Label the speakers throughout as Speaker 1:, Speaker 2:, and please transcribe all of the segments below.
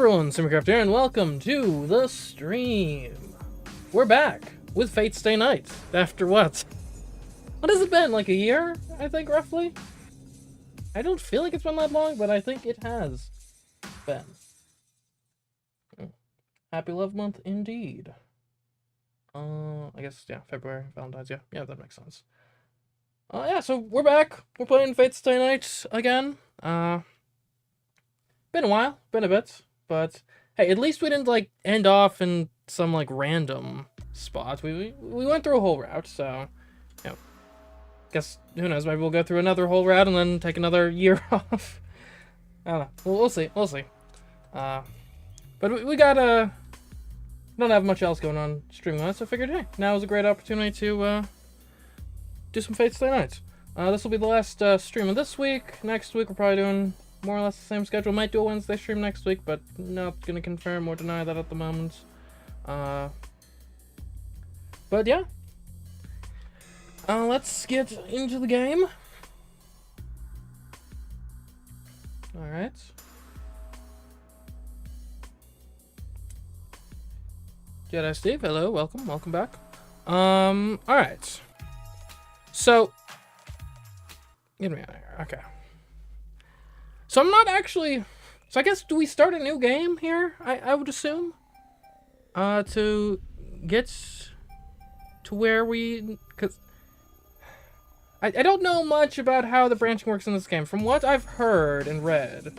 Speaker 1: everyone, CMeeCraft here, and welcome to the stream. We're back with Fate Stay Night. After what? What has it been, like a year, I think, roughly? I don't feel like it's been that long, but I think it has been. Happy Love Month, indeed. I guess, yeah, February, Valentine's, yeah, that makes sense. Yeah, so we're back. We're playing Fate Stay Night again. Been a while, been a bit, but hey, at least we didn't like end off in some like random spot. We went through a whole route, so you know, guess who knows? Maybe we'll go through another whole route and then take another year off. I don't know. We'll see. But we got don't have much else going on streaming wise, so I figured hey, now is a great opportunity to do some Fate Stay Nights. This will be the last stream of this week. Next week we're probably doing more or less the same schedule. Might do a Wednesday stream next week, but not gonna confirm or deny that at the moment. But yeah. Let's get into the game. Alright. Jedi Steve, hello, welcome back. Alright. So, get me out of here, okay. So I'm not actually... So I guess, do we start a new game here? I would assume? To get to where we... Because I don't know much about how the branching works in this game. From what I've heard and read,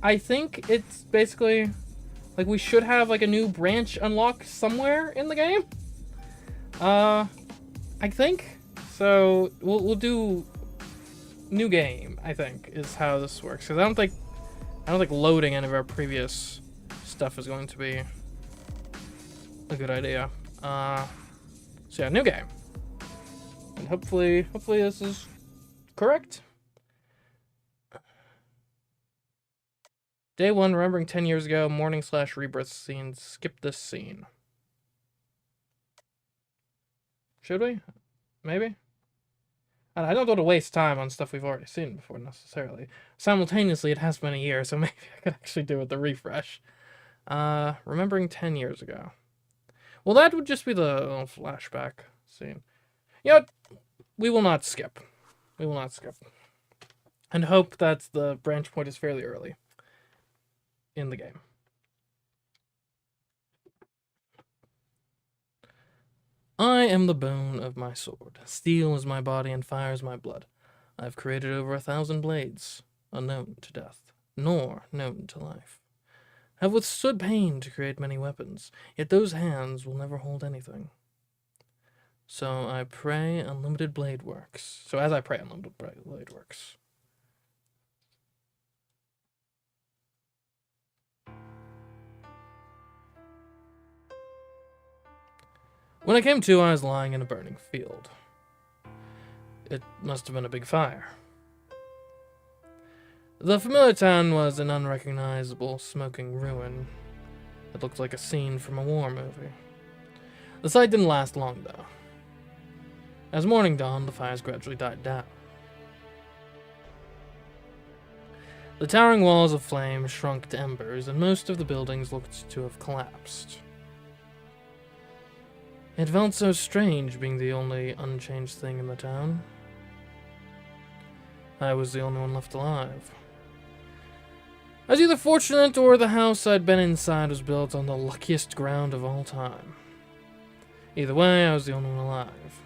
Speaker 1: I think it's basically... Like, we should have, like, a new branch unlock somewhere in the game? I think. So, we'll do... New game, I think, is how this works. Because I don't think loading any of our previous stuff is going to be a good idea. So yeah, new game. And hopefully this is correct. Day 1, remembering 10 years ago, morning/rebirth scene. Skip this scene. Should we? Maybe? I don't want to waste time on stuff we've already seen before, necessarily. Simultaneously, it has been a year, so maybe I could actually do it with the refresh. Remembering 10 years ago. Well, that would just be the little flashback scene. You know what? We will not skip. We will not skip. And hope that the branch point is fairly early in the game. I am the bone of my sword. Steel is my body and fire is my blood. I have created over 1,000 blades, unknown to death, nor known to life. I have withstood pain to create many weapons, yet those hands will never hold anything. So I pray Unlimited Blade Works. So as I pray Unlimited Blade Works. When I came to, I was lying in a burning field. It must have been a big fire. The familiar town was an unrecognizable, smoking ruin. It looked like a scene from a war movie. The sight didn't last long, though. As morning dawned, the fires gradually died down. The towering walls of flame shrunk to embers, and most of the buildings looked to have collapsed. It felt so strange being the only unchanged thing in the town. I was the only one left alive. I was either fortunate or the house I'd been inside was built on the luckiest ground of all time. Either way, I was the only one alive.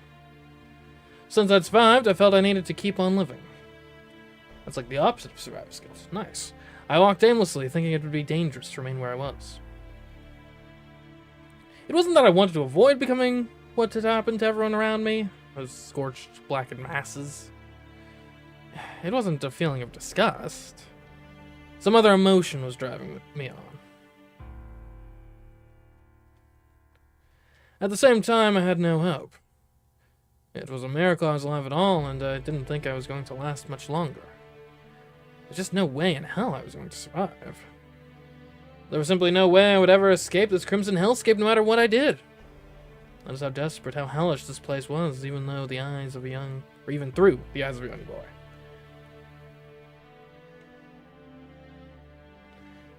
Speaker 1: Since I'd survived, I felt I needed to keep on living. That's like the opposite of survival skills. Nice. I walked aimlessly, thinking it would be dangerous to remain where I was. It wasn't that I wanted to avoid becoming what had happened to everyone around me, those scorched, blackened masses. It wasn't a feeling of disgust. Some other emotion was driving me on. At the same time, I had no hope. It was a miracle I was alive at all, and I didn't think I was going to last much longer. There's just no way in hell I was going to survive. There was simply no way I would ever escape this crimson hellscape no matter what I did. That is how desperate, how hellish this place was, even through the eyes of a young boy.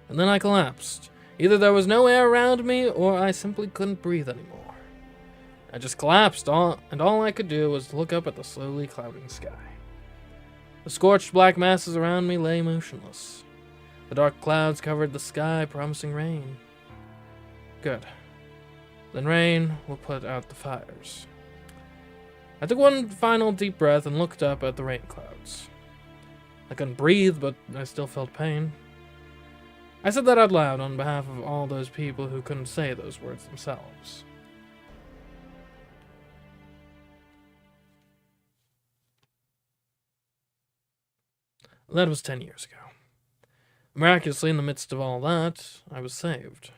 Speaker 1: and then I collapsed. Either there was no air around me, or I simply couldn't breathe anymore. I just collapsed, and all I could do was look up at the slowly clouding sky. The scorched black masses around me lay motionless. The dark clouds covered the sky, promising rain. Good. Then rain will put out the fires. I took one final deep breath and looked up at the rain clouds. I couldn't breathe, but I still felt pain. I said that out loud on behalf of all those people who couldn't say those words themselves. That was 10 years ago. Miraculously, in the midst of all that, I was saved.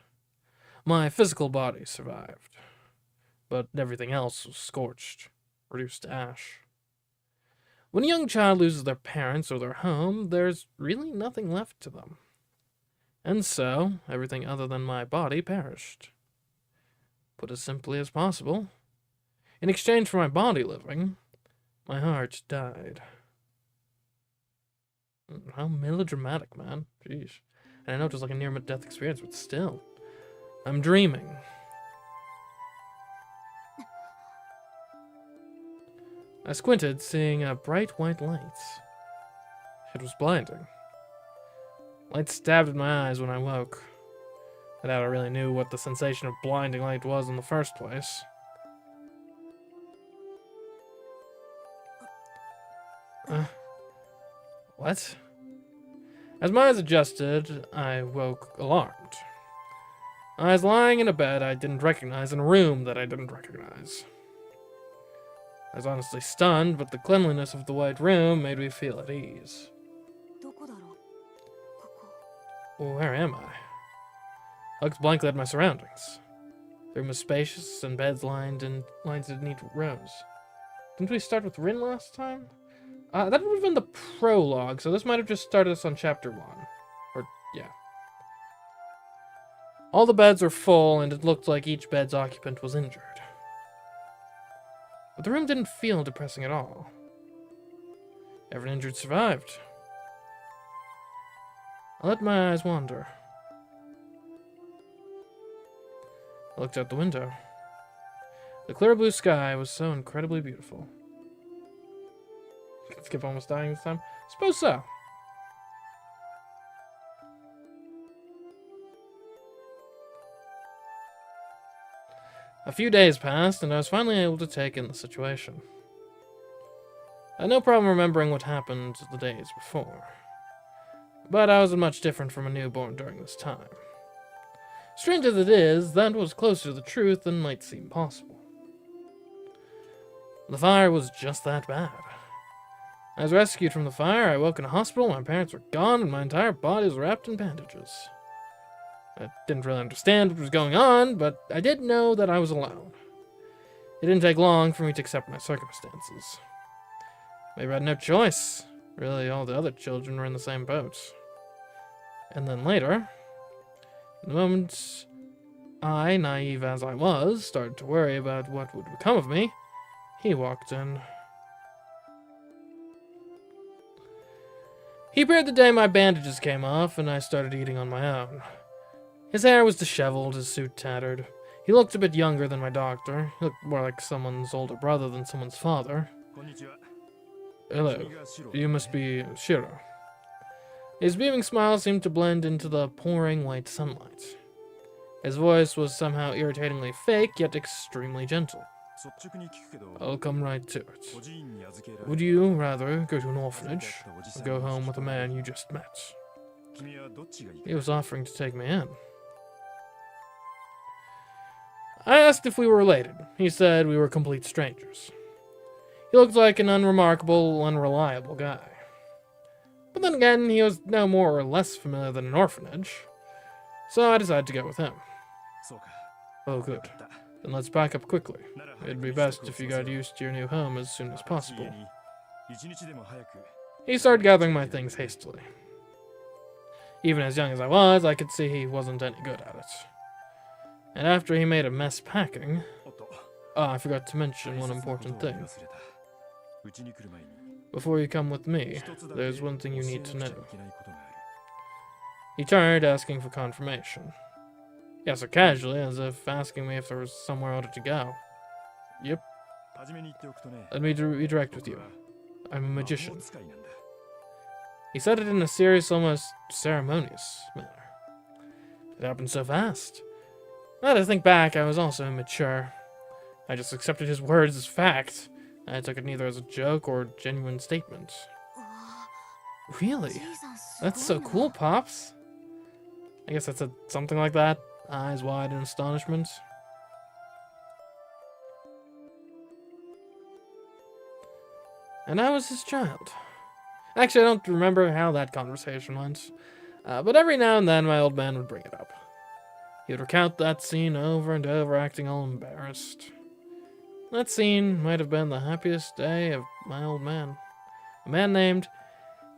Speaker 1: My physical body survived, but everything else was scorched, reduced to ash. When a young child loses their parents or their home, there's really nothing left to them. And so, everything other than my body perished. Put as simply as possible, in exchange for my body living, my heart died. How melodramatic, man. Jeez. And I know it was like a near-death experience, but still. I'm dreaming. I squinted, seeing a bright white light. It was blinding. Light stabbed at my eyes when I woke. I doubt I really knew what the sensation of blinding light was in the first place. What? As my eyes adjusted, I woke alarmed. I was lying in a bed I didn't recognize in a room that I didn't recognize. I was honestly stunned, but the cleanliness of the white room made me feel at ease. Where am I? I looked blankly at my surroundings. The room was spacious, and beds lined in neat rows. Didn't we start with Rin last time? That would have been the prologue, so this might have just started us on chapter 1. Or, yeah. All the beds were full, and it looked like each bed's occupant was injured. But the room didn't feel depressing at all. Every injured survived. I let my eyes wander. I looked out the window. The clear blue sky was so incredibly beautiful. Skip almost dying this time? Suppose so. A few days passed, and I was finally able to take in the situation. I had no problem remembering what happened the days before. But I wasn't much different from a newborn during this time. Strange as it is, that was closer to the truth than might seem possible. The fire was just that bad. I was rescued from the fire, I woke in a hospital, my parents were gone, and my entire body was wrapped in bandages. I didn't really understand what was going on, but I did know that I was alone. It didn't take long for me to accept my circumstances. Maybe I had no choice. Really, all the other children were in the same boat. And then later, the moment I, naive as I was, started to worry about what would become of me, he walked in. He appeared the day my bandages came off, and I started eating on my own. His hair was disheveled, his suit tattered. He looked a bit younger than my doctor. He looked more like someone's older brother than someone's father. Hello, you must be Shiro. His beaming smile seemed to blend into the pouring white sunlight. His voice was somehow irritatingly fake, yet extremely gentle. I'll come right to it. Would you rather go to an orphanage, or go home with a man you just met? He was offering to take me in. I asked if we were related. He said we were complete strangers. He looked like an unremarkable, unreliable guy. But then again, he was no more or less familiar than an orphanage. So I decided to go with him. Oh, good. Then let's pack up quickly. It'd be best if you got used to your new home as soon as possible. He started gathering my things hastily. Even as young as I was, I could see he wasn't any good at it. And after he made a mess packing... I forgot to mention one important thing. Before you come with me, there's one thing you need to know. He turned, asking for confirmation. He asked her casually, as if asking me if there was somewhere I wanted to go. Yep. Let me be direct with you. I'm a magician. He said it in a serious, almost ceremonious manner. It happened so fast. Now that I think back, I was also immature. I just accepted his words as fact. I took it neither as a joke or a genuine statement. Really? That's so cool, Pops. I guess I said something like that, eyes wide in astonishment. And I was his child. Actually, I don't remember how that conversation went. But every now and then, my old man would bring it up. He would recount that scene over and over, acting all embarrassed. That scene might have been the happiest day of my old man. A man named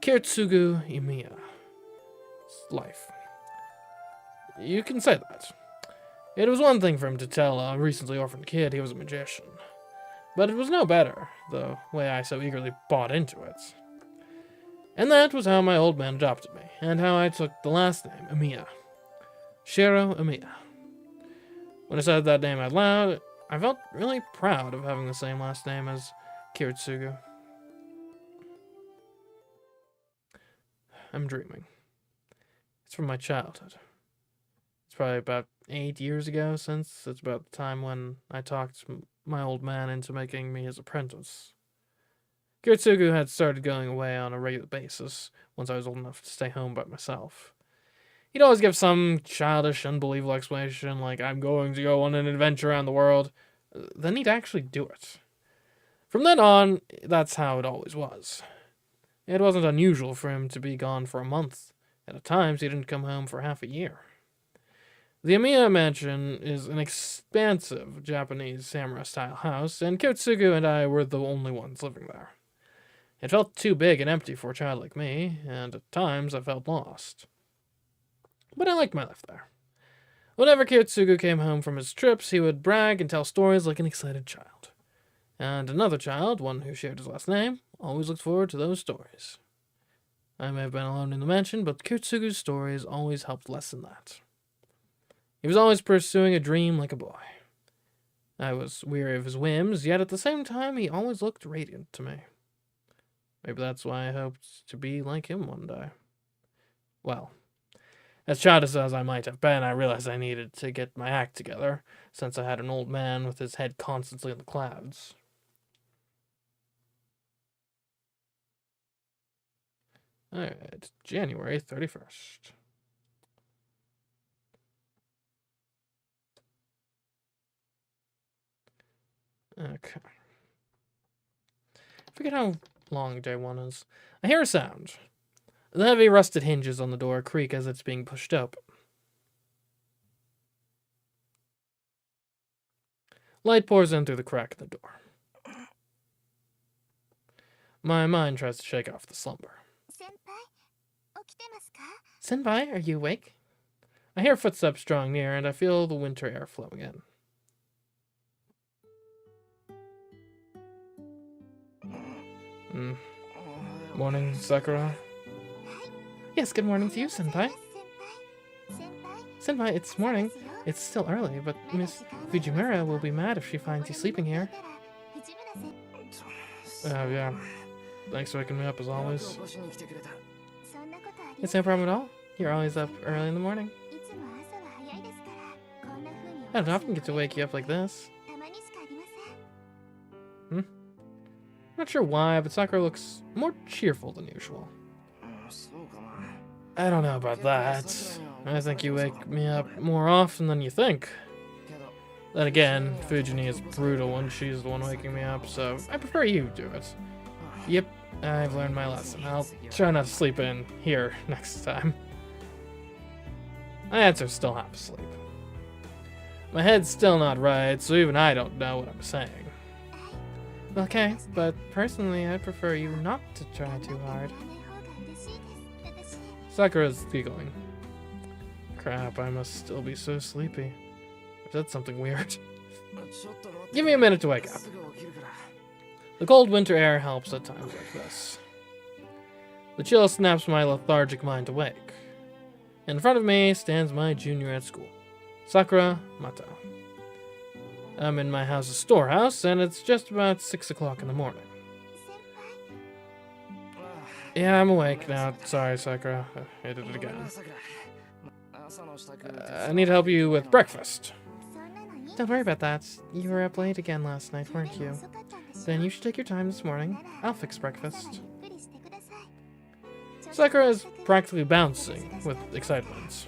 Speaker 1: Kiritsugu Imiya's life. You can say that. It was one thing for him to tell a recently orphaned kid he was a magician. But it was no better, the way I so eagerly bought into it. And that was how my old man adopted me, and how I took the last name, Imiya. Shiro Imiya. When I said that name out loud, I felt really proud of having the same last name as Kiritsugu. I'm dreaming. It's from my childhood. It's probably about 8 years ago since it's about the time when I talked my old man into making me his apprentice. Kiritsugu had started going away on a regular basis once I was old enough to stay home by myself. He'd always give some childish, unbelievable explanation like, I'm going to go on an adventure around the world. Then he'd actually do it. From then on, that's how it always was. It wasn't unusual for him to be gone for a month, and at times he didn't come home for half a year. The Amiya Mansion is an expansive Japanese samurai-style house, and Kiritsugu and I were the only ones living there. It felt too big and empty for a child like me, and at times I felt lost. But I liked my life there. Whenever Kiritsugu came home from his trips, he would brag and tell stories like an excited child. And another child, one who shared his last name, always looked forward to those stories. I may have been alone in the mansion, but Kiritsugu's stories always helped lessen that. He was always pursuing a dream like a boy. I was weary of his whims, yet at the same time he always looked radiant to me. Maybe that's why I hoped to be like him one day. Well, as childish as I might have been, I realized I needed to get my act together, since I had an old man with his head constantly in the clouds. Alright, January 31st. Okay. I forget how long day one is. I hear a sound. The heavy rusted hinges on the door creak as it's being pushed open. Light pours in through the crack in the door. My mind tries to shake off the slumber. Senpai, are you awake? I hear footsteps drawing near, and I feel the winter air flowing in. Morning, Sakura. Yes, good morning to you, Senpai. Senpai, it's morning. It's still early, but Miss Fujimura will be mad if she finds you sleeping here. Yeah. Thanks for waking me up as always. It's no problem at all. You're always up early in the morning. I don't often get to wake you up like this. I'm not sure why, but Sakura looks more cheerful than usual. I don't know about that. I think you wake me up more often than you think. Then again, Fujini is brutal when she's the one waking me up, so I prefer you do it. Yep, I've learned my lesson. I'll try not to sleep in here next time. My answer's still half asleep. My head's still not right, so even I don't know what I'm saying. Okay, but personally, I prefer you not to try too hard. Sakura's giggling. Crap, I must still be so sleepy. I've said something weird. Give me a minute to wake up. The cold winter air helps at times like this. The chill snaps my lethargic mind awake. In front of me stands my junior at school, Sakura Mato. I'm in my house's storehouse, and it's just about 6 o'clock in the morning. Yeah, I'm awake now. Sorry, Sakura. I did it again. I need to help you with breakfast. Don't worry about that. You were up late again last night, weren't you? Then you should take your time this morning. I'll fix breakfast. Sakura is practically bouncing with excitement.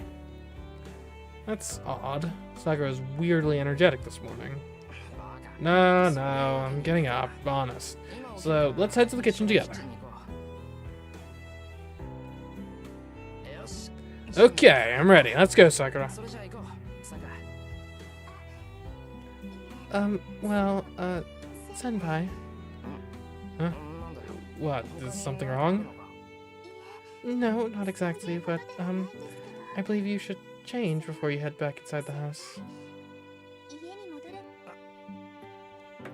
Speaker 1: That's odd. Sakura is weirdly energetic this morning. No, I'm getting up, honest. So let's head to the kitchen together. Okay, I'm ready. Let's go, Sakura. Senpai. Huh? What, is something wrong? No, not exactly, but, I believe you should change before you head back inside the house.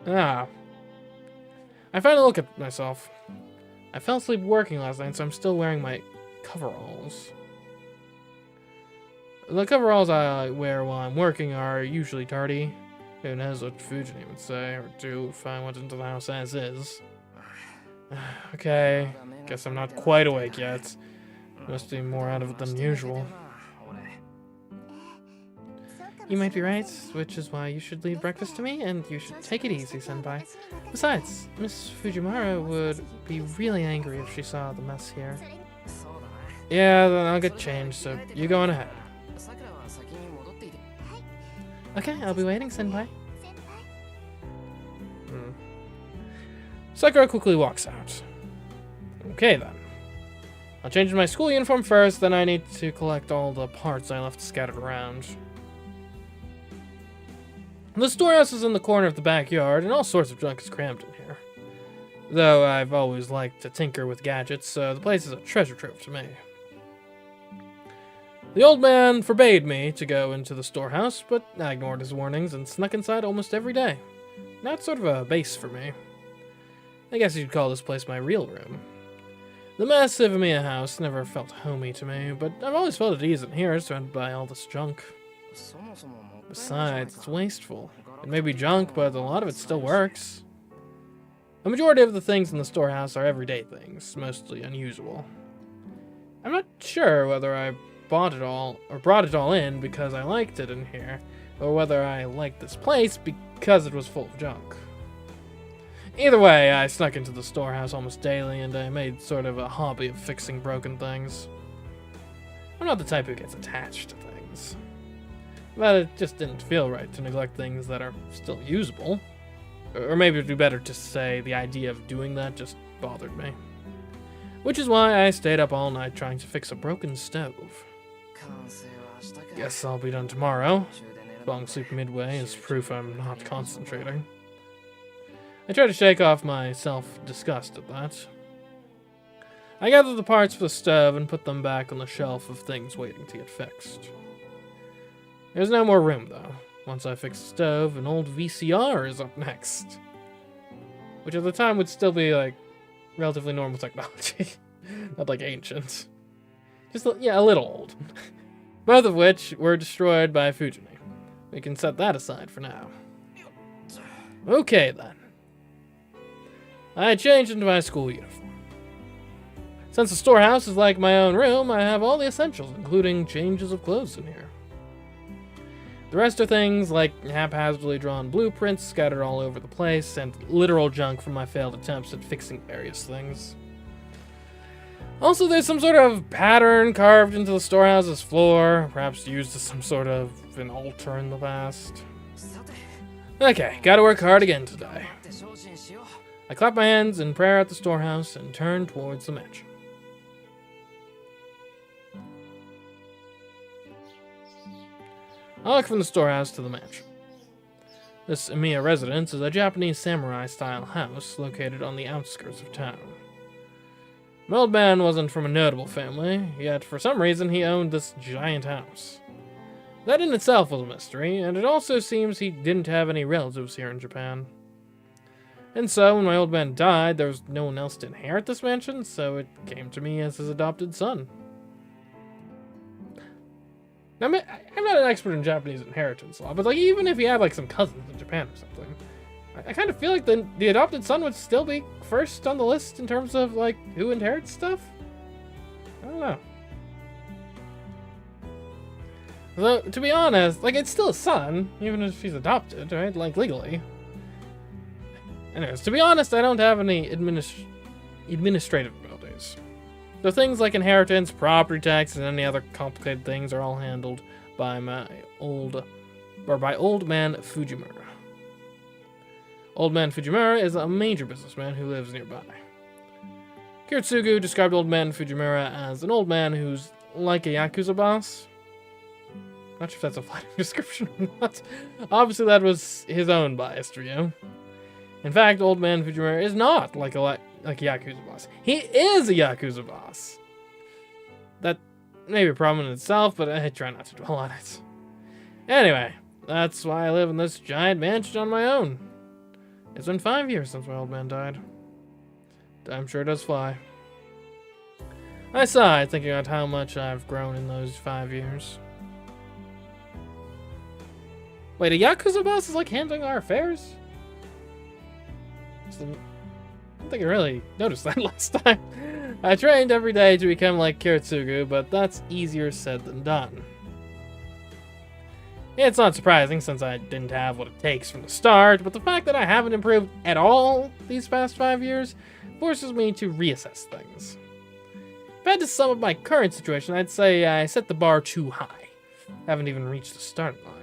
Speaker 1: Ah. I finally look at myself. I fell asleep working last night, so I'm still wearing my coveralls. The coveralls I wear while I'm working are usually tardy. Who knows what Fujini would say or do if I went into the house as is. Okay, guess I'm not quite awake yet. Must be more out of it than usual. You might be right, which is why you should leave breakfast to me, and you should take it easy, Senpai. Besides, Miss Fujimura would be really angry if she saw the mess here. Yeah, then I'll get changed, so you go on ahead. Okay, I'll be waiting, Senpai. Sakura quickly walks out. Okay, then. I'll change my school uniform first, then I need to collect all the parts I left scattered around. The storehouse is in the corner of the backyard, and all sorts of junk is crammed in here. Though I've always liked to tinker with gadgets, so the place is a treasure trove to me. The old man forbade me to go into the storehouse, but I ignored his warnings and snuck inside almost every day. Now it's sort of a base for me. I guess you'd call this place my real room. The massive CMeeCraft house never felt homey to me, but I've always felt at ease in here, surrounded by all this junk. Besides, it's wasteful. It may be junk, but a lot of it still works. A majority of the things in the storehouse are everyday things, mostly unusable. I'm not sure whether I bought it all, or brought it all in because I liked it in here, or whether I liked this place because it was full of junk. Either way, I snuck into the storehouse almost daily, and I made sort of a hobby of fixing broken things. I'm not the type who gets attached to things. But it just didn't feel right to neglect things that are still usable. Or maybe it'd be better to say the idea of doing that just bothered me. Which is why I stayed up all night trying to fix a broken stove. Guess I'll be done tomorrow. Falling asleep midway is proof I'm not concentrating. I try to shake off my self-disgust at that. I gathered the parts for the stove and put them back on the shelf of things waiting to get fixed. There's no more room, though. Once I fix the stove, an old VCR is up next. Which at the time would still be, like, relatively normal technology. Not, like, ancient. Just, yeah, a little old. Both of which were destroyed by Fujimi. We can set that aside for now. Okay, then. I changed into my school uniform. Since the storehouse is like my own room, I have all the essentials, including changes of clothes in here. The rest are things like haphazardly drawn blueprints scattered all over the place, and literal junk from my failed attempts at fixing various things. Also, there's some sort of pattern carved into the storehouse's floor, perhaps used as some sort of an altar in the past. Okay, gotta work hard again today. I clap my hands in prayer at the storehouse and turn towards the mansion. I walk from the storehouse to the mansion. This CMeeCraft residence is a Japanese samurai-style house located on the outskirts of town. My old man wasn't from a notable family, yet for some reason he owned this giant house. That in itself was a mystery, and it also seems he didn't have any relatives here in Japan. And so, when my old man died, there was no one else to inherit this mansion, so it came to me as his adopted son. Now, I'm not an expert in Japanese inheritance law, but like even if he had like some cousins in Japan or something, I kind of feel like the adopted son would still be first on the list in terms of like who inherits stuff. I don't know. Though, to be honest, like it's still a son, even if he's adopted, right? Like legally. Anyways, to be honest, I don't have any administrative abilities. So things like inheritance, property taxes, and any other complicated things are all handled by old man Fujimura. Old man Fujimura is a major businessman who lives nearby. Kiritsugu described old man Fujimura as an old man who's like a Yakuza boss. Not sure if that's a flattering description or not. Obviously that was his own bias for you. In fact, old man Fujimura is not like a Yakuza boss. He is a Yakuza boss. That may be a problem in itself, but I try not to dwell on it. Anyway, that's why I live in this giant mansion on my own. It's been 5 years since my old man died. Time sure does fly. I sighed, thinking about how much I've grown in those 5 years. Wait, a Yakuza boss is like handling our affairs? I don't think I really noticed that last time. I trained every day to become like Kiritsugu, but that's easier said than done. It's not surprising since I didn't have what it takes from the start, but the fact that I haven't improved at all these past 5 years forces me to reassess things. If I had to sum up my current situation, I'd say I set the bar too high. Haven't even reached the starting line.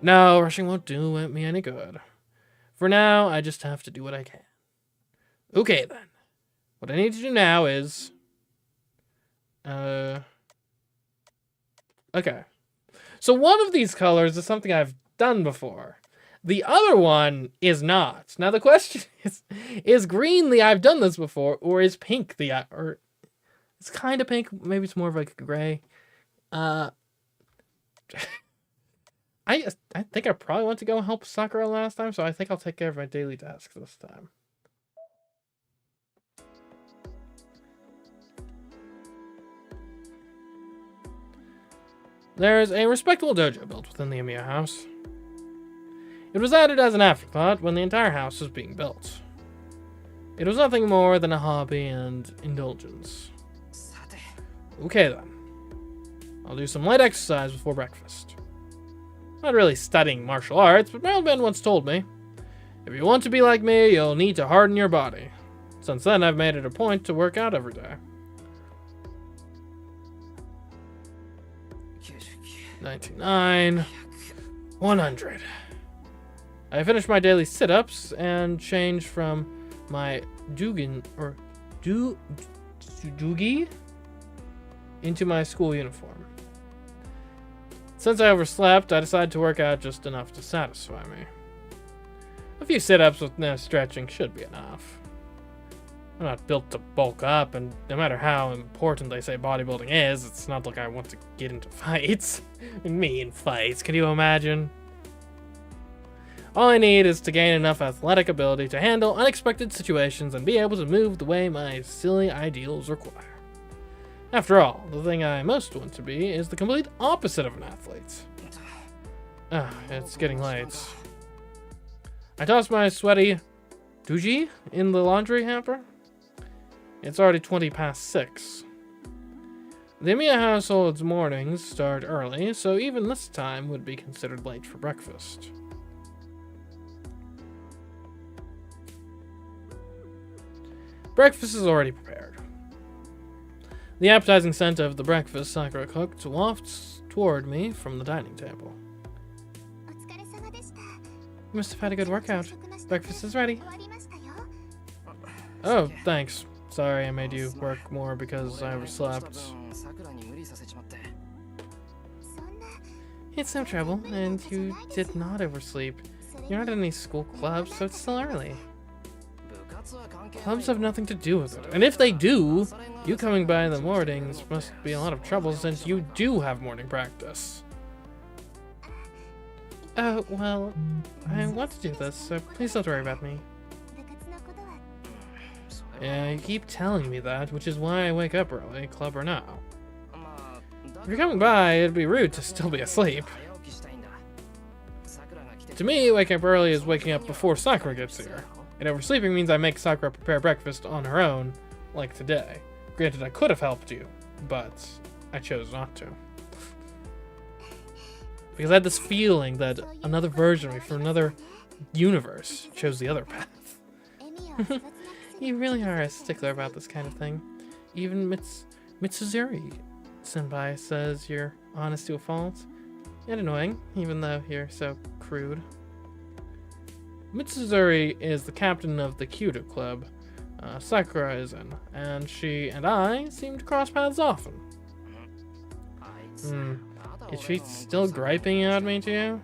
Speaker 1: No, rushing won't do me any good. For now, I just have to do what I can. Okay, then. What I need to do now is... Okay. So one of these colors is something I've done before. The other one is not. Now the question is green the I've done this before, or is pink the... or it's kind of pink, maybe it's more of like a gray. I think I probably went to go help Sakura last time, so I think I'll take care of my daily tasks this time. There's a respectable dojo built within the Emiya house. It was added as an afterthought when the entire house was being built. It was nothing more than a hobby and indulgence. Okay then. I'll do some light exercise before breakfast. Not really studying martial arts, but my old man once told me, if you want to be like me, you'll need to harden your body. Since then, I've made it a point to work out every day. 99, 100. I finished my daily sit-ups and changed from my dugi into my school uniform. Since I overslept, I decided to work out just enough to satisfy me. A few sit-ups with no stretching should be enough. I'm not built to bulk up, and no matter how important they say bodybuilding is, it's not like I want to get into fights. Me in fights, can you imagine? All I need is to gain enough athletic ability to handle unexpected situations and be able to move the way my silly ideals require. After all, the thing I most want to be is the complete opposite of an athlete. It's getting late. I tossed my sweaty dugi in the laundry hamper. It's already 20 past 6. The Emiya household's mornings start early, so even this time would be considered late for breakfast. Breakfast is already prepared. The appetizing scent of the breakfast Sakura cooked wafts toward me from the dining table. You must have had a good workout. Breakfast is ready. Oh, thanks. Sorry I made you work more because I overslept. It's no trouble, and you did not oversleep. You're not in any school clubs, so it's still early. Clubs have nothing to do with it, and if they do, you coming by in the mornings must be a lot of trouble since you do have morning practice. Oh, well, I want to do this, so please don't worry about me. Yeah, you keep telling me that, which is why I wake up early, club or no. If you're coming by, it'd be rude to still be asleep. To me, waking up early is waking up before Sakura gets here. And oversleeping means I make Sakura prepare breakfast on her own, like today. Granted, I could have helped you, but I chose not to. Because I had this feeling that another version of me from another universe chose the other path. You really are a stickler about this kind of thing. Even Mitsuzuri-senpai says you're honest to a fault. And annoying, even though you're so crude. Mitsuzuri is the captain of the Kyudo Club Sakura is in, and she and I seem to cross paths often. Is she still griping at me too?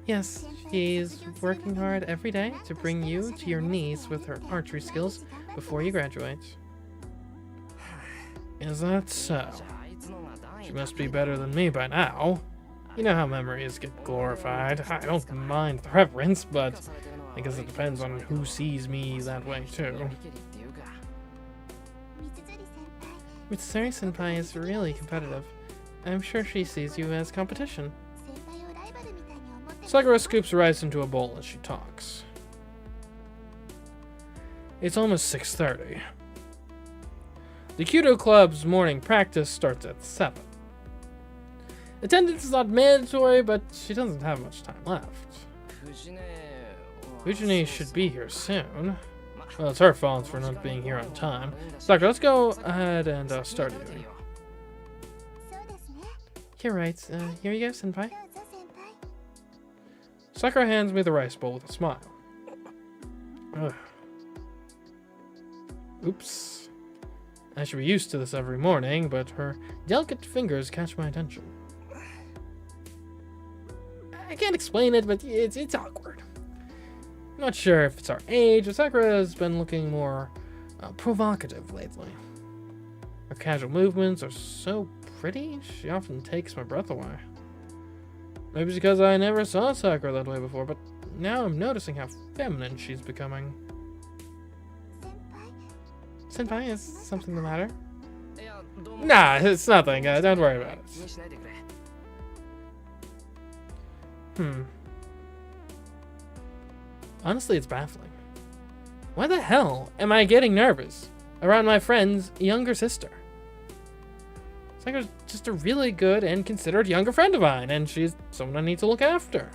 Speaker 1: Yes, she's working hard every day to bring you to your knees with her archery skills before you graduate. Is that so? She must be better than me by now. You know how memories get glorified. I don't mind the reverence, but I guess it depends on who sees me that way too. Mitsuri-senpai is really competitive. I'm sure she sees you as competition. Sakura scoops rice into a bowl as she talks. It's almost 6:30. The Kyudo Club's morning practice starts at 7. Attendance is not mandatory, but she doesn't have much time left. Fujine should be here soon. Well, it's her fault for not being here on time. Sakura, let's go ahead and start eating. You're right. Here you go, senpai. Sakura hands me the rice bowl with a smile. Ugh. Oops. I should be used to this every morning, but her delicate fingers catch my attention. I can't explain it, but it's awkward. I'm not sure if it's our age, but Sakura has been looking more provocative lately. Her casual movements are so pretty, she often takes my breath away. Maybe it's because I never saw Sakura that way before, but now I'm noticing how feminine she's becoming. Senpai, is something the matter? Nah, it's nothing. Don't worry about it. Honestly, it's baffling. Why the hell am I getting nervous around my friend's younger sister? Sakura's just a really good and considerate younger friend of mine, and she's someone I need to look after.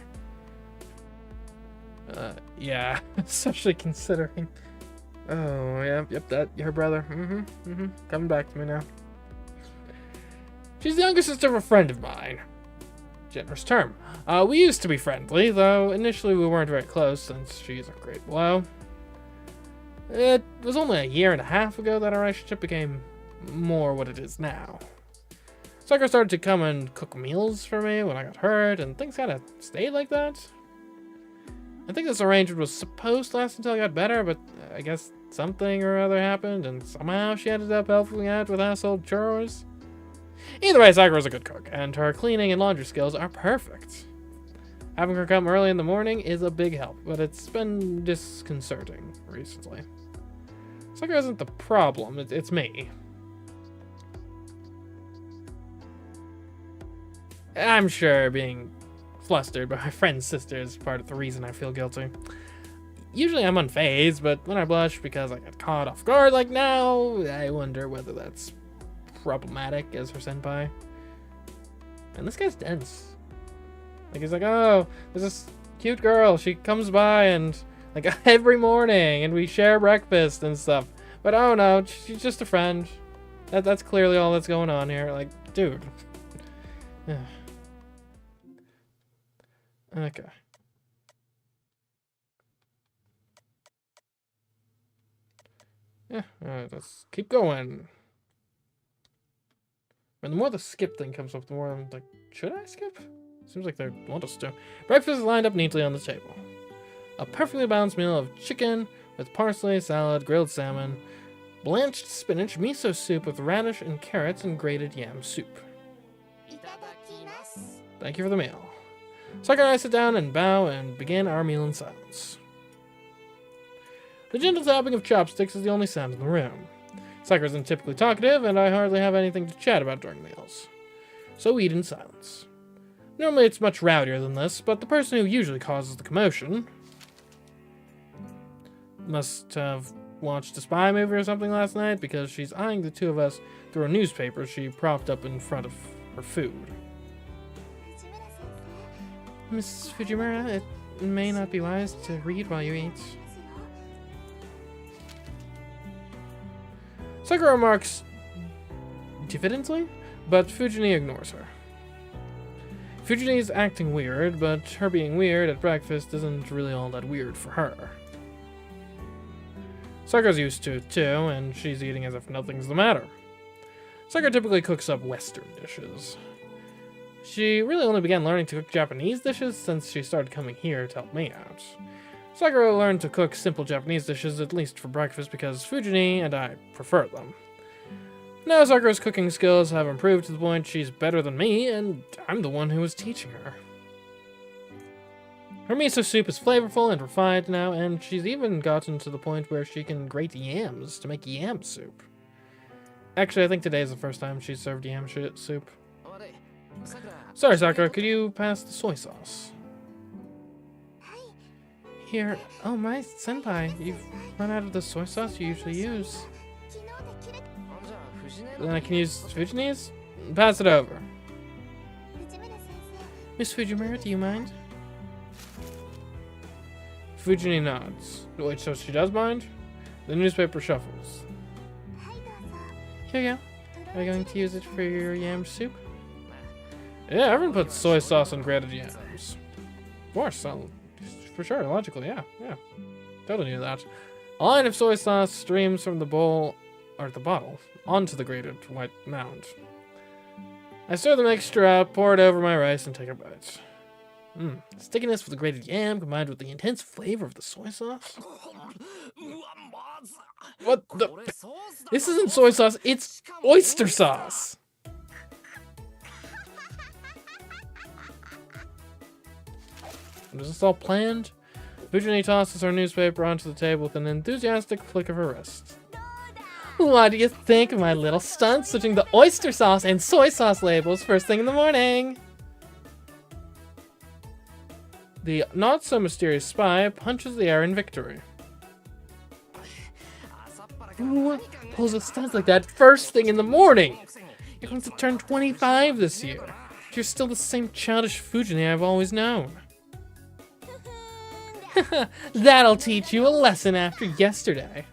Speaker 1: Yeah, especially considering. Oh, yep, that, her brother. Coming back to me now. She's the younger sister of a friend of mine. Generous term. We used to be friendly, though initially we weren't very close since she's a grade below. It was only a year and a half ago that our relationship became more what it is now. Sakura started to come and cook meals for me when I got hurt, and things kind of stayed like that. I think this arrangement was supposed to last until I got better, but I guess something or other happened, and somehow she ended up helping out with household chores. Either way, Sakura's a good cook, and her cleaning and laundry skills are perfect. Having her come early in the morning is a big help, but it's been disconcerting recently. Sakura isn't the problem, it's me. I'm sure being flustered by my friend's sister is part of the reason I feel guilty. Usually I'm unfazed, but when I blush because I got caught off guard like now, I wonder whether that's problematic as her senpai. And this guy's dense. Like, he's like, oh, there's this cute girl, she comes by and like every morning and we share breakfast and stuff. But oh no, she's just a friend. That's clearly all that's going on here. Like, dude. Okay. Yeah, alright, let's keep going. And the more the skip thing comes up, the more I'm like, should I skip? Seems like they want us to. Breakfast is lined up neatly on the table. A perfectly balanced meal of chicken with parsley, salad, grilled salmon, blanched spinach, miso soup with radish and carrots, and grated yam soup. Thank you for the meal. Sakura and I sit down and bow and begin our meal in silence. The gentle tapping of chopsticks is the only sound in the room. Sakura isn't typically talkative, and I hardly have anything to chat about during meals. So we eat in silence. Normally it's much rowdier than this, but the person who usually causes the commotion must have watched a spy movie or something last night, because she's eyeing the two of us through a newspaper she propped up in front of her food. Mrs. Fujimura, it may not be wise to read while you eat. Sakura remarks diffidently, but Fujini ignores her. Fujini is acting weird, but her being weird at breakfast isn't really all that weird for her. Sakura's used to it too, and she's eating as if nothing's the matter. Sakura typically cooks up Western dishes. She really only began learning to cook Japanese dishes since she started coming here to help me out. Sakura learned to cook simple Japanese dishes, at least for breakfast, because Fujini and I prefer them. Now Sakura's cooking skills have improved to the point she's better than me, and I'm the one who is teaching her. Her miso soup is flavorful and refined now, and she's even gotten to the point where she can grate yams to make yam soup. Actually, I think today is the first time she's served yam soup. Sorry, Sakura, could you pass the soy sauce? Here. Oh my, senpai, you've run out of the soy sauce you usually use. Then I can use Fujini's? Pass it over. Miss Fujimura, do you mind? Fujini nods. Wait, so she does mind? The newspaper shuffles. Here you go. Are you going to use it for your yam soup? Yeah, everyone puts soy sauce on grated yams. Of course, for sure, logically, yeah. Totally knew that. A line of soy sauce streams from the bowl, or the bottle, onto the grated white mound. I stir the mixture up, pour it over my rice, and take a bite. Stickiness of the grated yam combined with the intense flavor of the soy sauce. What the? This isn't soy sauce, it's oyster sauce! Is this all planned? Fujini tosses her newspaper onto the table with an enthusiastic flick of her wrist. What do you think of my little stunt, switching the oyster sauce and soy sauce labels first thing in the morning? The not-so-mysterious spy punches the air in victory. Who pulls a stunt like that first thing in the morning? You're going to turn 25 this year. You're still the same childish Fujini I've always known. That'll teach you a lesson after yesterday.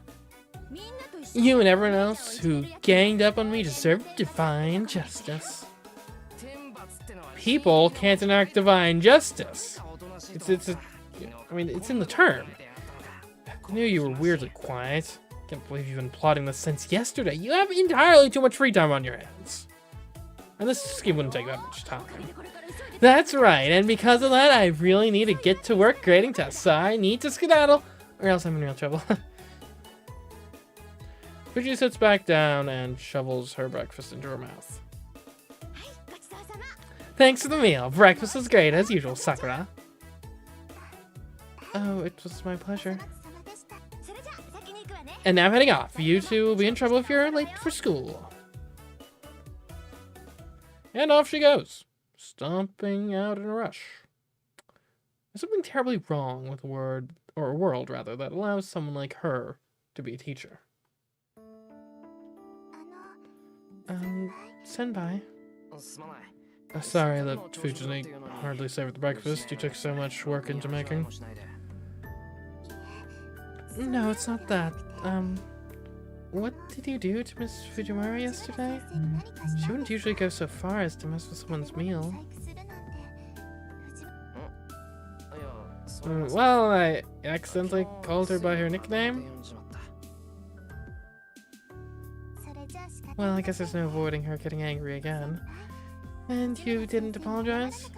Speaker 1: You and everyone else who ganged up on me deserve divine justice. People can't enact divine justice. It's in the term. I knew you were weirdly quiet. Can't believe you've been plotting this since yesterday. You have entirely too much free time on your hands. And this scheme wouldn't take that much time. That's right, and because of that, I really need to get to work grading tests, so I need to skedaddle, or else I'm in real trouble. Fuji sits back down and shovels her breakfast into her mouth. Thanks for the meal. Breakfast was great, as usual, Sakura. Oh, it was my pleasure. And now I'm heading off. You two will be in trouble if you're late for school. And off she goes, stomping out in a rush. There's something terribly wrong with a world that allows someone like her to be a teacher. Senpai. Sorry that Fujini hardly savored the breakfast you took so much work into making. No, it's not that. What did you do to Miss Fujimura yesterday? She wouldn't usually go so far as to mess with someone's meal. Well, I accidentally called her by her nickname. Well, I guess there's no avoiding her getting angry again. And you didn't apologize?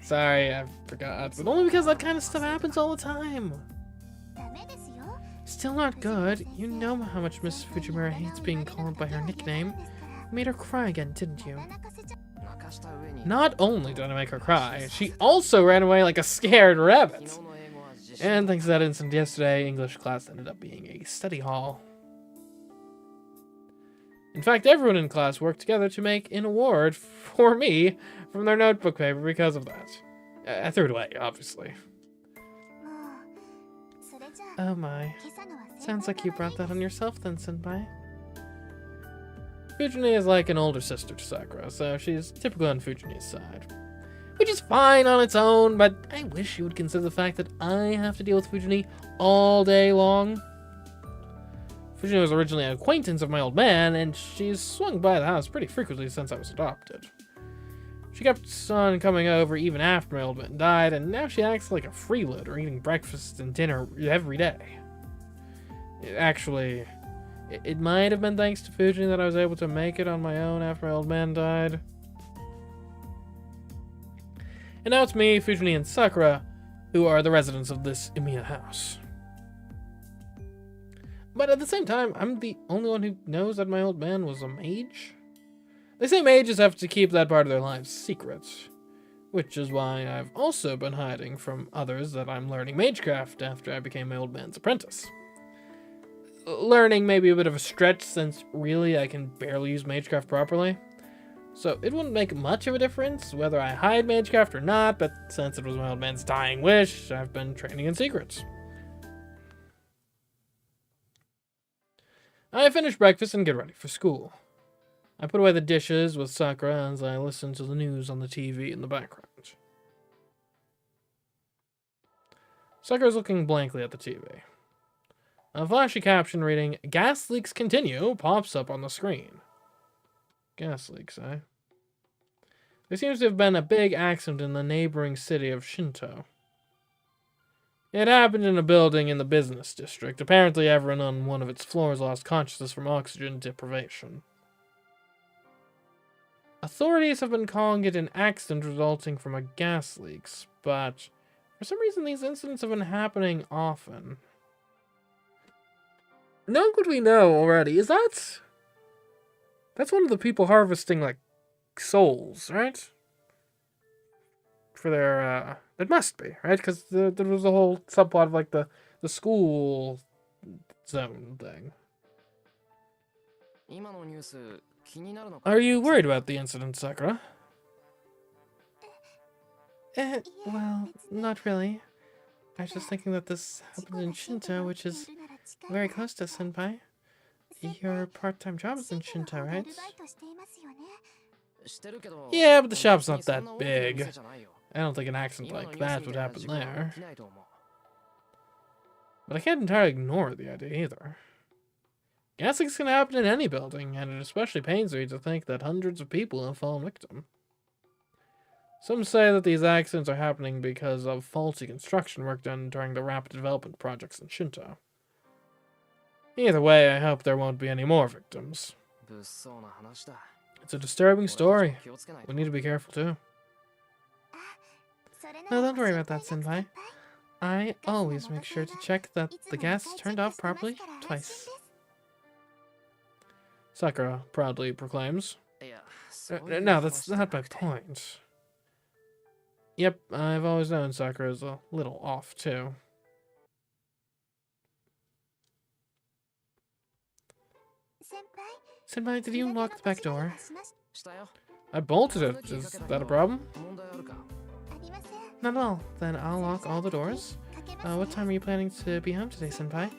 Speaker 1: Sorry, I forgot. But only because that kind of stuff happens all the time. Still not good. You know how much Miss Fujimura hates being called by her nickname. You made her cry again, didn't you? Not only did I make her cry, she also ran away like a scared rabbit. And thanks to that incident yesterday, English class ended up being a study hall. In fact, everyone in class worked together to make an award for me from their notebook paper because of that. I threw it away, obviously. Oh my. Sounds like you brought that on yourself then, senpai. Fujini is like an older sister to Sakura, so she's typically on Fujini's side. Which is fine on its own, but I wish she would consider the fact that I have to deal with Fujini all day long. Fujini was originally an acquaintance of my old man, and she's swung by the house pretty frequently since I was adopted. She kept on coming over even after my old man died, and now she acts like a freeloader, eating breakfast and dinner every day. Actually, it might have been thanks to Fujini that I was able to make it on my own after my old man died. And now it's me, Fujini, and Sakura, who are the residents of this Emiya house. But at the same time, I'm the only one who knows that my old man was a mage. They say mages have to keep that part of their lives secret, which is why I've also been hiding from others that I'm learning MageCraft after I became my old man's apprentice. Learning may be a bit of a stretch since really I can barely use MageCraft properly. So it wouldn't make much of a difference whether I hide MageCraft or not, but since it was my old man's dying wish, I've been training in secrets. I finish breakfast and get ready for school. I put away the dishes with Sakura as I listen to the news on the TV in the background. Sakura's looking blankly at the TV. A flashy caption reading, "Gas leaks continue," pops up on the screen. Gas leaks, eh? There seems to have been a big accident in the neighboring city of Shinto. It happened in a building in the business district. Apparently everyone on one of its floors lost consciousness from oxygen deprivation. Authorities have been calling it an accident resulting from a gas leaks, but for some reason these incidents have been happening often. Knowing what we know already, that's one of the people harvesting, like, souls, right? For their, it must be, right? Because there was a whole subplot of, like, the school zone thing. Are you worried about the incident, Sakura? Well, not really. I was just thinking that this happened in Shinto, which is very close to Senpai. Your part-time job is in Shinto, right? Yeah, but the shop's not that big. I don't think an accident like that would happen there. But I can't entirely ignore the idea either. Gas leaks can happen in any building, and it especially pains me to think that hundreds of people have fallen victim. Some say that these accidents are happening because of faulty construction work done during the rapid development projects in Shinto. Either way, I hope there won't be any more victims. It's a disturbing story. We need to be careful too. No, don't worry about that, Senpai. I always make sure to check that the gas is turned off properly twice. Sakura proudly proclaims. No, that's not my point. Yep, I've always known Sakura's a little off too. Senpai, did you unlock the back door? I bolted it. Is that a problem? Not at all. Then I'll lock all the doors. What time are you planning to be home today, Senpai?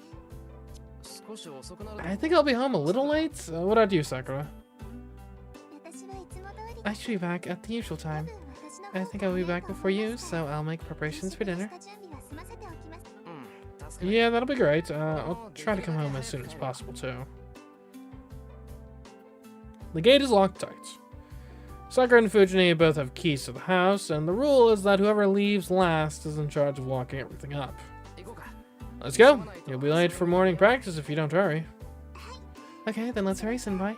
Speaker 1: I think I'll be home a little late. What about you, Sakura? I should be back at the usual time. I think I'll be back before you, so I'll make preparations for dinner. Yeah, that'll be great. I'll try to come home as soon as possible, too. The gate is locked tight. Sakura and Fujini both have keys to the house, and the rule is that whoever leaves last is in charge of locking everything up. Let's go. You'll be late for morning practice if you don't hurry. Okay, then let's hurry, Senpai.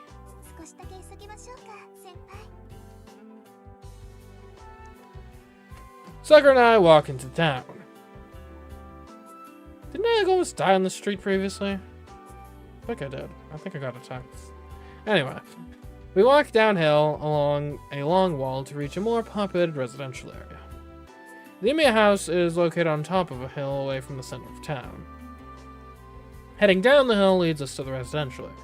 Speaker 1: Sakura and I walk into town. Didn't I almost die on the street previously? I think I did. I think I got attacked. Anyway, we walk downhill along a long wall to reach a more populated residential area. The Emiya house is located on top of a hill away from the center of town. Heading down the hill leads us to the residential area.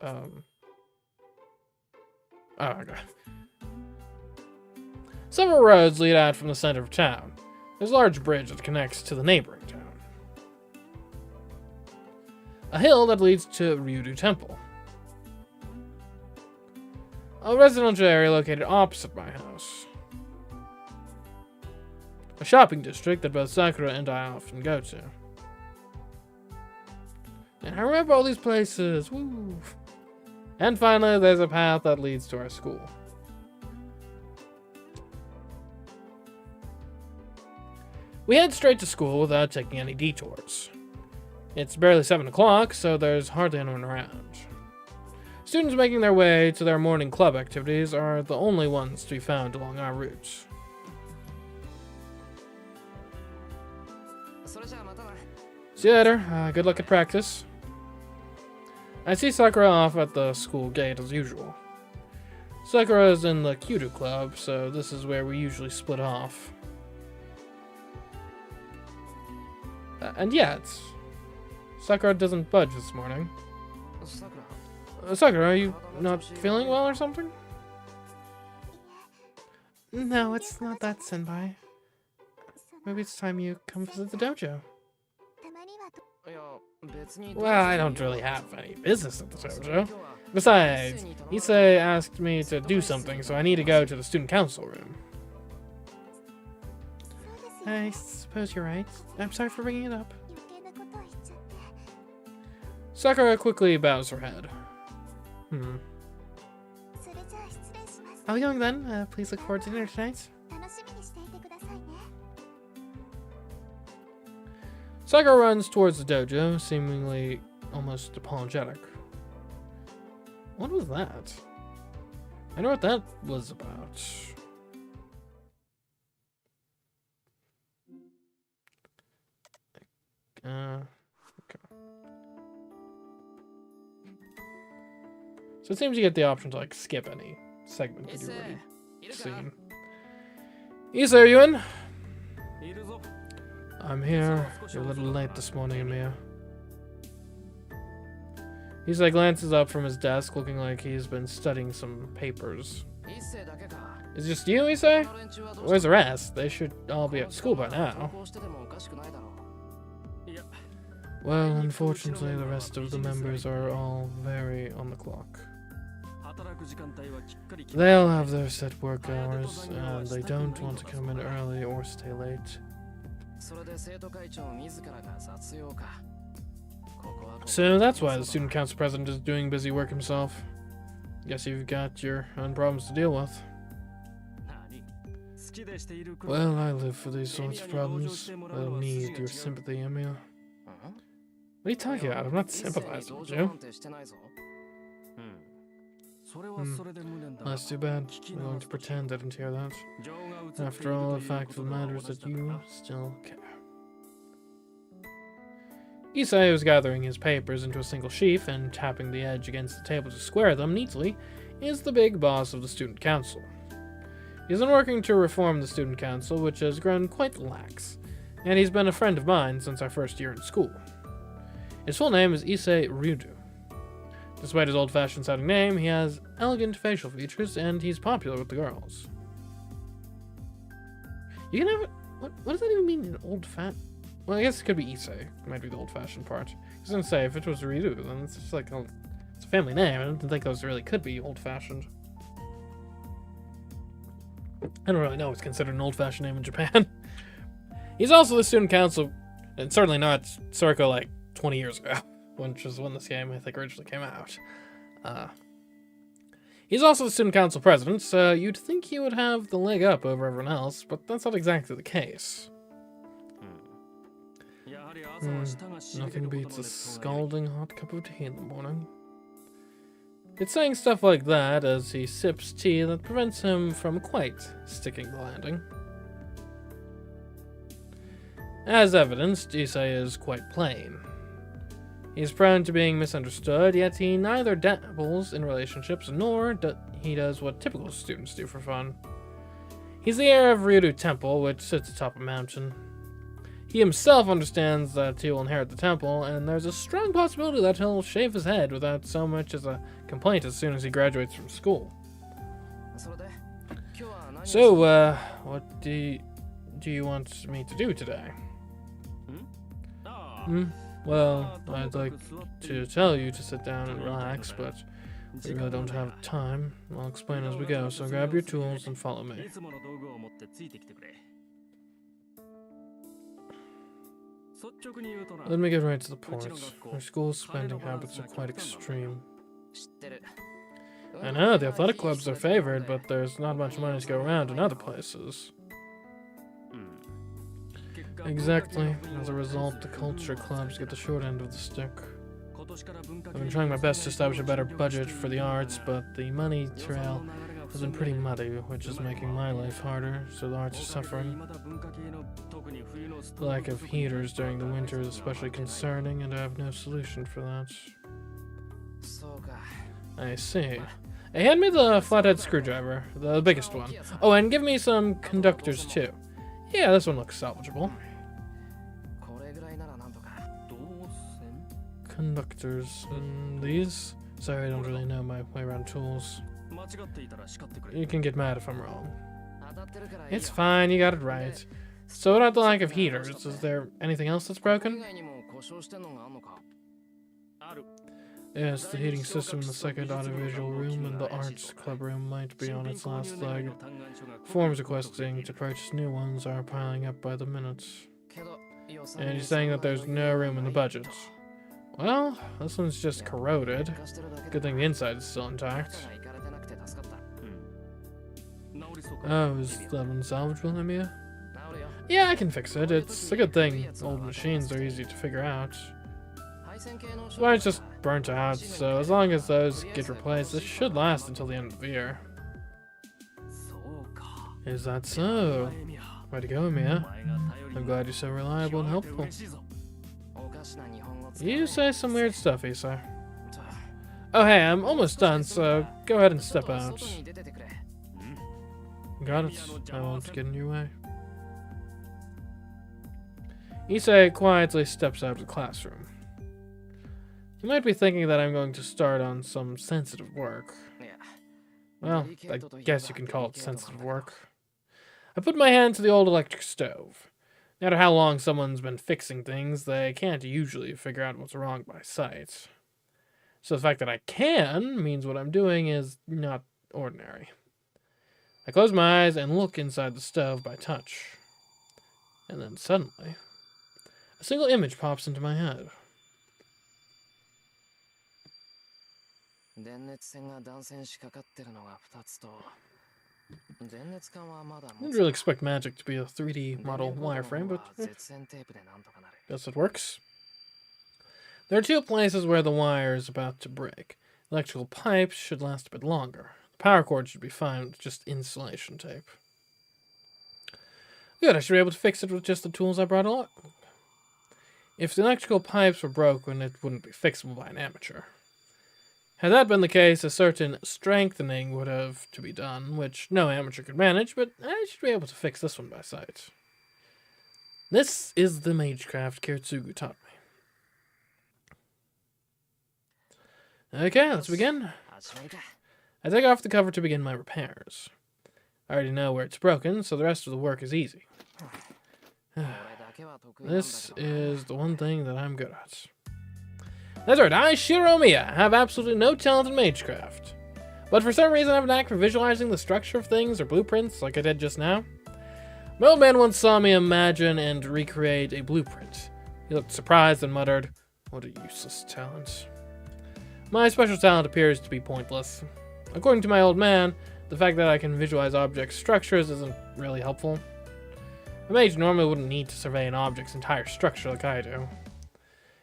Speaker 1: Oh, okay. Several roads lead out from the center of town. There's a large bridge that connects to the neighboring town. A hill that leads to Ryudu Temple. A residential area located opposite my house. A shopping district that both Sakura and I often go to. And I remember all these places. Woo! And finally, there's a path that leads to our school. We head straight to school without taking any detours. It's barely 7 o'clock, so there's hardly anyone around. Students making their way to their morning club activities are the only ones to be found along our route. See you later. Good luck at practice. I see Sakura off at the school gate as usual. Sakura is in the Kyudo club, so this is where we usually split off. And yet, Sakura doesn't budge this morning. Sakura, are you not feeling well or something? No, it's not that, Senpai. Maybe it's time you come visit the dojo. Well, I don't really have any business at the dojo. Besides, Issei asked me to do something, so I need to go to the student council room. I suppose you're right. I'm sorry for bringing it up. Sakura quickly bows her head. Are we going then? Please look forward to dinner tonight. Sakura runs towards the dojo, seemingly almost apologetic. What was that? I know what that was about. Okay. So it seems you get the option to like skip any segment that you've already seen. Issa, are you in? I'm here. You're a little late this morning, Emiya. Issa glances up from his desk, looking like he's been studying some papers. Is it just you, Issa? Where's the rest? They should all be at school by now. Well, unfortunately, the rest of the members are all very on the clock. They'll have their set work hours, and they don't want to come in early or stay late. So that's why the student council president is doing busy work himself. Guess you've got your own problems to deal with. Well, I live for these sorts of problems. I don't need your sympathy, Emiya. What are you talking about? I'm not sympathizing with you. That's too bad. I'm going to pretend I didn't hear that. After all, the fact of the matter is that you still care. Issei was gathering his papers into a single sheaf and tapping the edge against the table to square them neatly, is the big boss of the student council. He's been working to reform the student council, which has grown quite lax, and he's been a friend of mine since our first year in school. His full name is Issei Ryudu. Despite his old-fashioned sounding name, he has elegant facial features, and he's popular with the girls. You can have it. What does that even mean, an old-fashioned? Well, I guess it could be Issei. It might be the old-fashioned part. I was gonna say, if it was Ryudu, then it's just like, it's a family name. I don't think those really could be old-fashioned. I don't really know what's considered an old-fashioned name in Japan. He's also the student council, and certainly not circa, like, 20 years ago, which was when this game, I think, originally came out. He's also the student council president, so you'd think he would have the leg up over everyone else, but that's not exactly the case. Nothing beats a scalding hot cup of tea in the morning. It's saying stuff like that as he sips tea that prevents him from quite sticking the landing. As evidenced, Issei is quite plain. He's prone to being misunderstood, yet he neither dabbles in relationships nor he does what typical students do for fun. He's the heir of Ryudu Temple, which sits atop a mountain. He himself understands that he will inherit the temple, and there's a strong possibility that he'll shave his head without so much as a complaint as soon as he graduates from school. So, what do you want me to do today? Well, I'd like to tell you to sit down and relax, but we really don't have time. I'll explain as we go, so grab your tools and follow me. Let me get right to the point. Our school's spending habits are quite extreme. I know, the athletic clubs are favored, but there's not much money to go around in other places. Exactly. As a result, the culture clubs get the short end of the stick. I've been trying my best to establish a better budget for the arts, but the money trail has been pretty muddy, which is making my life harder, so the arts are suffering. The lack of heaters during the winter is especially concerning, and I have no solution for that. I see. Hey, hand me the flathead screwdriver, the biggest one. Oh, and give me some conductors too. Yeah, this one looks salvageable. Conductors. These? Sorry, I don't really know my way around tools. You can get mad if I'm wrong. It's fine, you got it right. So what about the lack of heaters? Is there anything else that's broken? Yes, the heating system in the second audiovisual room and the arts club room might be on its last leg. Forms requesting to purchase new ones are piling up by the minute. And you're saying that there's no room in the budget. Well, this one's just corroded. Good thing the inside is still intact. Oh, is that one salvageable, Emiya? Yeah, I can fix it. It's a good thing old machines are easy to figure out. Well, it's just burnt out, so as long as those get replaced, this should last until the end of the year. Is that so? Way to go, Emiya. I'm glad you're so reliable and helpful. You say some weird stuff, Issa. Oh hey, I'm almost done, so go ahead and step out. Got it. I won't get in your way. Issa quietly steps out of the classroom. You might be thinking that I'm going to start on some sensitive work. Well, I guess you can call it sensitive work. I put my hand to the old electric stove. No matter how long someone's been fixing things, they can't usually figure out what's wrong by sight. So the fact that I can means what I'm doing is not ordinary. I close my eyes and look inside the stove by touch. And then suddenly, a single image pops into my head. I didn't really expect magic to be a 3D model wireframe, but guess it works. There are two places where the wire is about to break. Electrical pipes should last a bit longer. The power cord should be fine with just insulation tape. Good, I should be able to fix it with just the tools I brought along. If the electrical pipes were broken, it wouldn't be fixable by an amateur. Had that been the case, a certain strengthening would have to be done, which no amateur could manage, but I should be able to fix this one by sight. This is the MageCraft Kiritsugu taught me. Okay, let's begin. I take off the cover to begin my repairs. I already know where it's broken, so the rest of the work is easy. This is the one thing that I'm good at. That's right, I, Shiro Miya, have absolutely no talent in MageCraft. But for some reason I have a knack for visualizing the structure of things or blueprints like I did just now. My old man once saw me imagine and recreate a blueprint. He looked surprised and muttered, "What a useless talent." My special talent appears to be pointless. According to my old man, the fact that I can visualize object structures isn't really helpful. A mage normally wouldn't need to survey an object's entire structure like I do.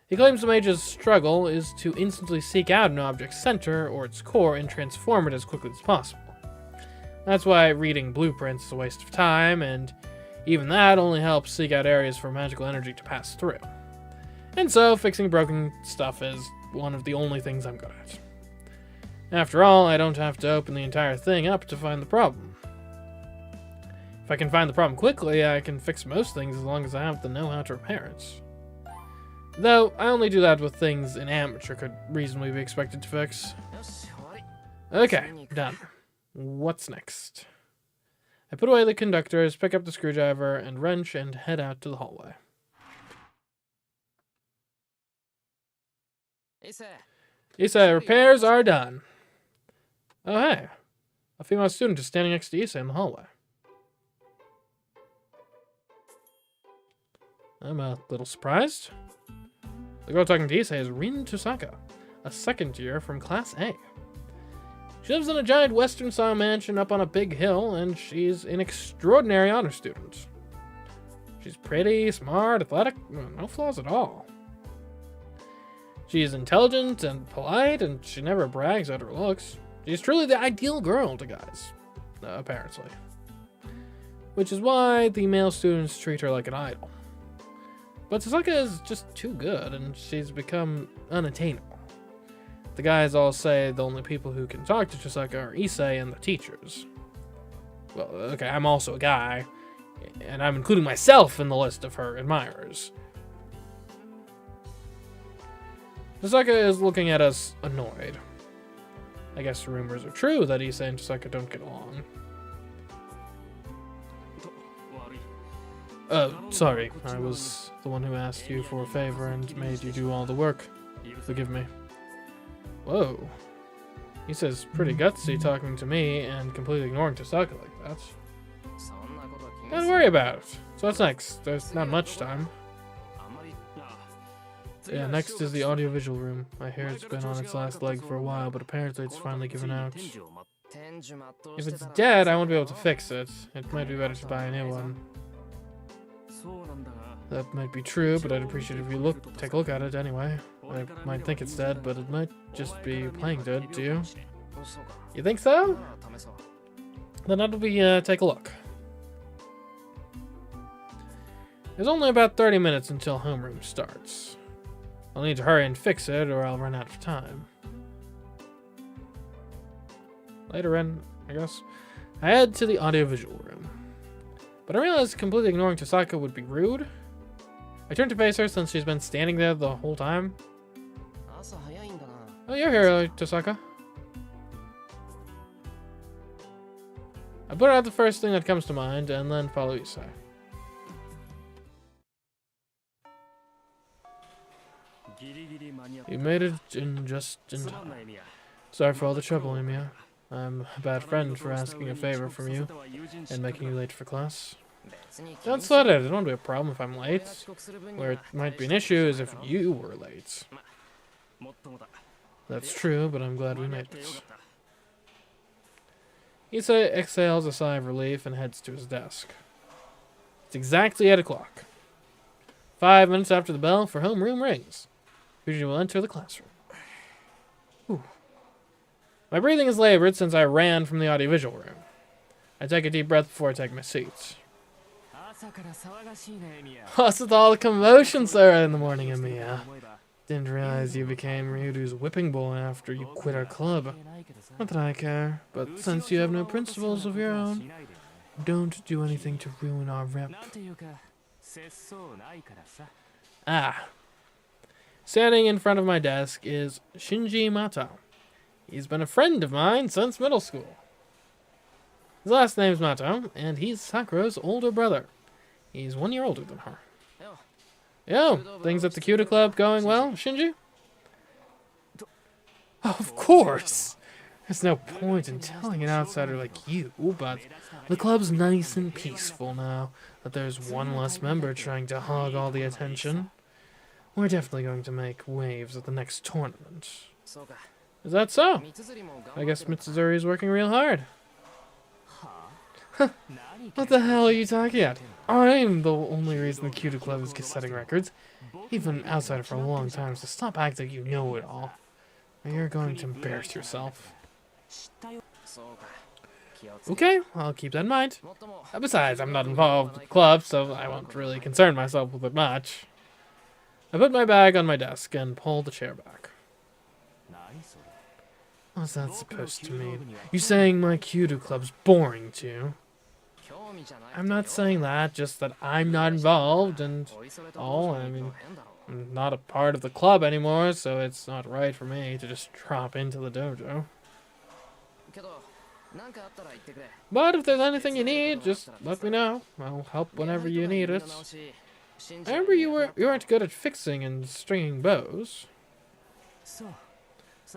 Speaker 1: He claims the mage's struggle is to instantly seek out an object's center or its core and transform it as quickly as possible. That's why reading blueprints is a waste of time, and even that only helps seek out areas for magical energy to pass through. And so, fixing broken stuff is one of the only things I'm good at. After all, I don't have to open the entire thing up to find the problem. If I can find the problem quickly, I can fix most things as long as I have the know-how to repair it. Though, I only do that with things an amateur could reasonably be expected to fix. Okay, done. What's next? I put away the conductors, pick up the screwdriver and wrench, and head out to the hallway. Issei, repairs are done. Oh, hey. A female student is standing next to Issei in the hallway. I'm a little surprised. The girl talking to Issei is Rin Tosaka, a second year from Class A. She lives in a giant Western-style mansion up on a big hill, and she's an extraordinary honor student. She's pretty, smart, athletic, no flaws at all. She is intelligent and polite, and she never brags at her looks. She's truly the ideal girl to guys, apparently. Which is why the male students treat her like an idol. But Tosaka is just too good, and she's become unattainable. The guys all say the only people who can talk to Tosaka are Issei and the teachers. Well, okay, I'm also a guy, and I'm including myself in the list of her admirers. Tosaka is looking at us annoyed. I guess the rumors are true that Issei and Tosaka don't get along. Sorry, I was the one who asked you for a favor and made you do all the work. Forgive me. Whoa. Issei's pretty gutsy talking to me and completely ignoring Tosaka like that. Don't worry about it. So what's next? There's not much time. Yeah, next is the audiovisual room. I hear it's been on its last leg for a while, but apparently it's finally given out. If it's dead, I won't be able to fix it. It might be better to buy a new one. That might be true, but I'd appreciate it if you take a look at it anyway. I might think it's dead, but it might just be playing dead, do you? You think so? Then that'll be, take a look. There's only about 30 minutes until homeroom starts. I'll need to hurry and fix it, or I'll run out of time. Later in, I guess. I head to the audiovisual room. But I realized completely ignoring Tosaka would be rude. I turn to face her since she's been standing there the whole time. Oh, you're here, Tosaka. I put out the first thing that comes to mind, and then follow Issei. You made it just in time. Sorry for all the trouble, Emiya. I'm a bad friend for asking a favor from you and making you late for class. Don't sweat it. It won't be a problem if I'm late. Where it might be an issue is if you were late. That's true, but I'm glad we made it. Issei exhales a sigh of relief and heads to his desk. It's exactly 8 o'clock. 5 minutes after the bell for homeroom rings. Fuji will enter the classroom. Whew. My breathing is labored since I ran from the audiovisual room. I take a deep breath before I take my seat. What's with all the commotion so early in the morning, Emiya? Didn't realize you became Ryudu's whipping boy after you quit our club. Not that I care, but since you have no principles of your own, don't do anything to ruin our rep. Ah. Standing in front of my desk is Shinji Mato. He's been a friend of mine since middle school. His last name's Mato, and he's Sakura's older brother. He's 1 year older than her. Yo, things at the Cuda Club going well, Shinji? Of course! There's no point in telling an outsider like you, but the club's nice and peaceful now that there's one less member trying to hog all the attention. We're definitely going to make waves at the next tournament. Is that so? I guess Mitsuzuri's working real hard. What the hell are you talking about? I'm the only reason the Cuda Club is setting records. You've been outside for a long time, so stop acting like you know it all. Or you're going to embarrass yourself. Okay, I'll keep that in mind. Besides, I'm not involved with the club, so I won't really concern myself with it much. I put my bag on my desk and pull the chair back. What's that supposed to mean? You saying my Cuda Club's boring too? I'm not saying that, just that I'm not involved and all. I mean, I'm not a part of the club anymore, so it's not right for me to just drop into the dojo. But if there's anything you need, just let me know. I'll help whenever you need it. I remember you weren't good at fixing and stringing bows.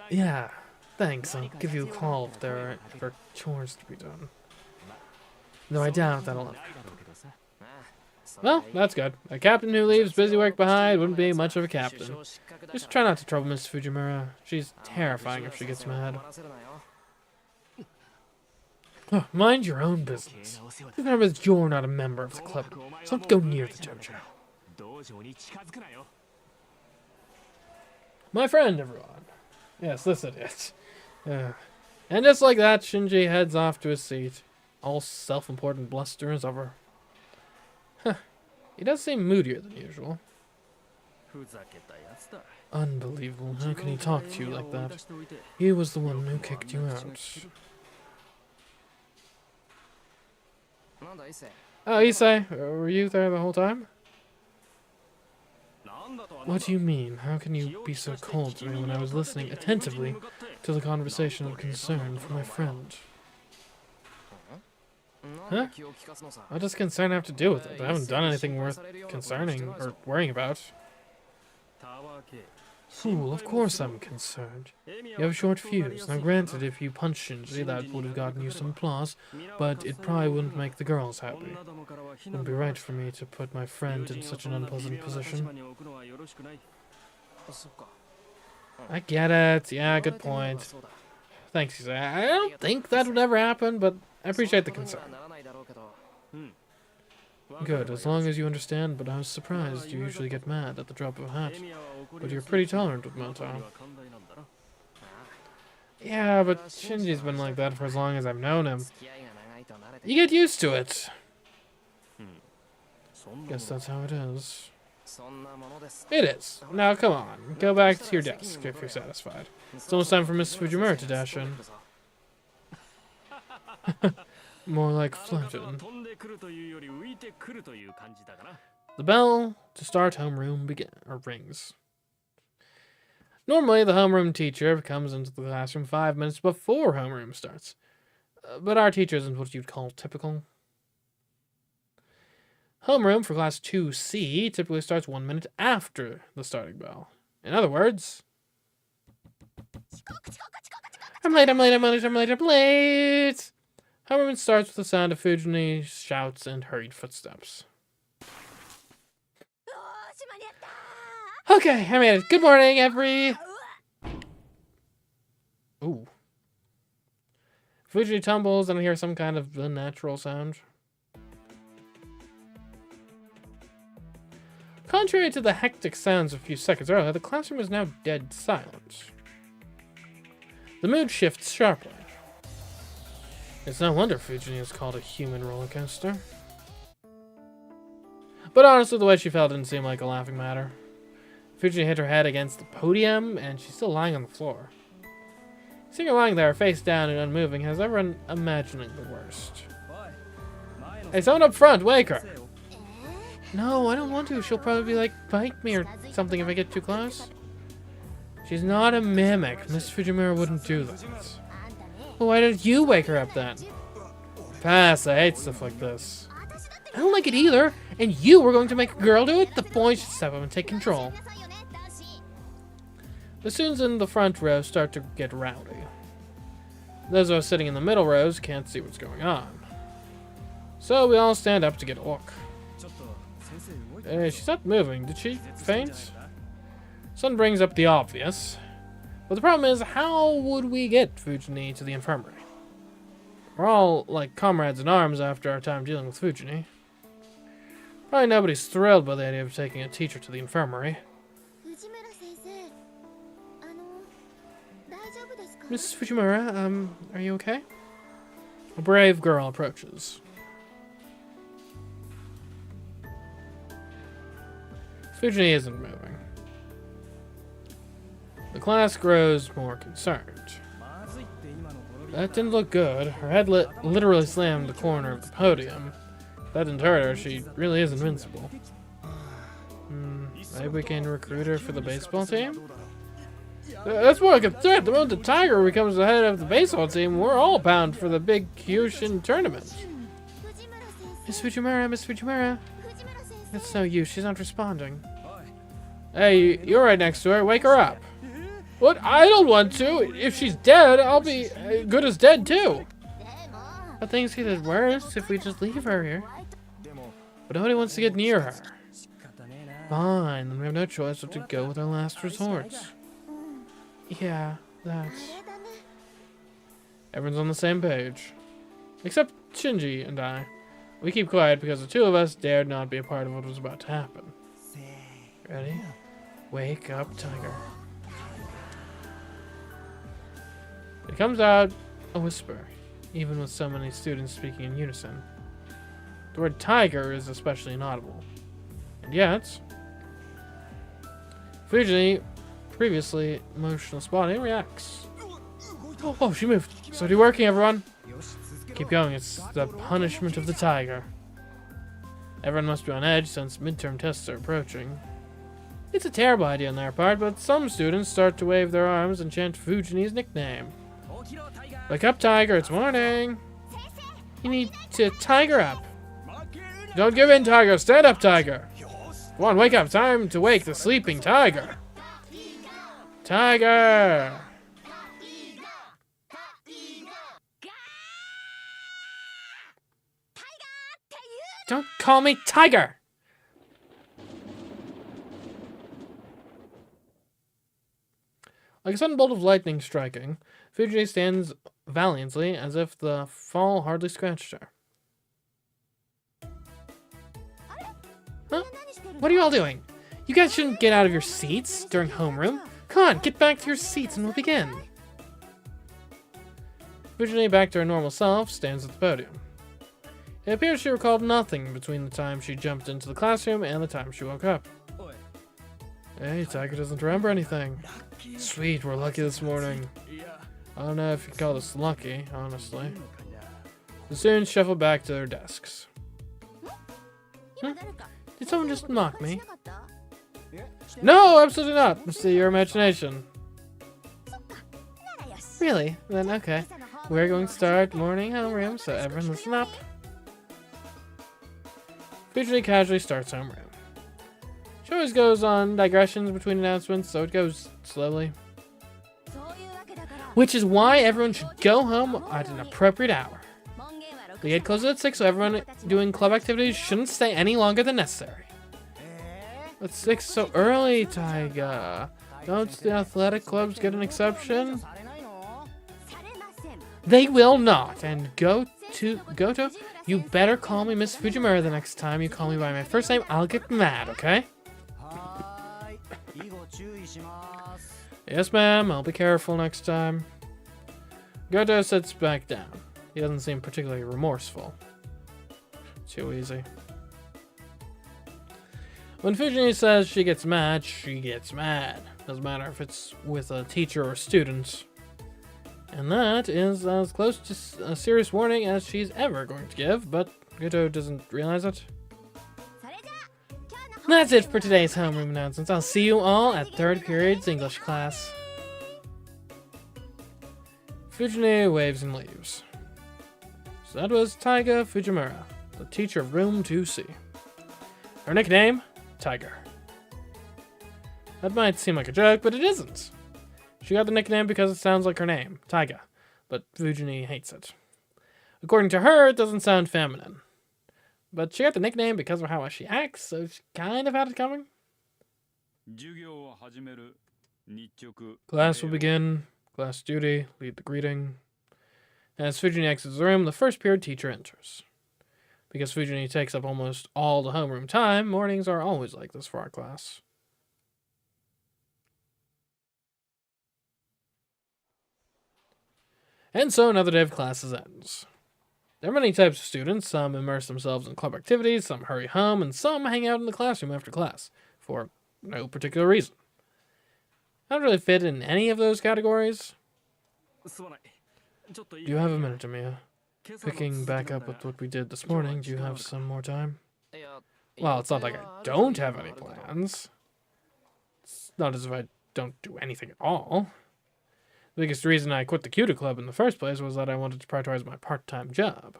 Speaker 1: Yeah, thanks. I'll give you a call if there are ever chores to be done. Though I doubt that'll ever happen. Well, that's good. A captain who leaves busy work behind wouldn't be much of a captain. Just try not to trouble Miss Fujimura. She's terrifying if she gets mad. Oh, mind your own business. Remember that you're not a member of the club, so don't go near the dojo. My friend, everyone. Yes, this it is. And just like that, Shinji heads off to his seat. All self-important bluster is over. Huh. He does seem moodier than usual. Unbelievable. How can he talk to you like that? He was the one who kicked you out. Oh, Issei, were you there the whole time? What do you mean? How can you be so cold to me when I was listening attentively to the conversation of concern for my friend? Huh? What does concern have to do with it? I haven't done anything worth concerning or worrying about. Fool, of course I'm concerned. You have a short fuse. Now granted, if you punched Shinji, that would have gotten you some applause, but it probably wouldn't make the girls happy. It wouldn't be right for me to put my friend in such an unpleasant position. I get it. Yeah, good point. Thanks, Issei. I don't think that would ever happen, but I appreciate the concern. Good, as long as you understand, but I was surprised you usually get mad at the drop of a hat. But you're pretty tolerant with Moto. Yeah, but Shinji's been like that for as long as I've known him. You get used to it. Guess that's how it is. It is. Now come on, go back to your desk if you're satisfied. It's almost time for Miss Fujimura to dash in. More like floating. The bell to start homeroom rings. Normally, the homeroom teacher comes into the classroom 5 minutes before homeroom starts. But our teacher isn't what you'd call typical. Homeroom for class 2C typically starts 1 minute after the starting bell. In other words, I'm late. Homeroom starts with the sound of Fujini shouts and hurried footsteps. Okay, I made it. Good morning, Ooh. Fujini tumbles and I hear some kind of unnatural sound. Contrary to the hectic sounds a few seconds earlier, the classroom is now dead silent. The mood shifts sharply. It's no wonder Fujini is called a human roller coaster. But honestly, the way she fell didn't seem like a laughing matter. Fujini hit her head against the podium, and she's still lying on the floor. Seeing her lying there, face down and unmoving, has everyone imagining the worst. Hey, someone up front, wake her! No, I don't want to. She'll probably be like, bite me or something if I get too close. She's not a mimic. Miss Fujimura wouldn't do that. Well, why didn't you wake her up then? Pass, I hate stuff like this. I don't like it either, and you were going to make a girl do it? The boys should step up and take control. The students in the front row start to get rowdy. Those of us sitting in the middle rows can't see what's going on. So we all stand up to get a look. She's not moving. Did she faint? Sun brings up the obvious. But the problem is, how would we get Fujini to the infirmary? We're all like comrades in arms after our time dealing with Fujini. Probably nobody's thrilled by the idea of taking a teacher to the infirmary. Miss Fujimura, are you okay? A brave girl approaches. Fujini isn't moving. The class grows more concerned. That didn't look good. Her head literally slammed the corner of the podium. If that didn't hurt her, she really is invincible. Maybe we can recruit her for the baseball team? That's more like a threat. The moment the Tiger becomes the head of the baseball team, we're all bound for the big Kyushin tournament. Miss Fujimura, Miss Fujimura. That's no use. She's not responding. Hey, you're right next to her. Wake her up. What? I don't want to. If she's dead, I'll be good as dead too. But things get worse if we just leave her here. But nobody wants to get near her. Fine, then we have no choice but to go with our last resort. Yeah, that's... Everyone's on the same page. Except Shinji and I. We keep quiet because the two of us dared not be a part of what was about to happen. Ready? Wake up, Tiger. It comes out a whisper, even with so many students speaking in unison. The word Tiger is especially inaudible. And yet, Fujini, previously emotional spotting, reacts. Oh, she moved. So do working, everyone. Keep going. It's the punishment of the Tiger. Everyone must be on edge since midterm tests are approaching. It's a terrible idea on their part, but some students start to wave their arms and chant Fujini's nickname. Wake up, Tiger. It's morning. You need to Tiger up. Don't give in, Tiger. Stand up, Tiger. Come on, wake up. Time to wake the sleeping Tiger. Tiger. Don't call me Tiger. Like a sudden bolt of lightning striking, Fujini stands valiantly as if the fall hardly scratched her. Huh? What are you all doing? You guys shouldn't get out of your seats during homeroom. Come on, get back to your seats and we'll begin. Fujini, back to her normal self, stands at the podium. It appears she recalled nothing between the time she jumped into the classroom and the time she woke up. Hey, Tiger doesn't remember anything. Sweet, we're lucky this morning. I don't know if you call this lucky, honestly. The students shuffle back to their desks. Did someone just mock me? No, absolutely not. It's your imagination. Really? Then okay. We're going to start morning homeroom, so everyone listen up. Fujini casually starts homeroom. She always goes on digressions between announcements, so it goes slowly. Which is why everyone should go home at an appropriate hour. The gate closes at 6, so everyone doing club activities shouldn't stay any longer than necessary. But 6 so early, Taiga. Don't the athletic clubs get an exception? They will not. And Goto, you better call me Miss Fujimura the next time you call me by my first name. I'll get mad, okay? Yes, ma'am. I'll be careful next time. Goto sits back down. He doesn't seem particularly remorseful. Too easy. When Fujini says she gets mad, she gets mad. Doesn't matter if it's with a teacher or student. And that is as close to a serious warning as she's ever going to give, but Goto doesn't realize it. That's it for today's homeroom announcements. I'll see you all at 3rd period's English class. Fujini waves and leaves. So that was Taiga Fujimura, the teacher of room 2C. Her nickname, Tiger. That might seem like a joke, but it isn't. She got the nickname because it sounds like her name, Taiga, but Fujini hates it. According to her, it doesn't sound feminine. But she got the nickname because of how she acts, so she kind of had it coming. Class will begin. Class duty, lead the greeting. As Fujini exits the room, the first period teacher enters. Because Fujini takes up almost all the homeroom time, mornings are always like this for our class. And so another day of classes ends. There are many types of students. Some immerse themselves in club activities, some hurry home, and some hang out in the classroom after class, for no particular reason. I don't really fit in any of those categories. Do you have a minute, Amiya? Picking back up with what we did this morning, do you have some more time? Well, it's not like I don't have any plans. It's not as if I don't do anything at all. The biggest reason I quit the Cuta Club in the first place was that I wanted to prioritize my part-time job.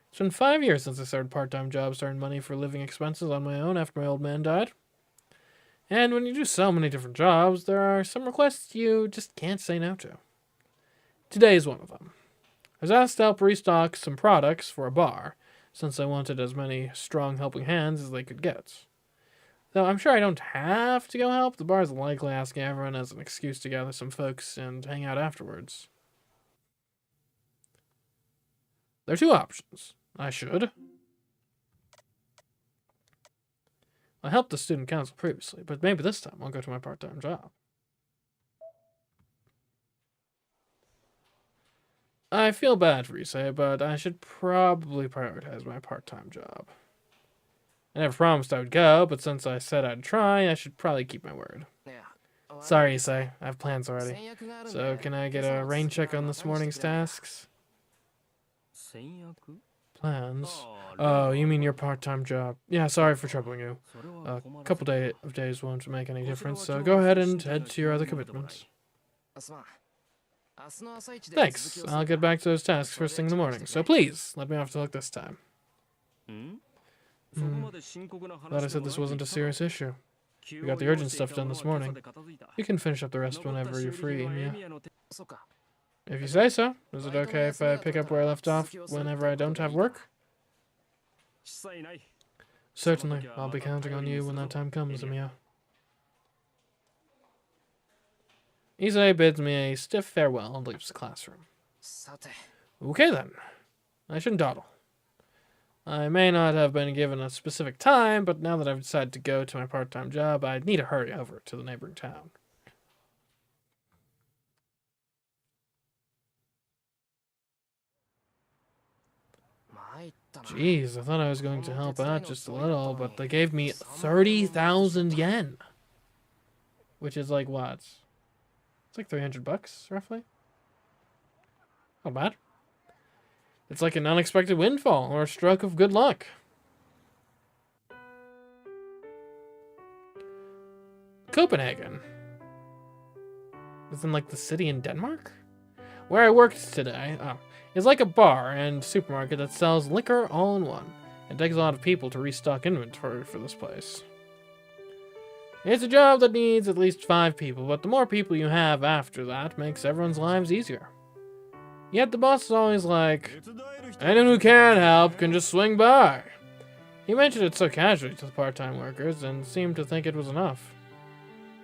Speaker 1: It's been 5 years since I started part-time jobs to earn money for living expenses on my own after my old man died. And when you do so many different jobs, there are some requests you just can't say no to. Today is one of them. I was asked to help restock some products for a bar, since I wanted as many strong helping hands as they could get. Though I'm sure I don't have to go help, the bar is likely asking everyone as an excuse to gather some folks and hang out afterwards. There are two options. I should. I helped the student council previously, but maybe this time I'll go to my part-time job. I feel bad for Issei, but I should probably prioritize my part-time job. I never promised I would go, but since I said I'd try, I should probably keep my word. Sorry, Issei, I have plans already. So can I get a rain check on this morning's tasks? Plans? Oh, you mean your part-time job. Yeah, sorry for troubling you. A couple of days won't make any difference, so go ahead and head to your other commitments. Thanks. I'll get back to those tasks first thing in the morning, so please, let me off the hook this time. Thought I said this wasn't a serious issue. We got the urgent stuff done this morning. You can finish up the rest whenever you're free, Mia. If you say so. Is it okay if I pick up where I left off whenever I don't have work? Certainly. I'll be counting on you when that time comes, Mia. Issei bids me a stiff farewell and leaves the classroom. Okay then. I shouldn't dawdle. I may not have been given a specific time, but now that I've decided to go to my part-time job, I need to hurry over to the neighboring town. Jeez, I thought I was going to help out just a little, but they gave me 30,000 yen. Which is like what? It's like 300 bucks, roughly. Not bad. It's like an unexpected windfall or a stroke of good luck. Copenhagen. Isn't like the city in Denmark? Where I worked today, is like a bar and supermarket that sells liquor all in one. It takes a lot of people to restock inventory for this place. It's a job that needs at least 5 people, but the more people you have after that makes everyone's lives easier. Yet the boss is always like, anyone who can help can just swing by. He mentioned it so casually to the part-time workers and seemed to think it was enough.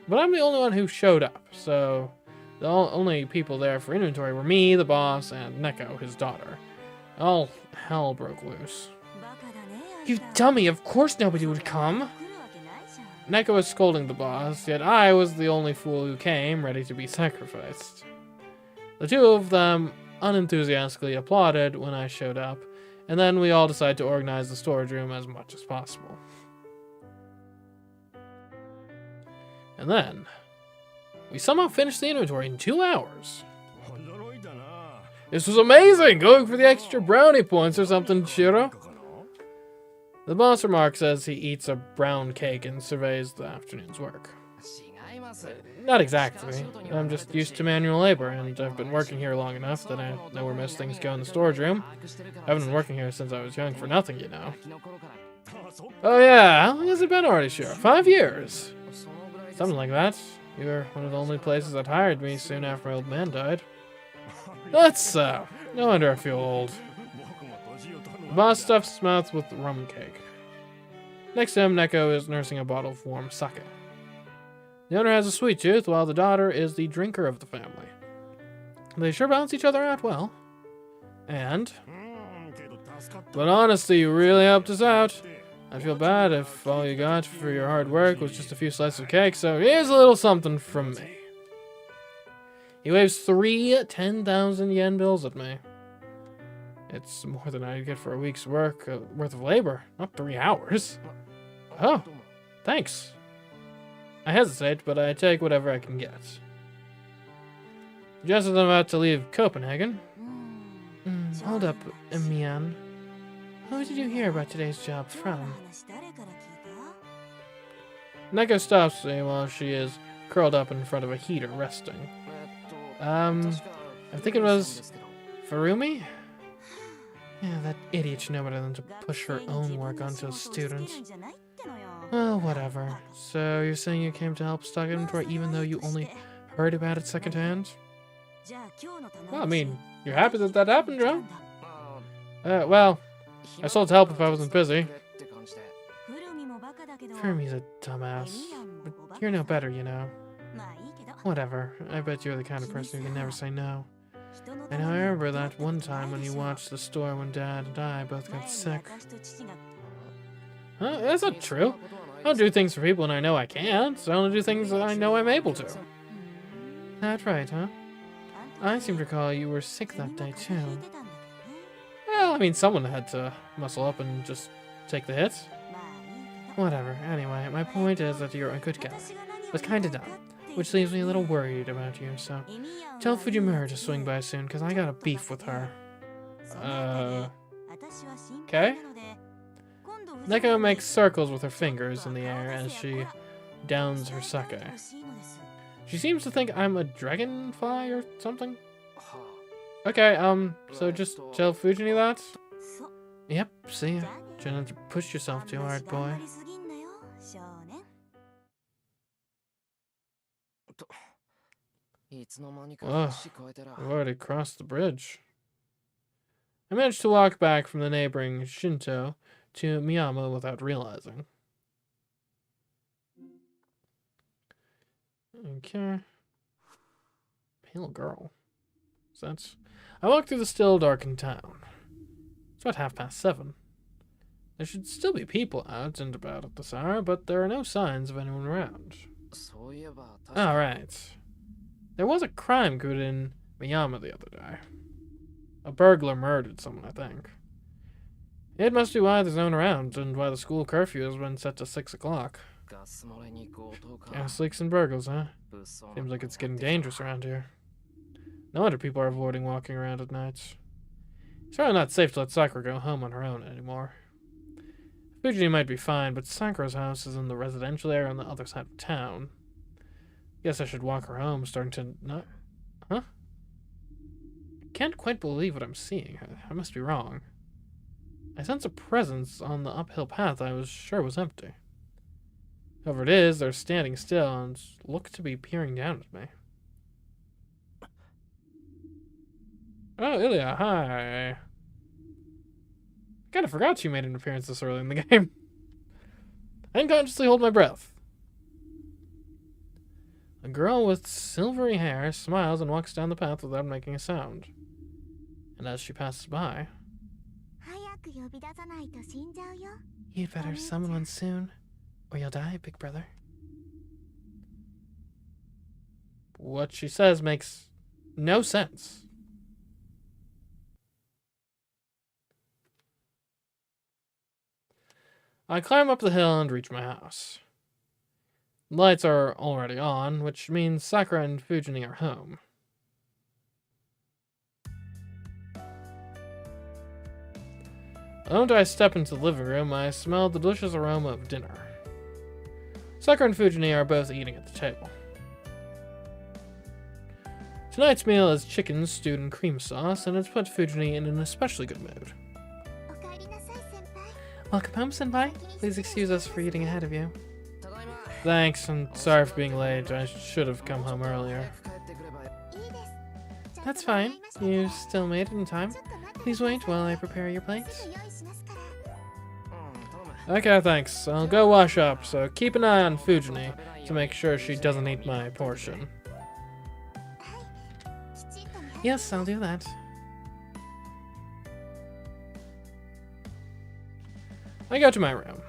Speaker 1: But I'm the only one who showed up, so the only people there for inventory were me, the boss, and Neko, his daughter. All hell broke loose. You dummy, of course nobody would come. Neko was scolding the boss, yet I was the only fool who came, ready to be sacrificed. The two of them unenthusiastically applauded when I showed up, and then we all decided to organize the storage room as much as possible. And then, we somehow finished the inventory in 2 hours. This was amazing! Going for the extra brownie points or something, Shiro? The boss remarks as he eats a brown cake and surveys the afternoon's work. Not exactly. I'm just used to manual labor, and I've been working here long enough that I know where most things go in the storage room. I haven't been working here since I was young for nothing, you know. Oh yeah, how long has it been already, Shiro? 5 years? Something like that. You were one of the only places that hired me soon after my old man died. That's so. No wonder I feel old. The boss stuffs his mouth with rum cake. Next to him, Neko is nursing a bottle of warm sake. The owner has a sweet tooth, while the daughter is the drinker of the family. They sure balance each other out well. But honestly, you really helped us out. I feel bad if all you got for your hard work was just a few slices of cake, so here's a little something from me. He waves 3 10,000 yen bills at me. It's more than I'd get for a week's worth of labor, not 3 hours. Oh, thanks. I hesitate, but I take whatever I can get. Just as I'm about to leave Copenhagen. Hold up, Mian. Who did you hear about today's job from? Neko stops me while she is curled up in front of a heater resting. I think it was Furumi? Yeah, that idiot should know better than to push her own work onto a student. Well, whatever. So you're saying you came to help stock inventory even though you only heard about it secondhand? Well, I mean, you're happy that that happened, Joe? Well, I still to help if I wasn't busy. Furumi's a dumbass, but you're no better, you know. Whatever, I bet you're the kind of person who can never say no. I know I remember that one time when you watched the store when Dad and I both got sick. Huh? That's not true. I don't do things for people and I know I can't. I only do things that I know I'm able to. That's right, huh? I seem to recall you were sick that day, too. Well, I mean, someone had to muscle up and just take the hits. Whatever. Anyway, my point is that you're a good guy, but kinda dumb, which leaves me a little worried about you, so tell Fujimura to swing by soon, because I got a beef with her. Okay? Neko makes circles with her fingers in the air as she downs her sake. She seems to think I'm a dragonfly or something. Okay, so just tell Fujini that? Yep, see ya. Try not to push yourself too hard, boy. Ugh, I've already crossed the bridge. I managed to walk back from the neighboring Shinto to Miyama without realizing. Okay. Pale girl. So that's... I walked through the still darkened town. It's about 7:30. There should still be people out and about at this hour, but there are no signs of anyone around. Alright. There was a crime committed in Miyama the other day. A burglar murdered someone, I think. It must be why there's no one around, and why the school curfew has been set to 6 o'clock. Gas leaks and burglars, huh? Seems like it's getting dangerous around here. No wonder people are avoiding walking around at night. It's really not safe to let Sakura go home on her own anymore. Fujini might be fine, but Sakura's house is in the residential area on the other side of town. Guess I should walk her home, starting to not... Huh? I can't quite believe what I'm seeing. I must be wrong. I sense a presence on the uphill path I was sure was empty. Whoever it is, they're standing still and look to be peering down at me. Oh, Ilya, hi. I kinda forgot you made an appearance this early in the game. I unconsciously hold my breath. A girl with silvery hair smiles and walks down the path without making a sound. And as she passes by... You'd better summon one soon, or you'll die, big brother. What she says makes no sense. I climb up the hill and reach my house. Lights are already on, which means Sakura and Fujini are home. The moment I step into the living room, I smell the delicious aroma of dinner. Sakura and Fujini are both eating at the table. Tonight's meal is chicken stewed in cream sauce, and it's put Fujini in an especially good mood. Welcome home, Senpai. Please excuse us for eating ahead of you. Thanks, and sorry for being late. I should have come home earlier. That's fine. You still made it in time. Please wait while I prepare your plates. Okay, thanks. I'll go wash up, so keep an eye on Fujini to make sure she doesn't eat my portion. Yes, I'll do that. I go to my room.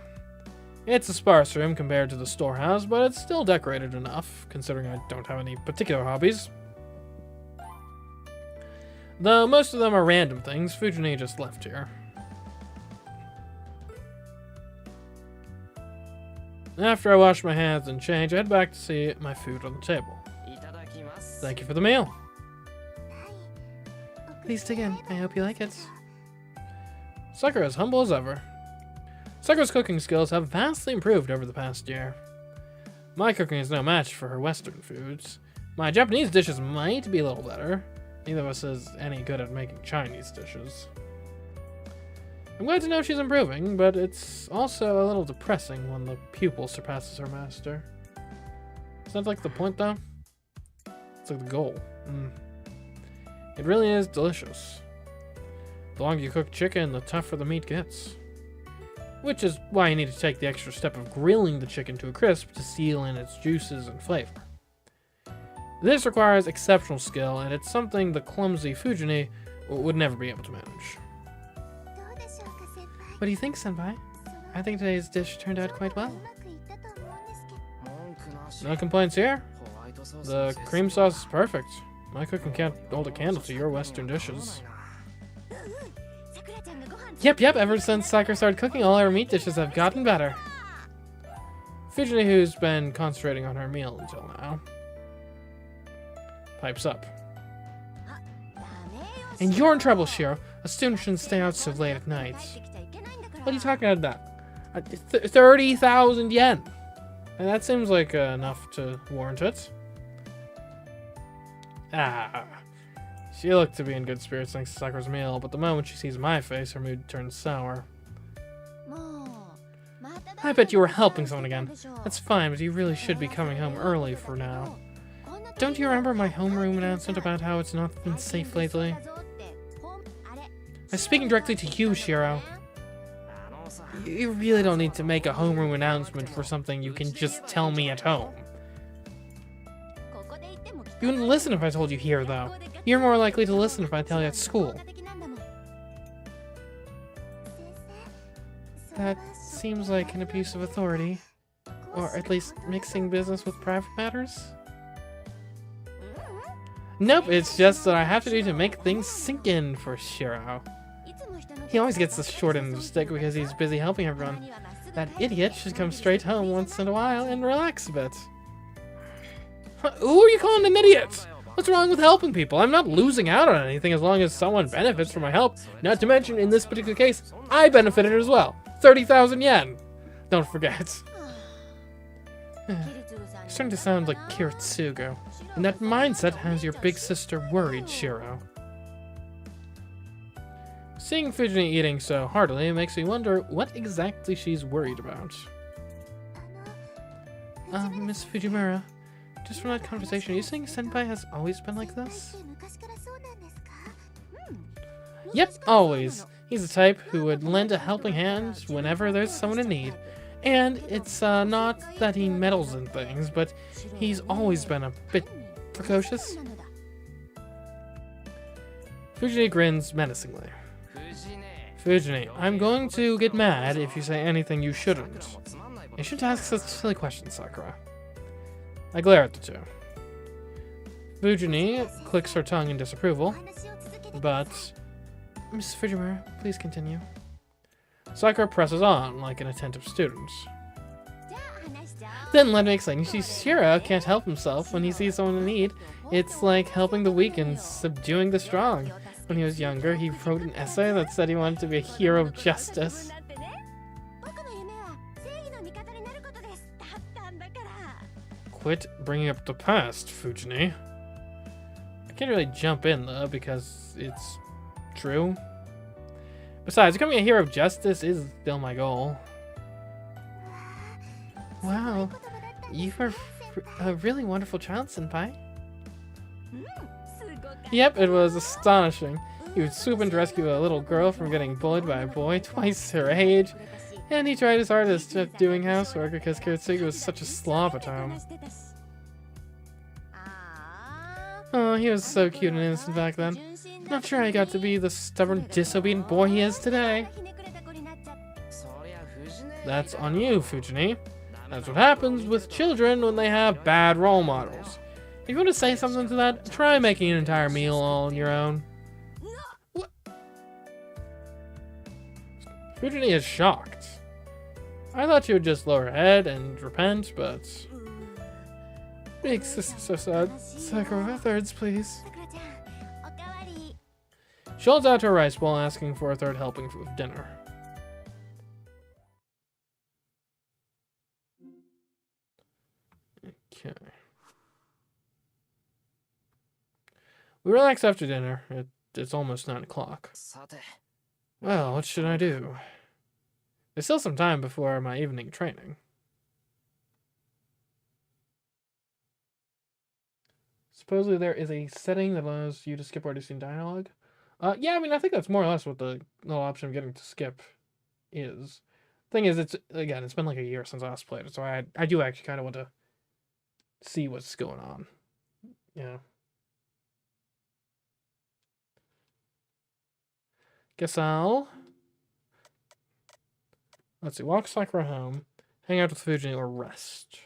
Speaker 1: It's a sparse room compared to the storehouse, but it's still decorated enough, considering I don't have any particular hobbies. Though most of them are random things, Fujini just left here. After I wash my hands and change, I head back to see my food on the table. Thank you for the meal. Please dig in. I hope you like it. Sakura is humble as ever. Sakura's cooking skills have vastly improved over the past year. My cooking is no match for her Western foods. My Japanese dishes might be a little better. Neither of us is any good at making Chinese dishes. I'm glad to know she's improving, but it's also a little depressing when the pupil surpasses her master. Sounds like the point, though. It's like the goal. It really is delicious. The longer you cook chicken, the tougher the meat gets. Which is why you need to take the extra step of grilling the chicken to a crisp to seal in its juices and flavor. This requires exceptional skill, and it's something the clumsy Fujini would never be able to manage. What do you think, Senpai? I think today's dish turned out quite well. No complaints here. The cream sauce is perfect. My cooking can't hold a candle to your Western dishes. Yep, ever since Sakura started cooking, all our meat dishes have gotten better. Fujini, who's been concentrating on her meal until now, pipes up. And you're in trouble, Shiro. A student shouldn't stay out so late at night. What are you talking about that? 30,000 yen. And that seems like enough to warrant it. She looked to be in good spirits thanks to Sakura's meal, but the moment she sees my face, her mood turns sour. I bet you were helping someone again. That's fine, but you really should be coming home early for now. Don't you remember my homeroom announcement about how it's not been safe lately? I'm speaking directly to you, Shiro. You really don't need to make a homeroom announcement for something you can just tell me at home. You wouldn't listen if I told you here, though. You're more likely to listen if I tell you at school. That seems like an abuse of authority. Or at least mixing business with private matters? Nope, it's just that I have to do to make things sink in for Shiro. He always gets the short end of the stick because he's busy helping everyone. That idiot should come straight home once in a while and relax a bit. Who are you calling an idiot? What's wrong with helping people? I'm not losing out on anything as long as someone benefits from my help. Not to mention, in this particular case, I benefited as well. 30,000 yen. Don't forget. You're starting to sound like Kiritsugo. And that mindset has your big sister worried, Shiro. Seeing Fujini eating so heartily makes me wonder what exactly she's worried about. Miss Fujimura, just from that conversation, are you saying Senpai has always been like this? Yep, always. He's the type who would lend a helping hand whenever there's someone in need. And it's not that he meddles in things, but he's always been a bit precocious. Fujini grins menacingly. Fujini, I'm going to get mad if you say anything you shouldn't. You shouldn't ask such silly questions, Sakura. I glare at the two. Fujini clicks her tongue in disapproval, but... Miss Fujimura, please continue. Sakura presses on like an attentive student. Then let me explain. You see, Shiro can't help himself when he sees someone in need. It's like helping the weak and subduing the strong. When he was younger, he wrote an essay that said he wanted to be a hero of justice. Quit bringing up the past, Fujini. I can't really jump in, though, because it's true. Besides, becoming a hero of justice is still my goal. Wow, you are a really wonderful child, Senpai. Yep, it was astonishing. He would swoop in to rescue a little girl from getting bullied by a boy twice her age, and he tried his hardest at doing housework because Kiritsugu was such a slob at home. Oh, he was so cute and innocent back then. Not sure I got to be the stubborn, disobedient boy he is today. That's on you, Fujini. That's what happens with children when they have bad role models. If you want to say something to that, try making an entire meal all on your own. What? Fujini is shocked. I thought she would just lower her head and repent, but... Big sister so sad. Sakura, thirds, please. She holds out her rice bowl, asking for a third helping of dinner. Okay. We relax after dinner. It's almost 9 o'clock. Well, what should I do? There's still some time before my evening training. Supposedly there is a setting that allows you to skip already seen dialogue. Yeah, I mean, I think that's more or less what the little option of getting to skip is. Thing is, it's been like a year since I last played it, so I do actually kind of want to see what's going on. Yeah. Guess I'll... Let's see, walk Sakura home, hang out with Fujini, or rest.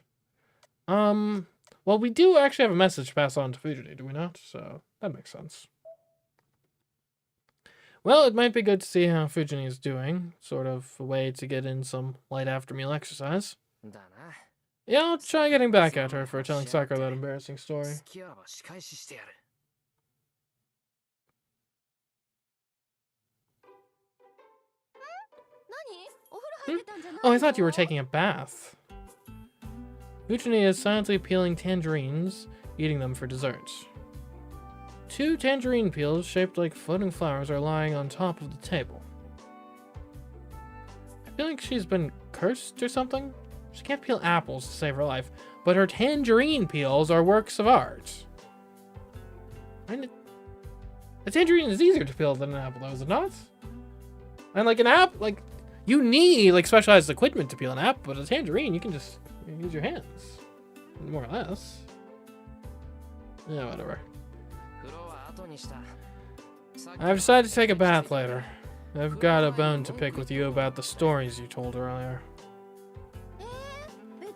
Speaker 1: Well, we do actually have a message to pass on to Fujini, do we not? So, that makes sense. Well, it might be good to see how Fujini is doing. Sort of a way to get in some light after meal exercise. Yeah, I'll try getting back at her for telling Sakura that embarrassing story. Oh, I thought you were taking a bath. Fujini is silently peeling tangerines, eating them for dessert. 2 tangerine peels shaped like floating flowers are lying on top of the table. I feel like she's been cursed or something. She can't peel apples to save her life, but her tangerine peels are works of art. A tangerine is easier to peel than an apple, though, is it not? And like an apple, like, you need like specialized equipment to peel an apple, but a tangerine, you can just use your hands, more or less. Yeah, whatever. I've decided to take a bath later. I've got a bone to pick with you about the stories you told earlier.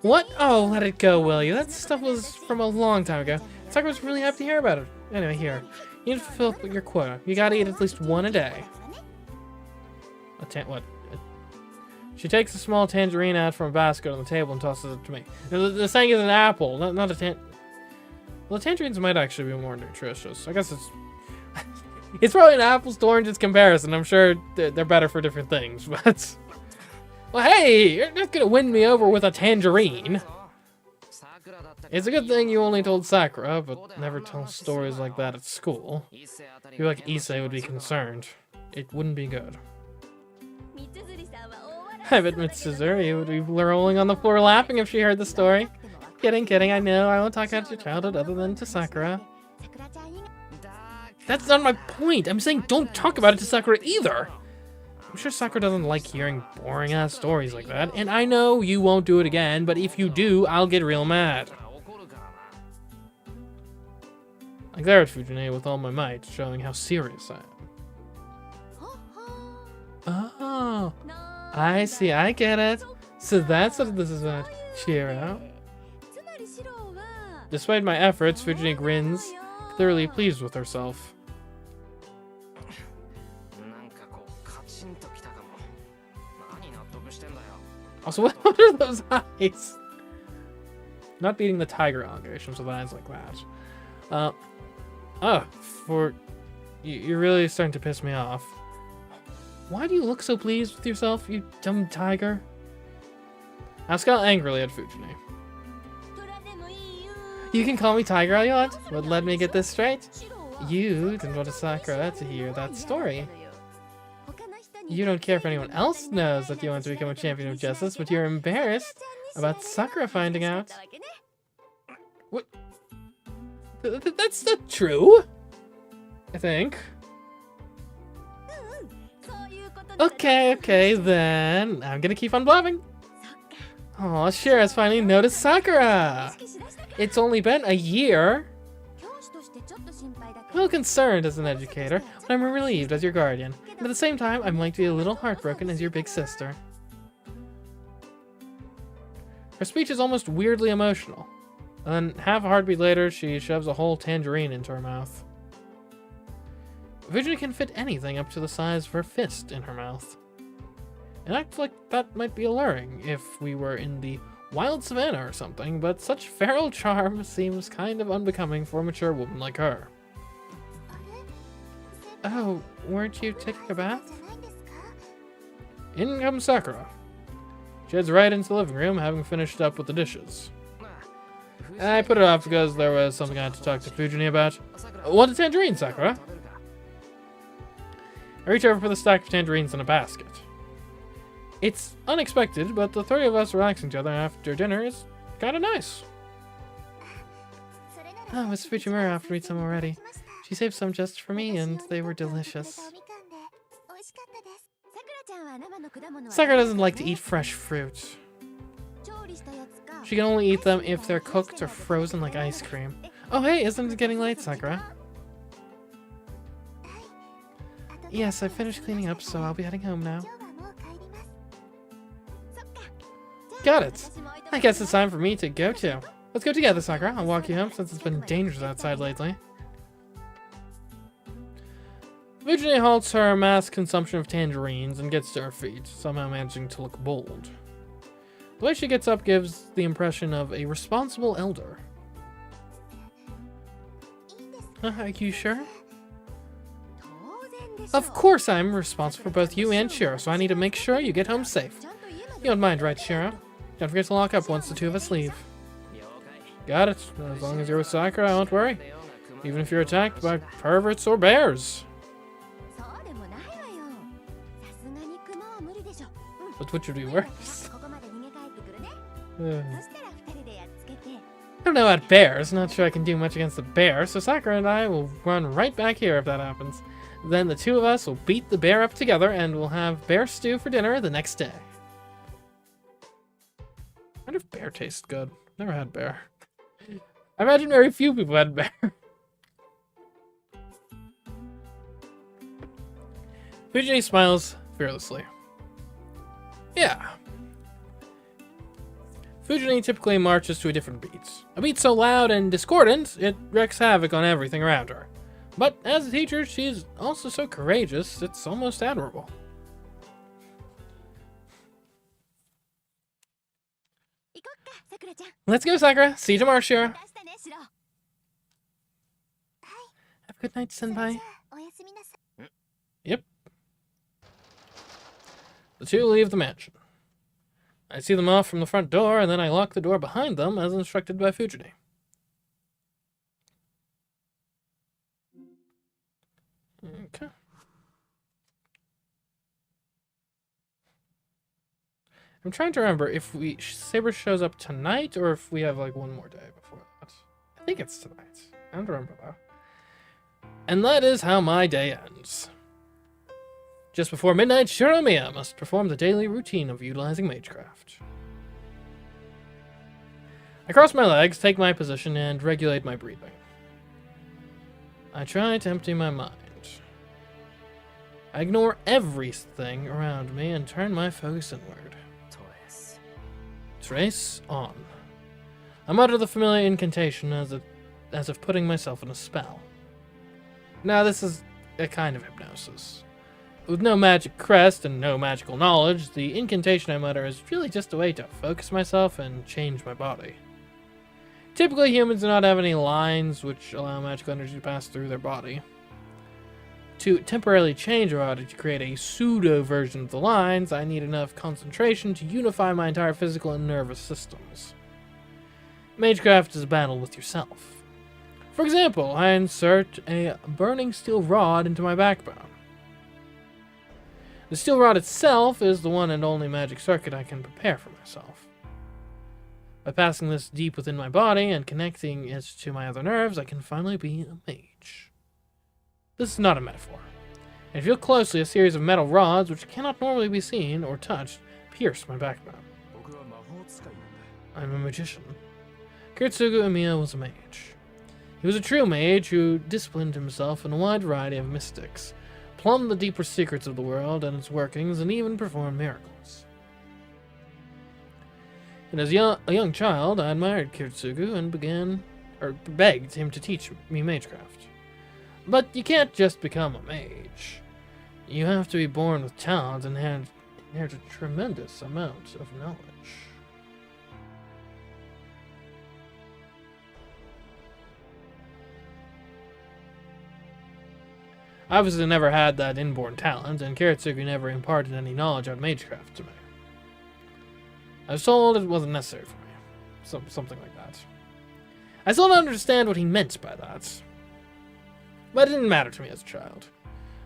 Speaker 1: What? Oh, let it go, will you? That stuff was from a long time ago. Sakura was really happy to hear about it. Anyway, here. You need to fulfill your quota. You gotta eat at least 1 a day. What? She takes a small tangerine out from a basket on the table and tosses it to me. The saying is an apple, not a Well, tangerines might actually be more nutritious. I guess it's probably an apples to oranges comparison. I'm sure they're better for different things, but... Well, hey, you're not gonna win me over with a tangerine. It's a good thing you only told Sakura, but never tell stories like that at school. People like Issei would be concerned. It wouldn't be good. I bet Mitsuzuri would be rolling on the floor laughing if she heard the story. Kidding, I know. I won't talk about your childhood other than to Sakura. That's not my point. I'm saying don't talk about it to Sakura either. I'm sure Sakura doesn't like hearing boring-ass stories like that, and I know you won't do it again, but if you do, I'll get real mad. I glare at Fujini with all my might, showing how serious I am. Oh, I see, I get it. So that's what this is about. Shiro. Despite my efforts, Fujini grins, clearly pleased with herself. Also, what are those eyes? Not beating the tiger allegations with eyes like that. You're really starting to piss me off. Why do you look so pleased with yourself, you dumb tiger? I scowl angrily at Fujini. You can call me Tiger all you want, but let me get this straight. You didn't want Sakura to hear that story. You don't care if anyone else knows that you want to become a champion of justice, but you're embarrassed about Sakura finding out. What? That's not true, I think. Okay, then. I'm gonna keep on blabbing. Aw, Shira's finally noticed Sakura! It's only been a year. I'm a little concerned as an educator, but I'm relieved as your guardian. And at the same time, I'm like to be a little heartbroken as your big sister. Her speech is almost weirdly emotional. And then, half a heartbeat later, she shoves a whole tangerine into her mouth. Fujini can fit anything up to the size of her fist in her mouth. It acts like that might be alluring if we were in the wild savannah or something, but such feral charm seems kind of unbecoming for a mature woman like her. Oh, weren't you taking a bath? In comes Sakura. She heads right into the living room, having finished up with the dishes. I put it off because there was something I had to talk to Fujini about. Want a tangerine, Sakura? I reach over for the stack of tangerines in a basket. It's unexpected, but the three of us relaxing together after dinner is kind of nice. Oh, Miss Fujimura offered me some already. She saved some just for me, and they were delicious. Sakura doesn't like to eat fresh fruit. She can only eat them if they're cooked or frozen like ice cream. Oh hey, isn't it getting late, Sakura? Yes, I finished cleaning up, so I'll be heading home now. Got it. I guess it's time for me to go too. Let's go together, Sakura. I'll walk you home since it's been dangerous outside lately. Fujini halts her mass consumption of tangerines and gets to her feet, somehow managing to look bold. The way she gets up gives the impression of a responsible elder. Are you sure? Of course I'm responsible for both you and Shiro, so I need to make sure you get home safe. You don't mind, right, Shiro? Don't forget to lock up once the two of us leave. Got it. As long as you're with Sakura, I won't worry. Even if you're attacked by perverts or bears. But which would be worse? I don't know about bears. Not sure I can do much against the bear, so Sakura and I will run right back here if that happens. Then the two of us will beat the bear up together and we'll have bear stew for dinner the next day. I wonder if bear tastes good. Never had bear. I imagine very few people had bear. Fujini smiles fearlessly. Yeah. Fujini typically marches to a different beat. A beat so loud and discordant, it wreaks havoc on everything around her. But as a teacher, she's also so courageous, it's almost admirable. Let's go, Sakura. See you tomorrow, Shiro. Have a good night, Senpai. Yep. The two leave the mansion. I see them off from the front door, and then I lock the door behind them as instructed by Fujini. Okay. I'm trying to remember if Saber shows up tonight or if we have like one more day before that. I think it's tonight. I don't remember though. And that is how my day ends. Just before midnight, Shiromiya must perform the daily routine of utilizing MageCraft. I cross my legs, take my position, and regulate my breathing. I try to empty my mind. I ignore everything around me and turn my focus inward. Trace on. I mutter the familiar incantation as if putting myself in a spell. Now this is a kind of hypnosis. With no magic crest and no magical knowledge, the incantation I mutter is really just a way to focus myself and change my body. Typically, humans do not have any lines which allow magical energy to pass through their body. To temporarily change a body to create a pseudo version of the lines, I need enough concentration to unify my entire physical and nervous systems. MageCraft is a battle with yourself. For example, I insert a burning steel rod into my backbone. The steel rod itself is the one and only magic circuit I can prepare for myself. By passing this deep within my body and connecting it to my other nerves, I can finally be a mage. This is not a metaphor. And if you look closely, a series of metal rods, which cannot normally be seen or touched, pierce my backbone. I'm a magician. Kiritsugu Emiya was a mage. He was a true mage who disciplined himself in a wide variety of mystics, plumbed the deeper secrets of the world and its workings, and even performed miracles. And as a young child, I admired Kiritsugu and begged him to teach me magecraft. But you can't just become a mage. You have to be born with talent and inherit a tremendous amount of knowledge. I obviously never had that inborn talent, and Kiritsugu never imparted any knowledge on magecraft to me. I was told it wasn't necessary for me. Something like that. I still don't understand what he meant by that. But it didn't matter to me as a child.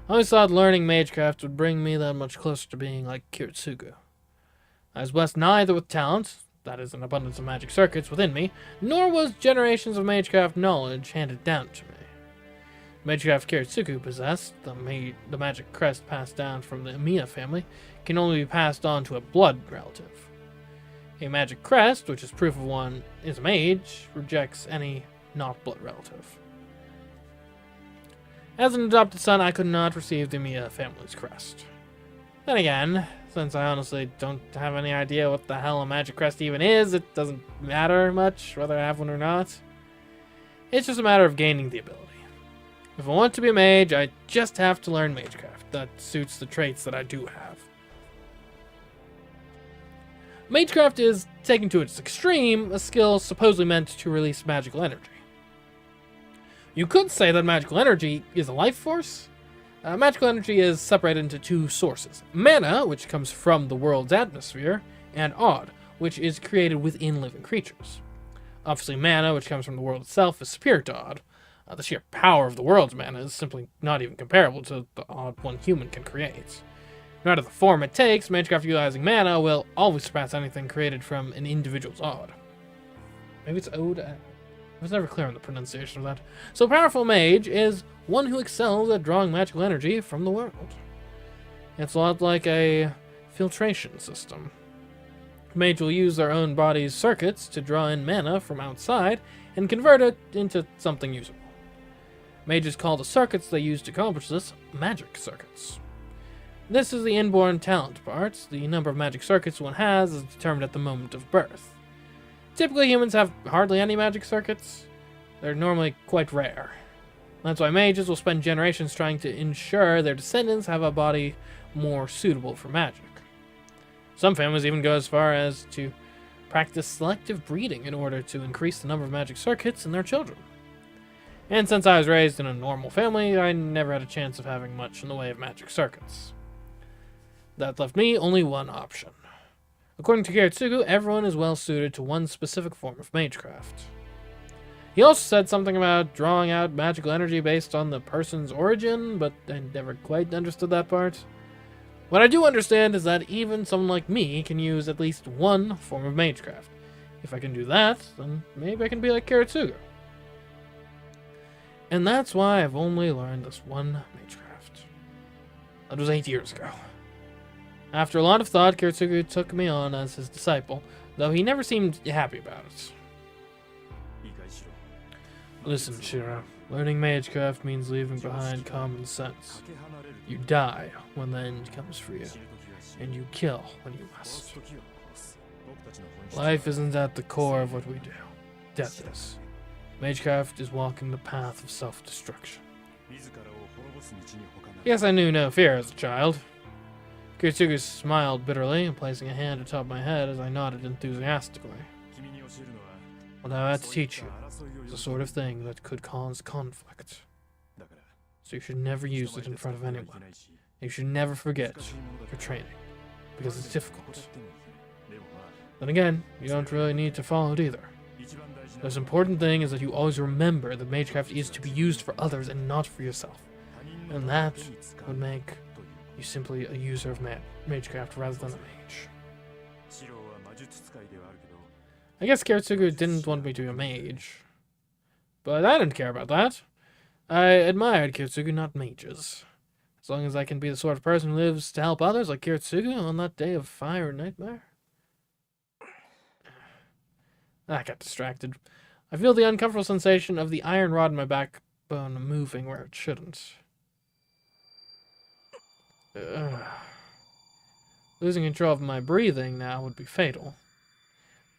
Speaker 1: I always thought learning magecraft would bring me that much closer to being like Kiritsugu. I was blessed neither with talent, that is, an abundance of magic circuits within me, nor was generations of magecraft knowledge handed down to me. Magecraft Kiritsugu possessed, the magic crest passed down from the Emiya family, can only be passed on to a blood relative. A magic crest, which is proof of one is a mage, rejects any not blood relative. As an adopted son, I could not receive the Emiya family's crest. Then again, since I honestly don't have any idea what the hell a magic crest even is, it doesn't matter much whether I have one or not. It's just a matter of gaining the ability. If I want to be a mage, I just have to learn magecraft. That suits the traits that I do have. Magecraft is, taken to its extreme, a skill supposedly meant to release magical energy. You could say that magical energy is a life force. Magical energy is separated into two sources. Mana, which comes from the world's atmosphere, and Odd, which is created within living creatures. Obviously, mana, which comes from the world itself, is superior to Odd. The sheer power of the world's mana is simply not even comparable to the Odd one human can create. No matter the form it takes, magecraft utilizing mana will always surpass anything created from an individual's Odd. Maybe it's Ode? I was never clear on the pronunciation of that. So powerful mage is one who excels at drawing magical energy from the world. It's a lot like a filtration system. Mage will use their own body's circuits to draw in mana from outside and convert it into something usable. Mages call the circuits they use to accomplish this magic circuits. This is the inborn talent part. The number of magic circuits one has is determined at the moment of birth. Typically, humans have hardly any magic circuits. They're normally quite rare. That's why mages will spend generations trying to ensure their descendants have a body more suitable for magic. Some families even go as far as to practice selective breeding in order to increase the number of magic circuits in their children. And since I was raised in a normal family, I never had a chance of having much in the way of magic circuits. That left me only one option. According to Kiritsugu, everyone is well suited to one specific form of magecraft. He also said something about drawing out magical energy based on the person's origin, but I never quite understood that part. What I do understand is that even someone like me can use at least one form of magecraft. If I can do that, then maybe I can be like Kiritsugu. And that's why I've only learned this one magecraft. That was 8 years ago. After a lot of thought, Kiritsugu took me on as his disciple, though he never seemed happy about it. Listen, Shira, learning magecraft means leaving behind common sense. You die when the end comes for you, and you kill when you must. Life isn't at the core of what we do. Death is. Magecraft is walking the path of self-destruction. Yes, I knew no fear as a child. Kiritsugu smiled bitterly, placing a hand atop my head as I nodded enthusiastically. What I had to teach you is the sort of thing that could cause conflict. So you should never use it in front of anyone. You should never forget your training, because it's difficult. Then again, you don't really need to follow it either. The most important thing is that you always remember that magecraft is to be used for others and not for yourself. And that would make you simply a user of magecraft rather than a mage. I guess Kiritsugu didn't want me to be a mage. But I didn't care about that. I admired Kiritsugu, not mages. As long as I can be the sort of person who lives to help others like Kiritsugu on that day of fire and nightmare. I got distracted. I feel the uncomfortable sensation of the iron rod in my backbone moving where it shouldn't. Losing control of my breathing now would be fatal.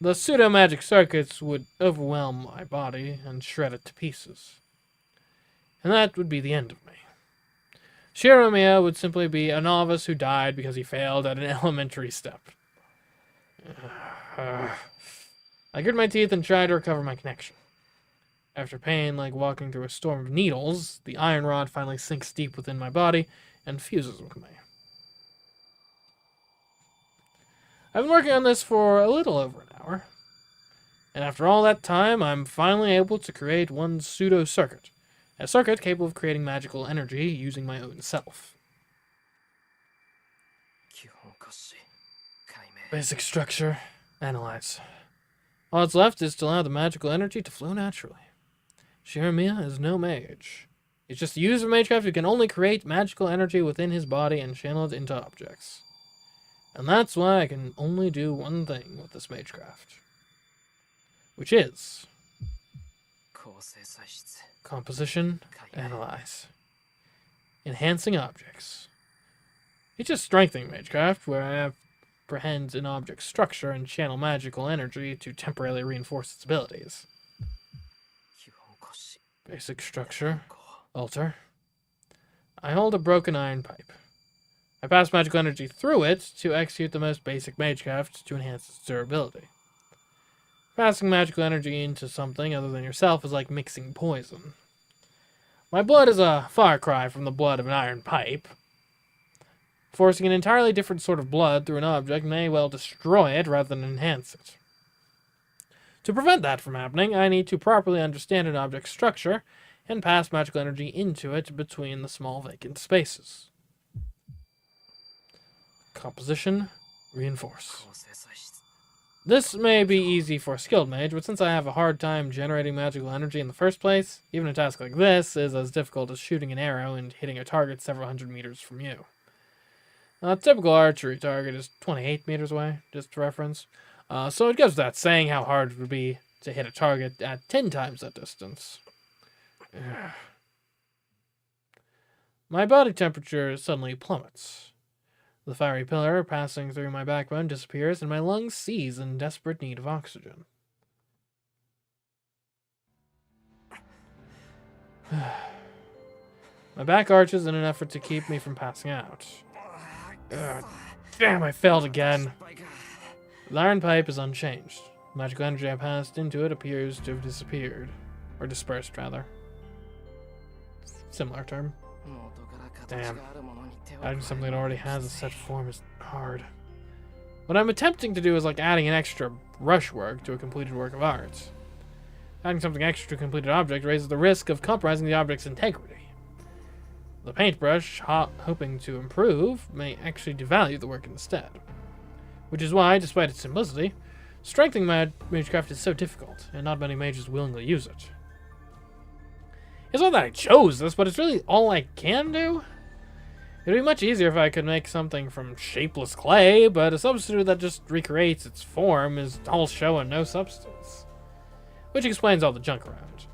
Speaker 1: The pseudo-magic circuits would overwhelm my body and shred it to pieces. And that would be the end of me. Shiramiya would simply be a novice who died because he failed at an elementary step. I grit my teeth and tried to recover my connection. After pain like walking through a storm of needles, the iron rod finally sinks deep within my body and fuses with me. I've been working on this for a little over an hour, and after all that time, I'm finally able to create one pseudo-circuit, a circuit capable of creating magical energy using my own self. Basic structure, analyze. All that's left is to allow the magical energy to flow naturally. CMeeCraft is no mage. He's just a user of MageCraft who can only create magical energy within his body and channel it into objects. And that's why I can only do one thing with this MageCraft. Which is composition, analyze. Enhancing objects. It's just strengthening MageCraft, where I apprehend an object's structure and channel magical energy to temporarily reinforce its abilities. Basic structure. Altar. I hold a broken iron pipe. I pass magical energy through it to execute the most basic MageCraft to enhance its durability. Passing magical energy into something other than yourself is like mixing poison. My blood is a far cry from the blood of an iron pipe. Forcing an entirely different sort of blood through an object may well destroy it rather than enhance it. To prevent that from happening, I need to properly understand an object's structure and pass magical energy into it between the small vacant spaces. Composition, reinforce. This may be easy for a skilled mage, but since I have a hard time generating magical energy in the first place, even a task like this is as difficult as shooting an arrow and hitting a target several hundred meters from you. A typical archery target is 28 meters away, just for reference. So it goes without saying how hard it would be to hit a target at 10 times that distance. My body temperature suddenly plummets. The fiery pillar passing through my backbone disappears, and my lungs seize in desperate need of oxygen. My back arches in an effort to keep me from passing out. Damn, I failed again. The iron pipe is unchanged. The magical energy I passed into it appears to have disappeared. Or dispersed, rather. Similar term. Damn. Adding something that already has a set form is hard. What I'm attempting to do is like adding an extra brushwork to a completed work of art. Adding something extra to a completed object raises the risk of compromising the object's integrity. The paintbrush, hoping to improve, may actually devalue the work instead. Which is why, despite its simplicity, strengthening MageCraft is so difficult, and not many mages willingly use it. It's not that I chose this, but it's really all I can do. It'd be much easier if I could make something from shapeless clay, but a substitute that just recreates its form is all show and no substance. Which explains all the junk around.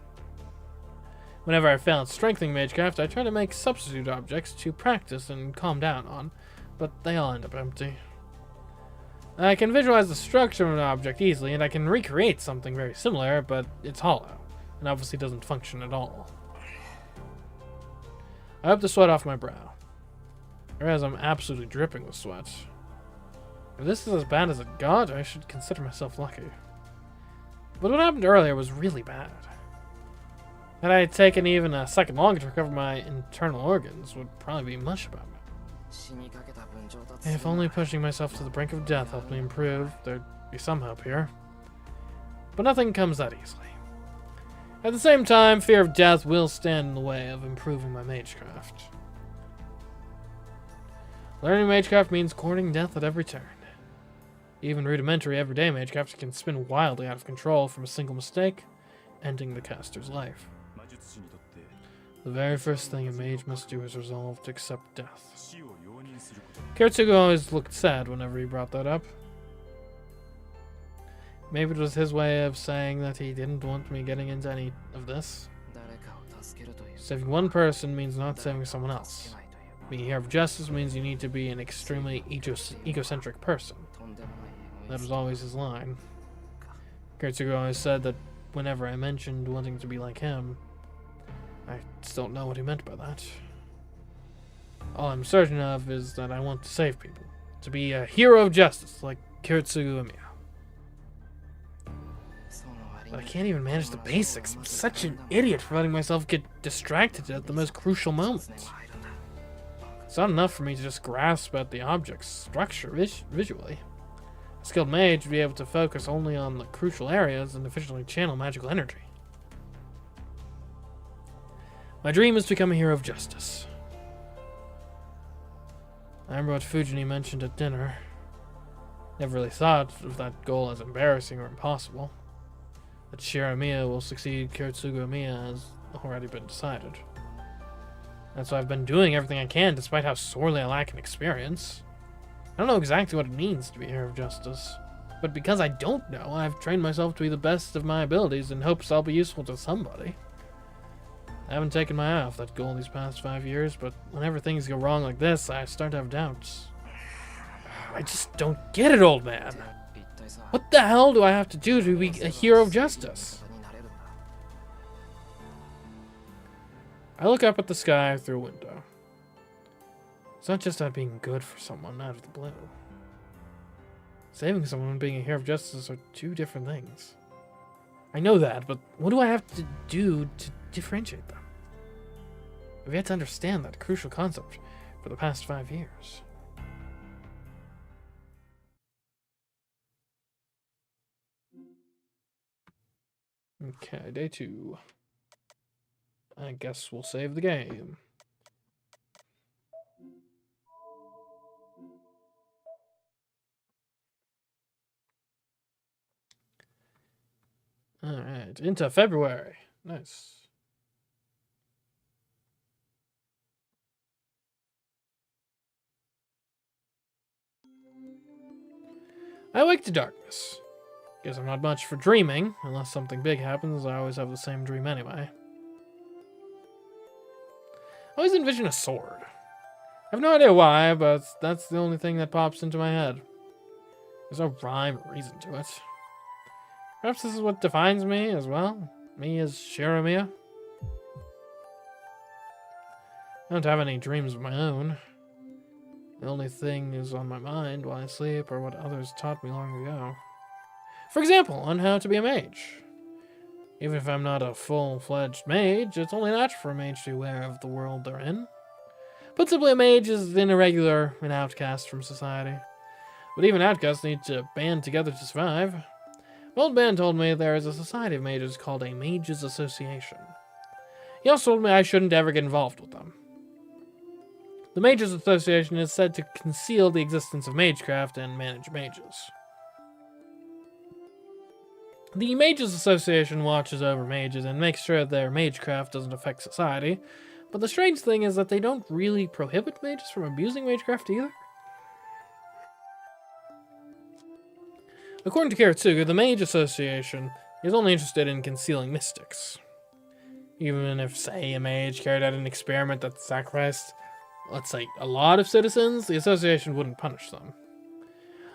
Speaker 1: Whenever I fail at strengthening MageCraft, I try to make substitute objects to practice and calm down on, but they all end up empty. I can visualize the structure of an object easily, and I can recreate something very similar, but it's hollow, and obviously doesn't function at all. I wipe the sweat off my brow. I realize I'm absolutely dripping with sweat. If this is as bad as it got, I should consider myself lucky. But what happened earlier was really bad. Had I taken even a second longer to recover my internal organs, would probably be much about it. If only pushing myself to the brink of death helped me improve, there'd be some hope here. But nothing comes that easily. At the same time, fear of death will stand in the way of improving my MageCraft. Learning MageCraft means courting death at every turn. Even rudimentary everyday MageCraft can spin wildly out of control from a single mistake, ending the caster's life. The very first thing a mage must do is resolve to accept death. Kiritsugu always looked sad whenever he brought that up. Maybe it was his way of saying that he didn't want me getting into any of this. Saving one person means not saving someone else. Being a hero of justice means you need to be an extremely egocentric person. That was always his line. Kiritsugu always said that whenever I mentioned wanting to be like him, I still don't know what he meant by that. All I'm certain of is that I want to save people. To be a hero of justice, like Kiritsugu Emiya. But I can't even manage the basics. I'm such an idiot for letting myself get distracted at the most crucial moments. It's not enough for me to just grasp at the object's structure visually. A skilled mage would be able to focus only on the crucial areas and efficiently channel magical energy. My dream is to become a hero of justice. I remember what Fujini mentioned at dinner. Never really thought of that goal as embarrassing or impossible. That Shiramiya will succeed Kiritsugu Amiya has already been decided. That's why I've been doing everything I can, despite how sorely I lack in experience. I don't know exactly what it means to be a hero of justice, but because I don't know, I've trained myself to be the best of my abilities in hopes I'll be useful to somebody. I haven't taken my eye off that goal these past 5 years, but whenever things go wrong like this, I start to have doubts. I just don't get it, old man. What the hell do I have to do to be a hero of justice? I look up at the sky through a window. It's not just about being good for someone out of the blue. Saving someone and being a hero of justice are two different things. I know that, but what do I have to do to differentiate them? I've yet to understand that crucial concept for the past 5 years. Okay, day 2. I guess we'll save the game. Alright, into February. Nice. I awake to darkness. Guess I'm not much for dreaming. Unless something big happens, I always have the same dream anyway. I always envision a sword. I have no idea why, but that's the only thing that pops into my head. There's no rhyme or reason to it. Perhaps this is what defines me as well. Me as Shiramiya. I don't have any dreams of my own. The only thing is on my mind while I sleep are what others taught me long ago. For example, on how to be a mage. Even if I'm not a full-fledged mage, it's only natural for a mage to be aware of the world they're in. Put simply, a mage is an irregular, an outcast from society. But even outcasts need to band together to survive. My old man told me there is a society of mages called a Mages Association. He also told me I shouldn't ever get involved with them. The Mages Association is said to conceal the existence of MageCraft and manage mages. The Mages Association watches over mages and makes sure their magecraft doesn't affect society, but the strange thing is that they don't really prohibit mages from abusing magecraft either. According to Kiritsugu, the Mage Association is only interested in concealing mystics. Even if, say, a mage carried out an experiment that sacrificed, let's say, a lot of citizens, the association wouldn't punish them.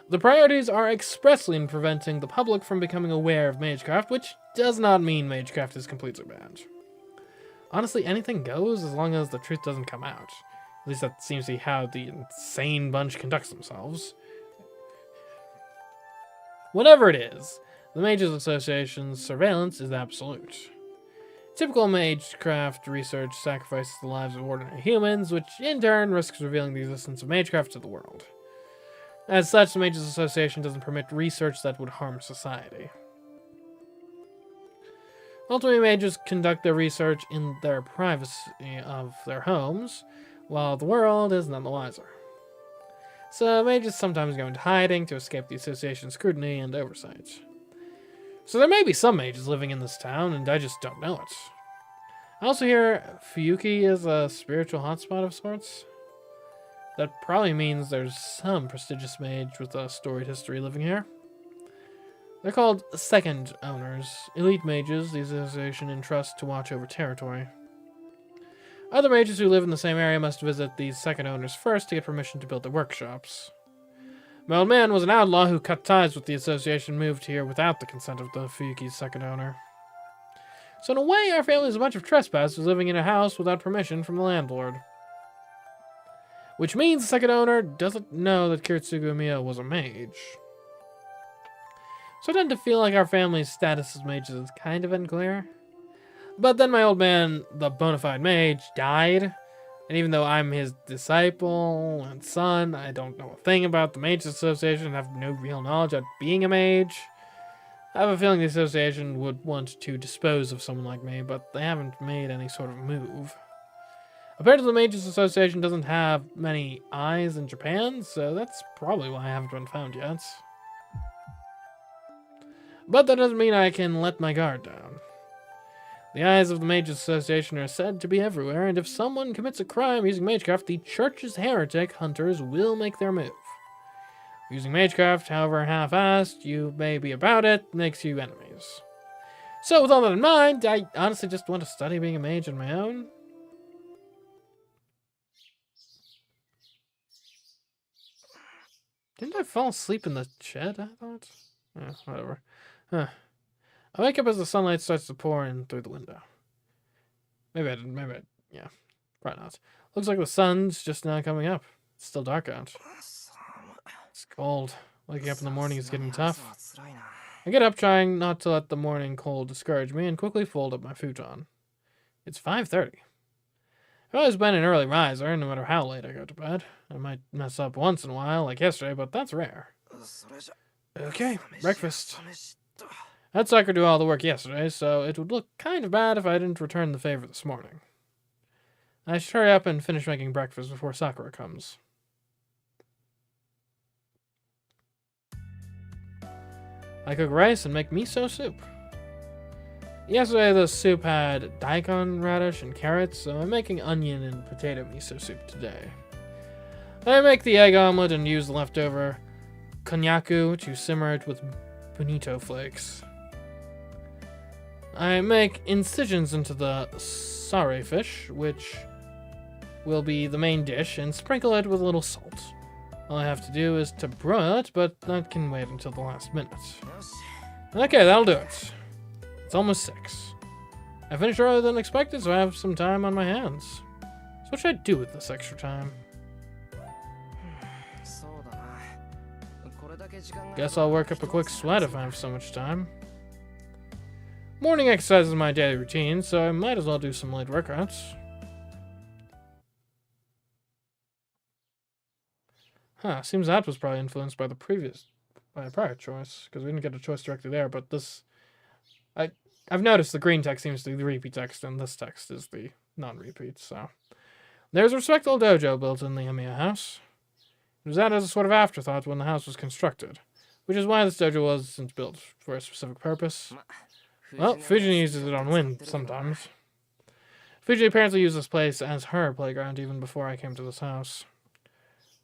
Speaker 1: The priorities are expressly in preventing the public from becoming aware of magecraft, which does not mean magecraft is completely banned. Honestly, anything goes as long as the truth doesn't come out. At least that seems to be how the insane bunch conducts themselves. Whatever it is, the Mages Association's surveillance is absolute. Typical magecraft research sacrifices the lives of ordinary humans, which in turn risks revealing the existence of magecraft to the world. As such, the Mages Association doesn't permit research that would harm society. Ultimately, mages conduct their research in their privacy of their homes, while the world is none the wiser. So mages sometimes go into hiding to escape the association's scrutiny and oversight. So there may be some mages living in this town, and I just don't know it. I also hear Fuyuki is a spiritual hotspot of sorts. That probably means there's some prestigious mage with a storied history living here. They're called second owners, elite mages the association entrusts to watch over territory. Other mages who live in the same area must visit these second owners first to get permission to build their workshops. My old man was an outlaw who cut ties with the association, moved here without the consent of the Fuyuki's second owner. So in a way, our family is a bunch of trespassers living in a house without permission from the landlord. Which means the second owner doesn't know that Kiritsugu Amiya was a mage. so I tend to feel like our family's status as mages is kind of unclear. But then my old man, the bona fide mage, died, and even though I'm his disciple and son, I don't know a thing about the Mages Association and have no real knowledge of being a mage. I have a feeling the association would want to dispose of someone like me, but they haven't made any sort of move. Apparently the Mages Association doesn't have many eyes in Japan, so that's probably why I haven't been found yet. But that doesn't mean I can let my guard down. The eyes of the Mages Association are said to be everywhere, and if someone commits a crime using Magecraft, the Church's heretic hunters will make their move. Using Magecraft, however half-assed you may be about it, makes you enemies. So with all that in mind, I honestly just want to study being a mage on my own. Didn't I fall asleep in the shed, I thought? Yeah, whatever. Huh. I wake up as the sunlight starts to pour in through the window. Maybe I didn't, yeah, probably not. Looks like the sun's just now coming up. It's still dark out. It's cold. Waking up in the morning is getting tough. I get up trying not to let the morning cold discourage me and quickly fold up my futon. It's 5:30. I've always been an early riser, no matter how late I go to bed. I might mess up once in a while, like yesterday, but that's rare. Okay, breakfast. I had Sakura do all the work yesterday, so it would look kind of bad if I didn't return the favor this morning. I should hurry up and finish making breakfast before Sakura comes. I cook rice and make miso soup. Yesterday the soup had daikon radish and carrots, so I'm making onion and potato miso soup today. I make the egg omelet and use the leftover konnyaku to simmer it with bonito flakes. I make incisions into the sare fish, which will be the main dish, and sprinkle it with a little salt. All I have to do is to broil it, but that can wait until the last minute. Okay, that'll do it. It's almost 6. I finished earlier than expected, so I have some time on my hands. So what should I do with this extra time? Guess I'll work up a quick sweat if I have so much time. Morning exercise is my daily routine, so I might as well do some light workouts. Huh, seems that was probably influenced by a prior choice, because we didn't get a choice directly there, but this... I've noticed the green text seems to be the repeat text, and this text is the non-repeat, so... There's a respectable dojo built in the Emiya house. It was added as a sort of afterthought when the house was constructed, which is why this dojo wasn't built for a specific purpose. Well, Fujin uses it on wind sometimes. Fuji apparently used this place as her playground even before I came to this house.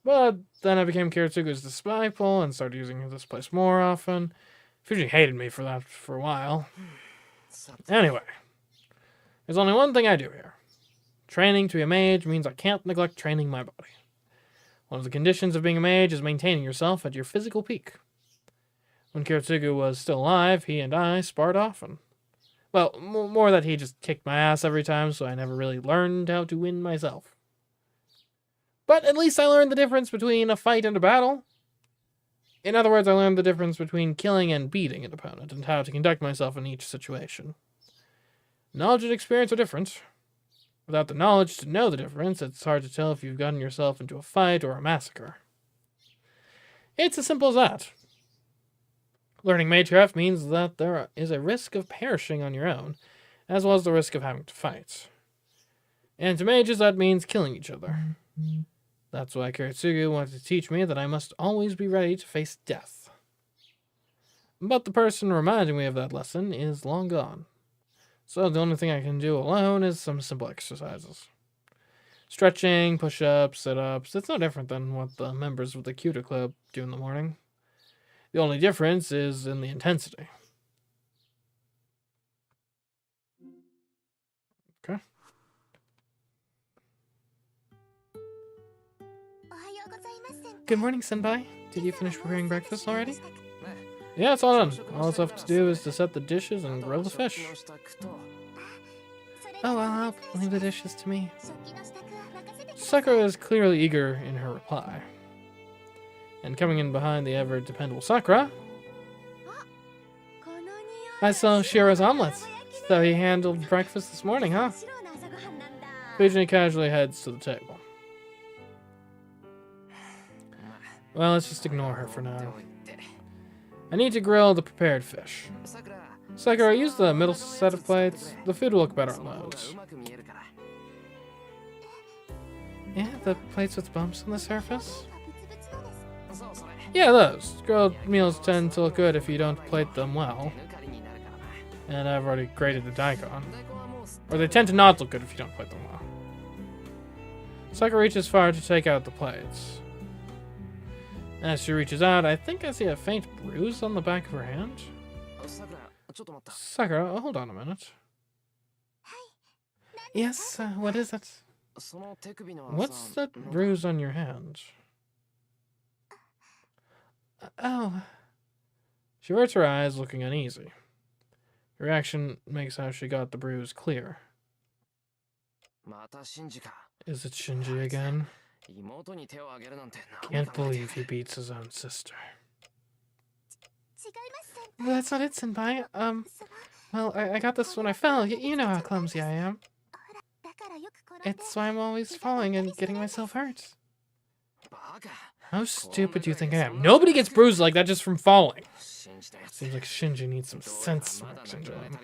Speaker 1: But then I became Kiritsugu's disciple and started using this place more often. Fuji hated me for that for a while. Anyway, there's only one thing I do here. Training to be a mage means I can't neglect training my body. One of the conditions of being a mage is maintaining yourself at your physical peak. When Kiritsugu was still alive, he and I sparred often. Well, more that he just kicked my ass every time, so I never really learned how to win myself. But at least I learned the difference between a fight and a battle. In other words, I learned the difference between killing and beating an opponent, and how to conduct myself in each situation. Knowledge and experience are different. Without the knowledge to know the difference, it's hard to tell if you've gotten yourself into a fight or a massacre. It's as simple as that. Learning Magecraft means that there is a risk of perishing on your own, as well as the risk of having to fight. And to mages, that means killing each other. That's why Kiritsugu wanted to teach me that I must always be ready to face death. But the person reminding me of that lesson is long gone. So the only thing I can do alone is some simple exercises. Stretching, push-ups, sit-ups, it's no different than what the members of the Cuter Club do in the morning. The only difference is in the intensity. Okay. Good morning, Senpai. Did you finish preparing breakfast already? Yeah, it's all done. All that's left to do is to set the dishes and grill the fish. Oh, I'll help. Leave the dishes to me. Sakura is clearly eager in her reply. And coming in behind the ever-dependable Sakura... I saw Shiro's omelets. So he handled breakfast this morning, huh? Fujin casually heads to the table. Well, let's just ignore her for now. I need to grill the prepared fish. Sakura, use the middle set of plates. The food will look better on those. Yeah, the plates with bumps on the surface? Yeah, those. Grilled meals tend to look good if you don't plate them well. And I've already grated the daikon. Or they tend to not look good if you don't plate them well. Sakura reaches far to take out the plates. As she reaches out, I think I see a faint bruise on the back of her hand. Sakura, hold on a minute. Yes, what is it? What's that bruise on your hand? Oh. She averts her eyes, looking uneasy. Her reaction makes how she got the bruise clear. Is it Shinji again? Can't believe he beats his own sister. That's not it, Senpai. Well, I got this when I fell. You know how clumsy I am. It's why I'm always falling and getting myself hurt. How stupid do you think I am? Nobody gets bruised like that just from falling. Seems like Shinji needs some sense smokes into him.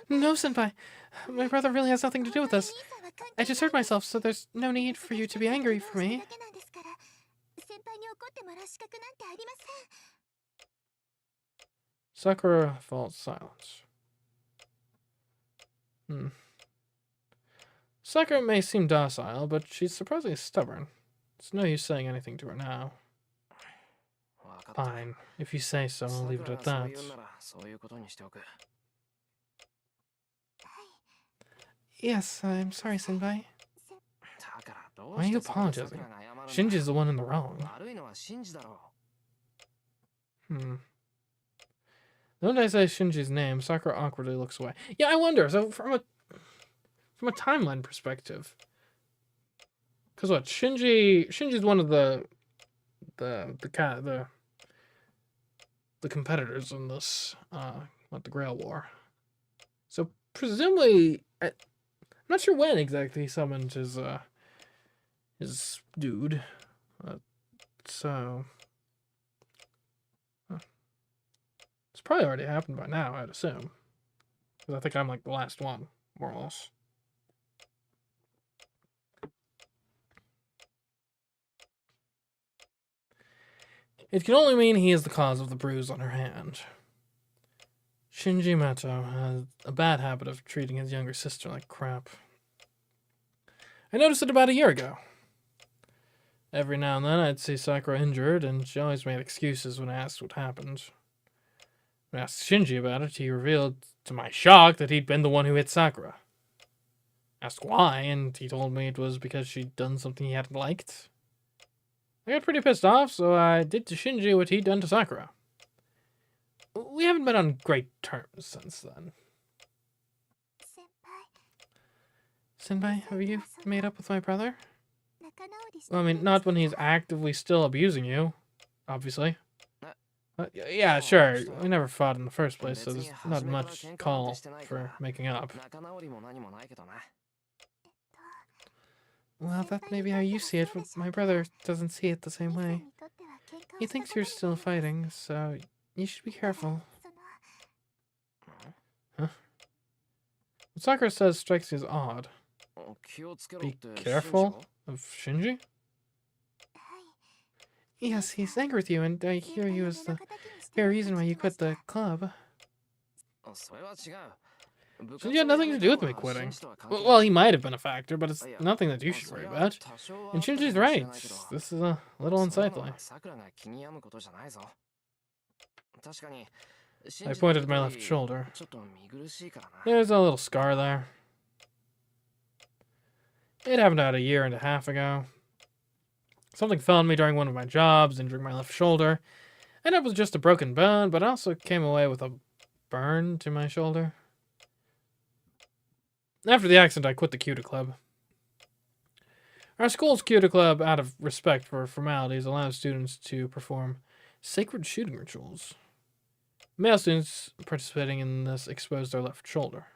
Speaker 1: No, Senpai. My brother really has nothing to do with this. I just hurt myself, so there's no need for you to be angry for me. Sakura falls silent. Sakura may seem docile, but she's surprisingly stubborn. It's no use saying anything to her now. Fine. If you say so, I'll leave it at that. Yes, I'm sorry, Senpai. Why are you apologizing? Shinji's the one in the wrong. The moment I say Shinji's name, Sakura awkwardly looks away. Yeah, I wonder. So from a timeline perspective, because what Shinji's one of the competitors in this the Grail War. So presumably, I'm not sure when exactly he summoned his dude. So it's probably already happened by now, I'd assume. Because I think I'm like the last one, more or less. It can only mean he is the cause of the bruise on her hand. Shinji Mato has a bad habit of treating his younger sister like crap. I noticed it about a year ago. Every now and then I'd see Sakura injured, and she always made excuses when I asked what happened. When I asked Shinji about it, he revealed, to my shock, that he'd been the one who hit Sakura. Asked why, and he told me it was because she'd done something he hadn't liked. I got pretty pissed off, so I did to Shinji what he'd done to Sakura. We haven't been on great terms since then. Senpai, have you made up with my brother? Well, I mean, not when he's actively still abusing you, obviously. Yeah, sure, we never fought in the first place, so there's not much call for making up. Well, that may be how you see it, but my brother doesn't see it the same way. He thinks you're still fighting, so you should be careful. Huh? What Sakura says strikes me as odd. Be careful of Shinji? Yes, he's angry with you, and I hear he was the very reason why you quit the club. Shinji had nothing to do with me quitting. Well, he might have been a factor, but it's nothing that you should worry about. And Shinji's right. This is a little unsightly. I pointed to my left shoulder. There's a little scar there. It happened about a year and a half ago. Something fell on me during one of my jobs, injuring my left shoulder. And it was just a broken bone, but I also came away with a burn to my shoulder. After the accident, I quit the Cuta Club. Our school's Cuta Club, out of respect for formalities, allows students to perform sacred shooting rituals. Male students participating in this exposed their left shoulder.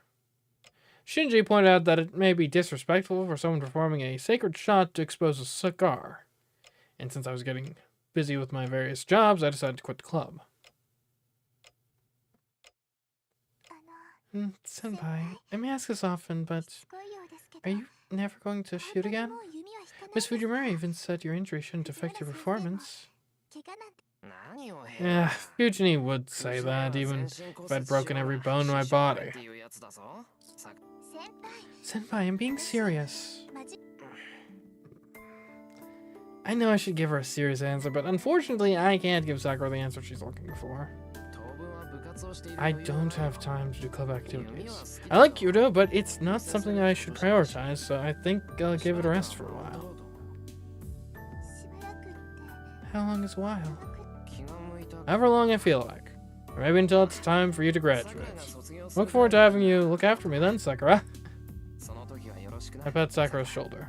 Speaker 1: Shinji pointed out that it may be disrespectful for someone performing a sacred shot to expose a cigar. And since I was getting busy with my various jobs, I decided to quit the club. Senpai, I may ask this often, but are you never going to shoot again? Miss Fujimura even said your injury shouldn't affect your performance. Yeah, Fujini would say that, even if I'd broken every bone in my body. Senpai, I'm being serious. I know I should give her a serious answer, but unfortunately I can't give Sakura the answer she's looking for. I don't have time to do club activities. I like judo, but it's not something I should prioritize, so I think I'll give it a rest for a while. How long is a while? However long I feel like. Or maybe until it's time for you to graduate. Look forward to having you look after me then, Sakura. I pat Sakura's shoulder.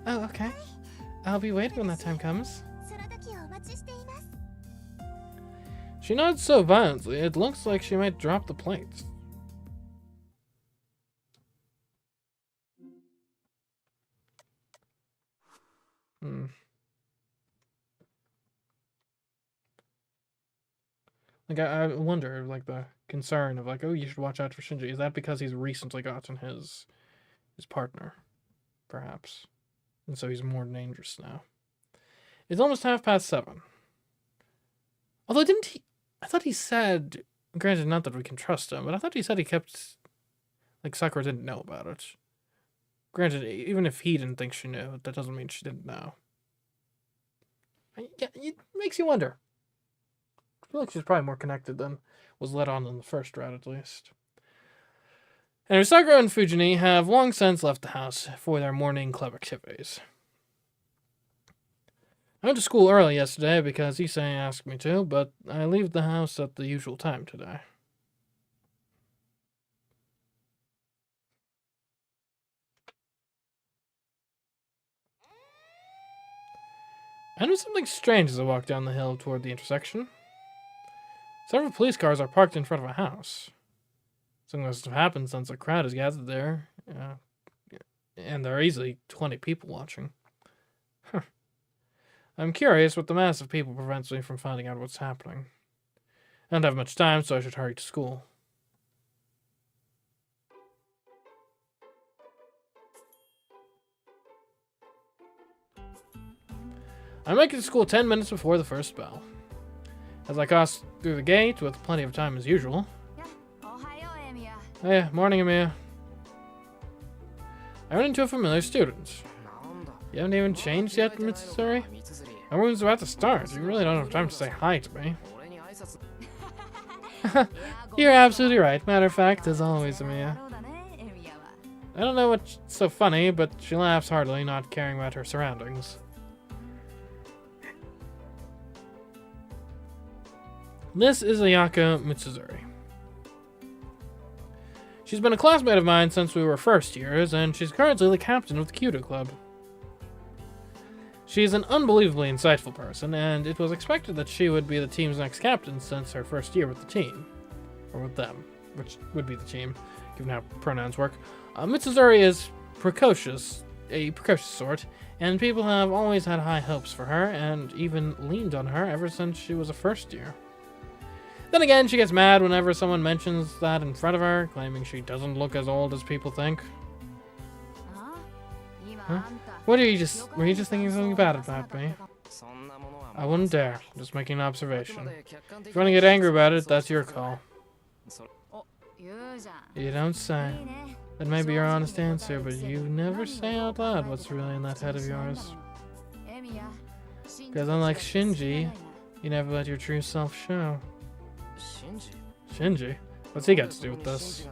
Speaker 1: Oh, okay. I'll be waiting when that time comes. She nods so violently, it looks like she might drop the plates. Like, I wonder, like, the concern of, like, oh, you should watch out for Shinji. Is that because he's recently gotten his partner? Perhaps. And so he's more dangerous now. It's almost 7:30. Although, didn't he... I thought he said... Granted, not that we can trust him, but I thought he said he kept... Like, Sakura didn't know about it. Granted, even if he didn't think she knew, that doesn't mean she didn't know. Yeah, it makes you wonder. I feel like she's probably more connected than was let on in the first route, at least. Anyway, Sakura and Fujini have long since left the house for their morning club activities. I went to school early yesterday because Issei asked me to, but I leave the house at the usual time today. I noticed something strange as I walked down the hill toward the intersection. Several police cars are parked in front of a house. Something must have happened since a crowd has gathered there. And there are easily 20 people watching. Huh. I'm curious, but the mass of people prevents me from finding out what's happening. I don't have much time, so I should hurry to school. I make it to school 10 minutes before the first bell. As I cross through the gate with plenty of time as usual. Hey, morning, Emiya. I run into a familiar student. You haven't even changed yet, Mitsuri? My room's about to start. You really don't have time to say hi to me. You're absolutely right. Matter of fact, as always, Emiya. I don't know what's so funny, but she laughs heartily, not caring about her surroundings. This is Ayako Mitsuzuri. She's been a classmate of mine since we were first years, and she's currently the captain of the Kyudo Club. She's an unbelievably insightful person, and it was expected that she would be the team's next captain since her first year with the team. Or with them, which would be the team, given how pronouns work. Mitsuzuri is a precocious sort, and people have always had high hopes for her, and even leaned on her ever since she was a first year. Then again, she gets mad whenever someone mentions that in front of her, claiming she doesn't look as old as people think. Huh? Were you just thinking something bad about me? I wouldn't dare. I'm just making an observation. If you want to get angry about it, that's your call. You don't say. That may be your honest answer, but you never say out loud what's really in that head of yours. Because unlike Shinji, you never let your true self show. Shinji? What's he got to do with this?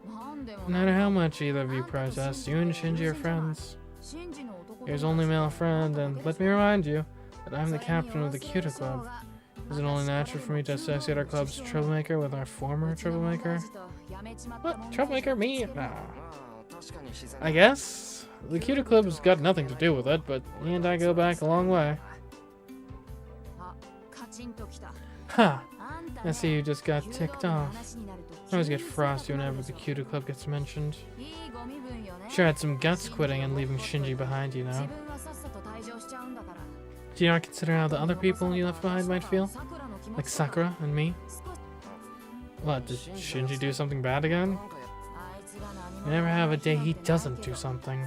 Speaker 1: No matter how much either of you protest, you and Shinji are friends. You're his only male friend, and let me remind you that I'm the captain of the Kyudo Club. Is it only natural for me to associate our club's troublemaker with our former troublemaker? What? Troublemaker? Me? Nah. I guess. The Kyudo Club's got nothing to do with it, but me and I go back a long way. Huh. I see you just got ticked off. I always get frosty whenever the Cutie Club gets mentioned. Sure had some guts quitting and leaving Shinji behind, you know. Do you not consider how the other people you left behind might feel? Like Sakura and me? What, did Shinji do something bad again? You never have a day he doesn't do something.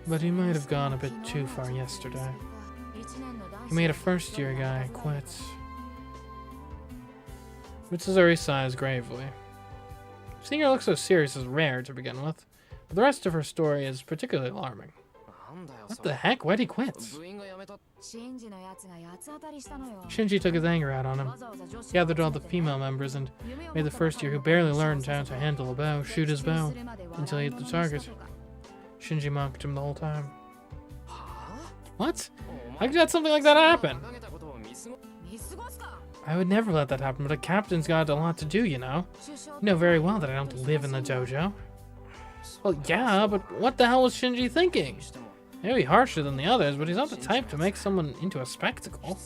Speaker 1: But he might have gone a bit too far yesterday. He made a first-year guy quit. Mitsuzuri sighs gravely. Seeing her look so serious is rare to begin with, but the rest of her story is particularly alarming. What the heck? Why'd he quit? Shinji took his anger out on him. He gathered all the female members and made the first year who barely learned how to handle a bow shoot his bow until he hit the target. Shinji mocked him the whole time. What? How could something like that happen? I would never let that happen, but a captain's got a lot to do, you know. You know very well that I don't live in the dojo. Well, yeah, but what the hell was Shinji thinking? Maybe harsher than the others, but he's not the type to make someone into a spectacle.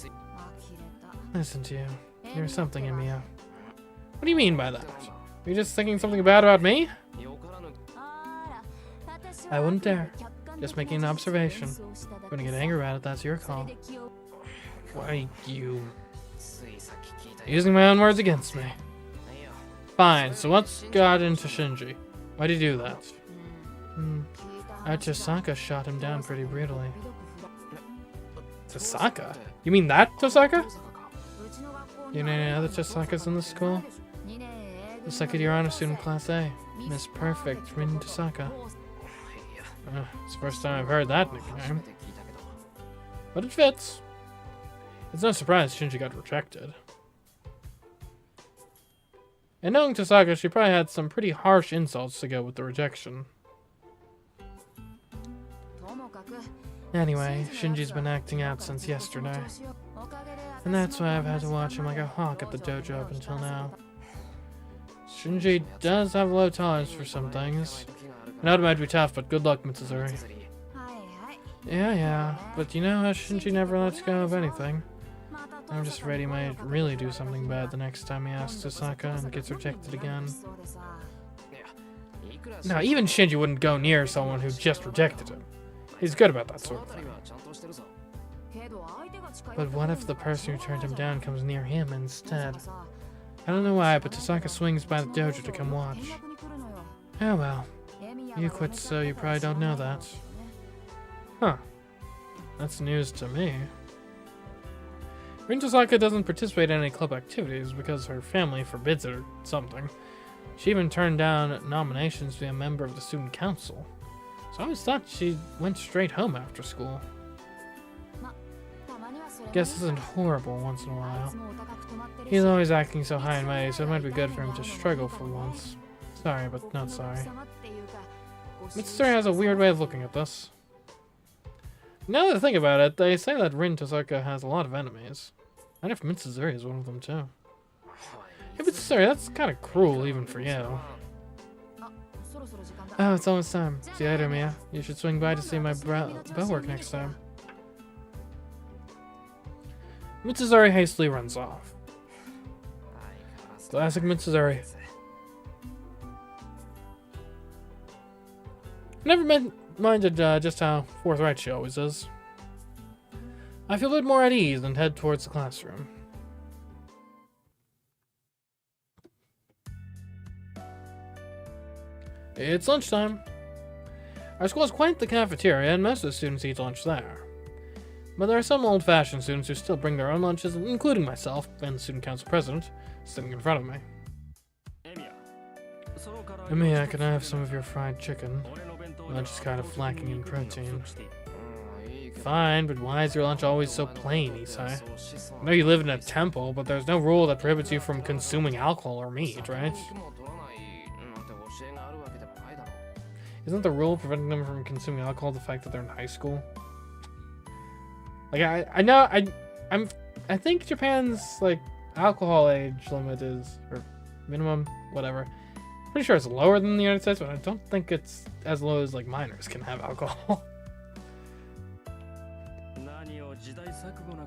Speaker 1: Listen to you. There's something in me. What do you mean by that? Are you just thinking something bad about me? I wouldn't dare. Just making an observation. If you're gonna get angry about it, that's your call. Why, you... Using my own words against me. Fine, so what's got into Shinji? Why'd he do that? Tosaka shot him down pretty brutally. Tosaka? You mean that Tosaka? You know any other Tosakas in the school? The second year honor student class A, Miss Perfect Rin Tosaka. It's the first time I've heard that nickname. But it fits. It's no surprise Shinji got rejected. And knowing Tosaka, she probably had some pretty harsh insults to go with the rejection. Anyway, Shinji's been acting out since yesterday. And that's why I've had to watch him like a hawk at the dojo up until now. Shinji does have a low tolerance for some things. I know it might be tough, but good luck, Mitsuzuri. Yeah, but you know how Shinji never lets go of anything. I'm just afraid he might really do something bad the next time he asks Tosaka and gets rejected again. Now, even Shinji wouldn't go near someone who just rejected him. He's good about that sort of thing. But what if the person who turned him down comes near him instead? I don't know why, but Tosaka swings by the dojo to come watch. Oh well. You quit, so you probably don't know that. Huh. That's news to me. Rin Tosaka doesn't participate in any club activities because her family forbids it or something. She even turned down nominations to be a member of the student council. So I always thought she went straight home after school. Guess this isn't horrible once in a while. He's always acting so high and mighty, so it might be good for him to struggle for once. Sorry, but not sorry. Mitsuri has a weird way of looking at this. Now that I think about it, they say that Rin Tosaka has a lot of enemies. And if Mitsuzuri is one of them too. Hey Mitsuzuri, that's kind of cruel even for you. Oh, it's almost time. See you later, Mia. You should swing by to see my bow work next time. Mitsuzuri hastily runs off. Classic Mitsuzuri. Never minded just how forthright she always is. I feel a bit more at ease and head towards the classroom. It's lunchtime. Our school has quite the cafeteria, and most of the students eat lunch there. But there are some old-fashioned students who still bring their own lunches, including myself and the student council president, sitting in front of me. Emiya, can I have some of your fried chicken? Lunch is kind of lacking in protein. Fine, but why is your lunch always so plain, Isai? I know you live in a temple, but there's no rule that prohibits you from consuming alcohol or meat, right? Isn't the rule preventing them from consuming alcohol the fact that they're in high school? Like, I think Japan's, like, alcohol age limit is, or minimum, whatever. Pretty sure it's lower than the United States, but I don't think it's as low as, like, minors can have alcohol.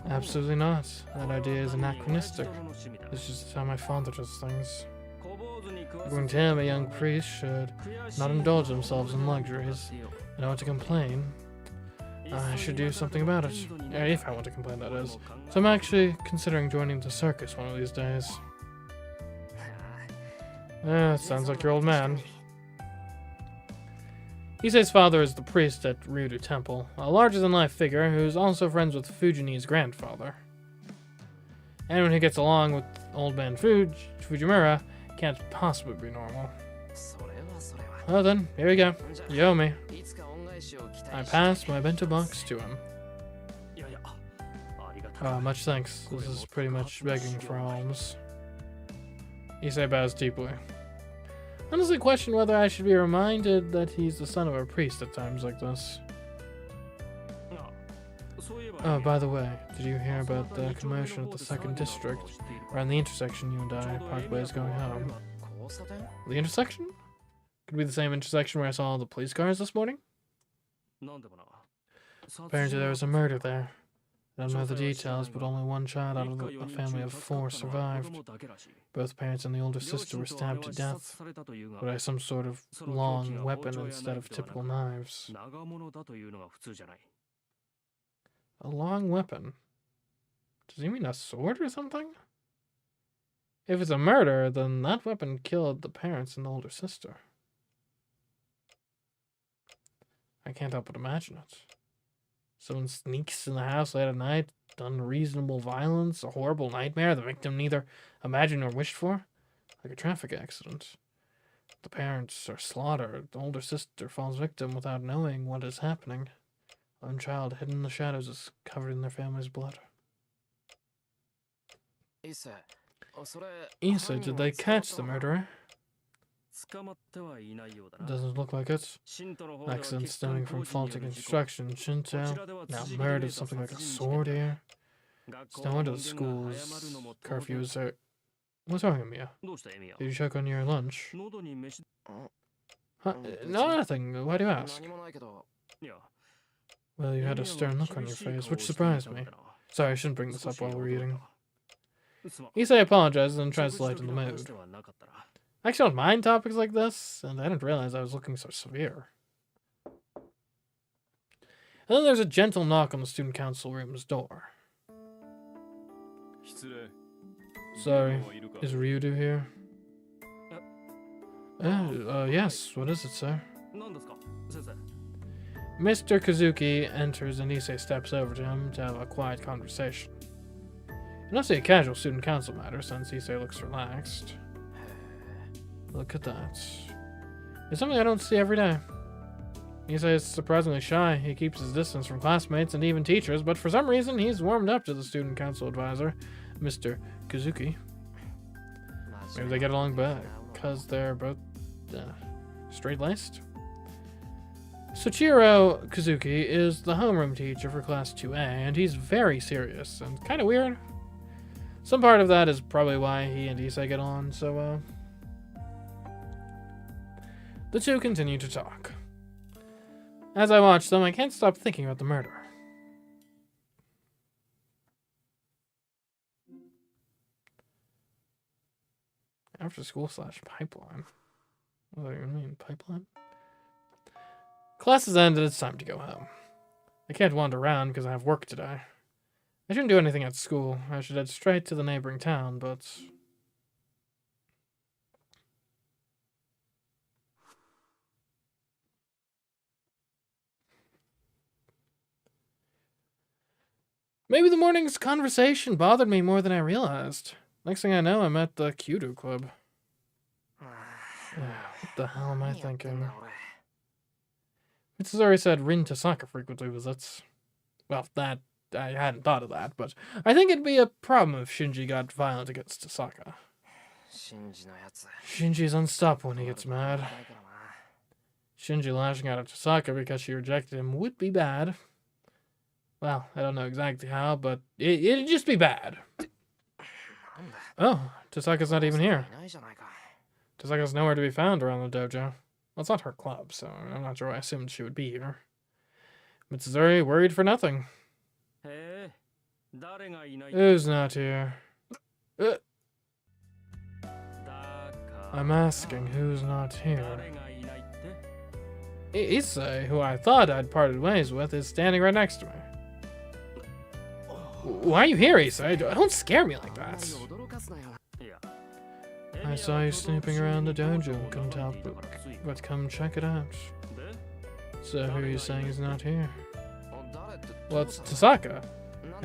Speaker 1: Absolutely not. That idea is anachronistic. It's just how my father does things. According to him, a young priest should not indulge themselves in luxuries. And I want to complain. I should do something about it. If I want to complain, that is. So I'm actually considering joining the circus one of these days. Sounds like your old man. Isei's father is the priest at Ryudo Temple, a larger-than-life figure who's also friends with Fujini's grandfather. Anyone who gets along with old man Fujimura can't possibly be normal. Well then, here we go. You owe me. I passed my bento box to him. Much thanks. This is pretty much begging for alms. Issei bows deeply. Honestly question whether I should be reminded that he's the son of a priest at times like this. Oh, by the way, did you hear about the commotion at the 2nd District? Around the intersection you and I parked ways going home. The intersection? Could be the same intersection where I saw all the police cars this morning? Apparently there was a murder there. I don't know the details, but only one child out of a family of 4 survived. Both parents and the older sister were stabbed to death, by some sort of long weapon instead of typical knives. A long weapon? Does he mean a sword or something? If it's a murder, then that weapon killed the parents and the older sister. I can't help but imagine it. Someone sneaks in the house late at night, unreasonable violence, a horrible nightmare the victim neither imagined nor wished for, like a traffic accident. The parents are slaughtered, the older sister falls victim without knowing what is happening. One child hidden in the shadows is covered in their family's blood. Issa, did they catch the murderer? Doesn't look like it. Accident stemming from faulty construction. Shinto. Now murdered, something like a sword here. It's no wonder the school's curfews are... What's wrong, Emiya? Did you check on your lunch? Huh? No, nothing. Why do you ask? Well, you had a stern look on your face, which surprised me. Sorry, I shouldn't bring this up while we're eating. Issei apologizes and tries to lighten the mood. I actually don't mind topics like this, and I didn't realize I was looking so severe. And then there's a gentle knock on the student council room's door. Sorry, is Ryudo here? Yes, what is it, sir? Mr. Kazuki enters and Issei steps over to him to have a quiet conversation. It must be a casual student council matter since Issei looks relaxed. Look at that. It's something I don't see every day. Issei is surprisingly shy. He keeps his distance from classmates and even teachers, but for some reason he's warmed up to the student council advisor, Mr. Kazuki. Maybe they get along better because they're both straight-laced. Soichiro Kazuki is the homeroom teacher for Class 2A, and he's very serious and kind of weird. Some part of that is probably why he and Issei get on so well. The two continue to talk. As I watch them, I can't stop thinking about the murder. After school / pipeline. What do you mean, pipeline? Class has ended, it's time to go home. I can't wander around because I have work today. I shouldn't do anything at school. I should head straight to the neighboring town, but... Maybe the morning's conversation bothered me more than I realized. Next thing I know, I'm at the Kyudo Club. What the hell am I thinking? Mitsuzuri said Rin Tasaka frequently visits. Well, that, I hadn't thought of that, but I think it'd be a problem if Shinji got violent against Tasaka. Shinji's unstoppable when he gets mad. Shinji lashing out at Tasaka because she rejected him would be bad. Well, I don't know exactly how, but it'd just be bad. Oh, Tasaka's not even here. Tasaka's nowhere to be found around the dojo. Well, it's not her club, so I'm not sure why I assumed she would be here. Mitsuzuri worried for nothing. Who's not here? I'm asking who's not here. Issei, who I thought I'd parted ways with, is standing right next to me. Why are you here, Issei? Don't scare me like that. I saw you snooping around the dojo and couldn't help but come check it out. So who are you saying is not here? Well, it's Tasaka.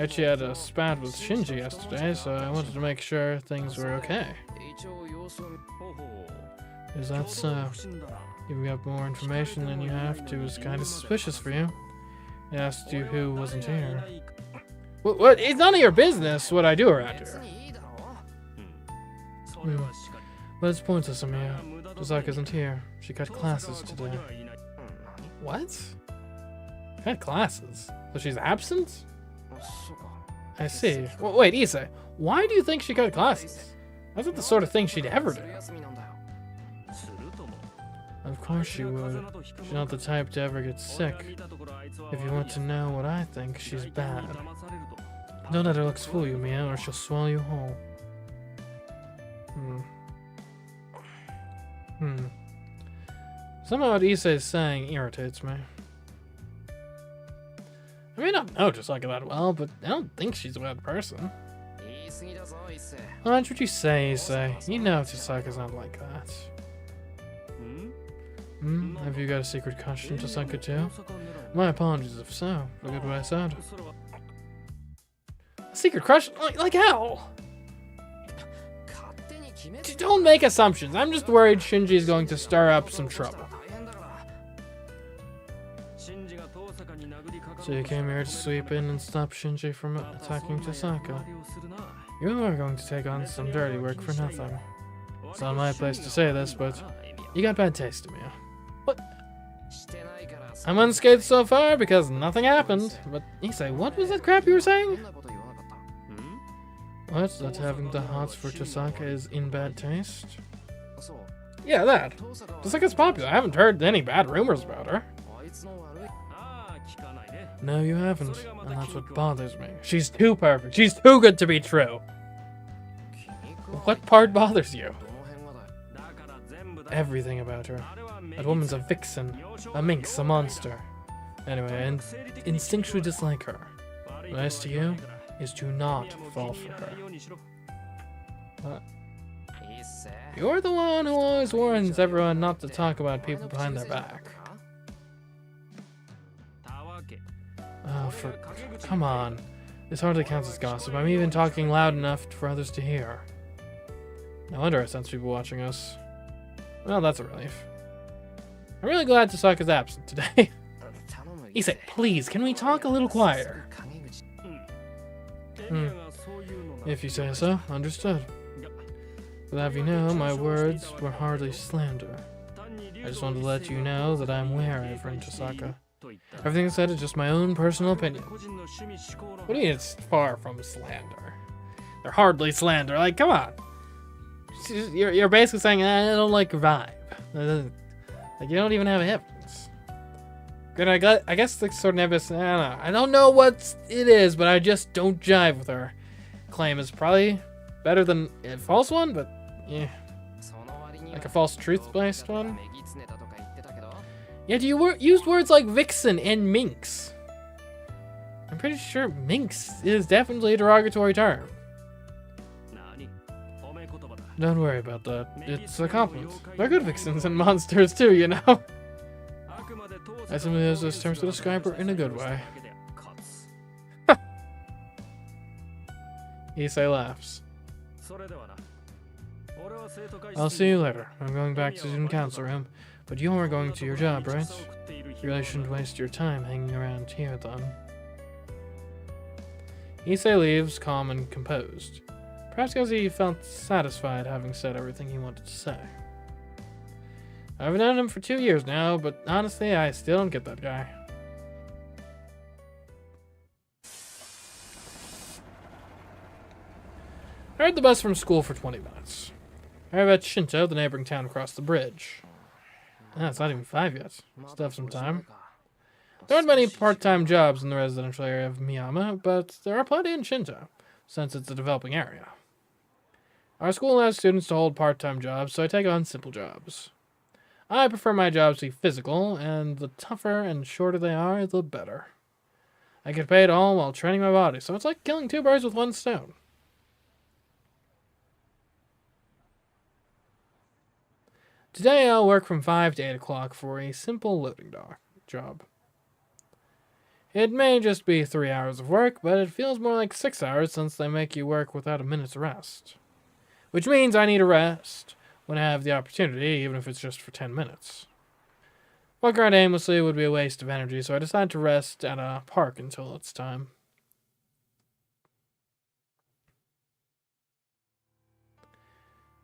Speaker 1: She had a spat with Shinji yesterday, so I wanted to make sure things were okay. Is that so? Giving up more information than you have to is kind of suspicious for you. I asked you who wasn't here. What? It's none of your business what I do around here. Let's point to Samia. Tasaka isn't here. She cut classes today. What? Cut classes? So she's absent? I see. Well, wait, Issei. Why do you think she cut classes? That's not the sort of thing she'd ever do. Of course she would. She's not the type to ever get sick. If you want to know what I think, she's bad. Don't let her looks fool you, Mia, or she'll swallow you whole. Somehow what Issei is saying irritates me. I may not know Tasaka that well, but I don't think she's a bad person. What would you say, Issei? You know Tasaka's not like that. Have you got a secret crush on Tasaka too? My apologies if so. Look at what I said. A secret crush? Like how? Don't make assumptions. I'm just worried Shinji's going to stir up some trouble. So you came here to sweep in and stop Shinji from attacking Tasaka. You are going to take on some dirty work for nothing. It's not my place to say this, but you got bad taste in me. What? I'm unscathed so far because nothing happened. But Issei, what was that crap you were saying? What? That having the hots for Tasaka is in bad taste? Yeah, that. Tasaka's popular. I haven't heard any bad rumors about her. No, you haven't. And that's what bothers me. She's too perfect. She's too good to be true. What part bothers you? Everything about her. That woman's a vixen, a minx, a monster. Anyway, I instinctually dislike her. Advice to you is to not fall for her. What? You're the one who always warns everyone not to talk about people behind their back. Oh, come on. This hardly counts as gossip. I'm even talking loud enough for others to hear. No wonder I sense people watching us. Well, that's a relief. I'm really glad Tasaka's absent today. Issei, please, can we talk a little quieter? If you say so, understood. But have you know, my words were hardly slander. I just wanted to let you know that I'm wary of friend Tasaka. Everything I said is just my own personal opinion. What do you mean it's far from slander? They're hardly slander. Like, come on. You're basically saying, I don't like your vibe. Like, you don't even have evidence. Good, I guess the sort of evidence, I don't know what it is, but I just don't jive with her. Claim is probably better than a false one, but yeah. Like a false truth-based one. Yeah, do you use words like vixen and minx? I'm pretty sure minx is definitely a derogatory term. Don't worry about that. It's a compliment. They're good vixens and monsters too, you know? I simply use those terms to describe her in a good way. Issei laughs. I'll see you later. I'm going back to student council room, but you are going to your job, right? You really shouldn't waste your time hanging around here, then. Issei leaves, calm and composed. Perhaps because he felt satisfied having said everything he wanted to say. I've known him for 2 years now, but honestly, I still don't get that guy. I rode the bus from school for 20 minutes. I arrived at Shinto, the neighboring town across the bridge. Ah, it's not even 5 yet. Still have some time. There aren't many part-time jobs in the residential area of Miyama, but there are plenty in Shinto, since it's a developing area. Our school allows students to hold part-time jobs, so I take on simple jobs. I prefer my jobs to be physical, and the tougher and shorter they are, the better. I get paid all while training my body, so it's like killing two birds with one stone. Today I'll work from 5 to 8 o'clock for a simple loading dock job. It may just be 3 hours of work, but it feels more like 6 hours since they make you work without a minute's rest. Which means I need a rest when I have the opportunity, even if it's just for 10 minutes. Walking around aimlessly would be a waste of energy, so I decide to rest at a park until it's time.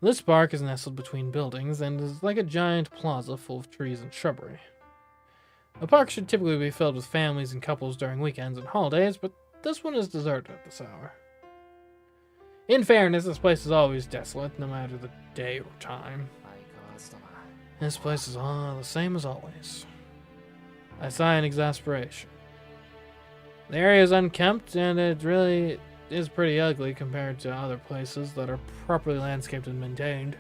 Speaker 1: This park is nestled between buildings and is like a giant plaza full of trees and shrubbery. A park should typically be filled with families and couples during weekends and holidays, but this one is deserted at this hour. In fairness, this place is always desolate, no matter the day or time. This place is all the same as always. I sigh in exasperation. The area is unkempt, and it really is pretty ugly compared to other places that are properly landscaped and maintained.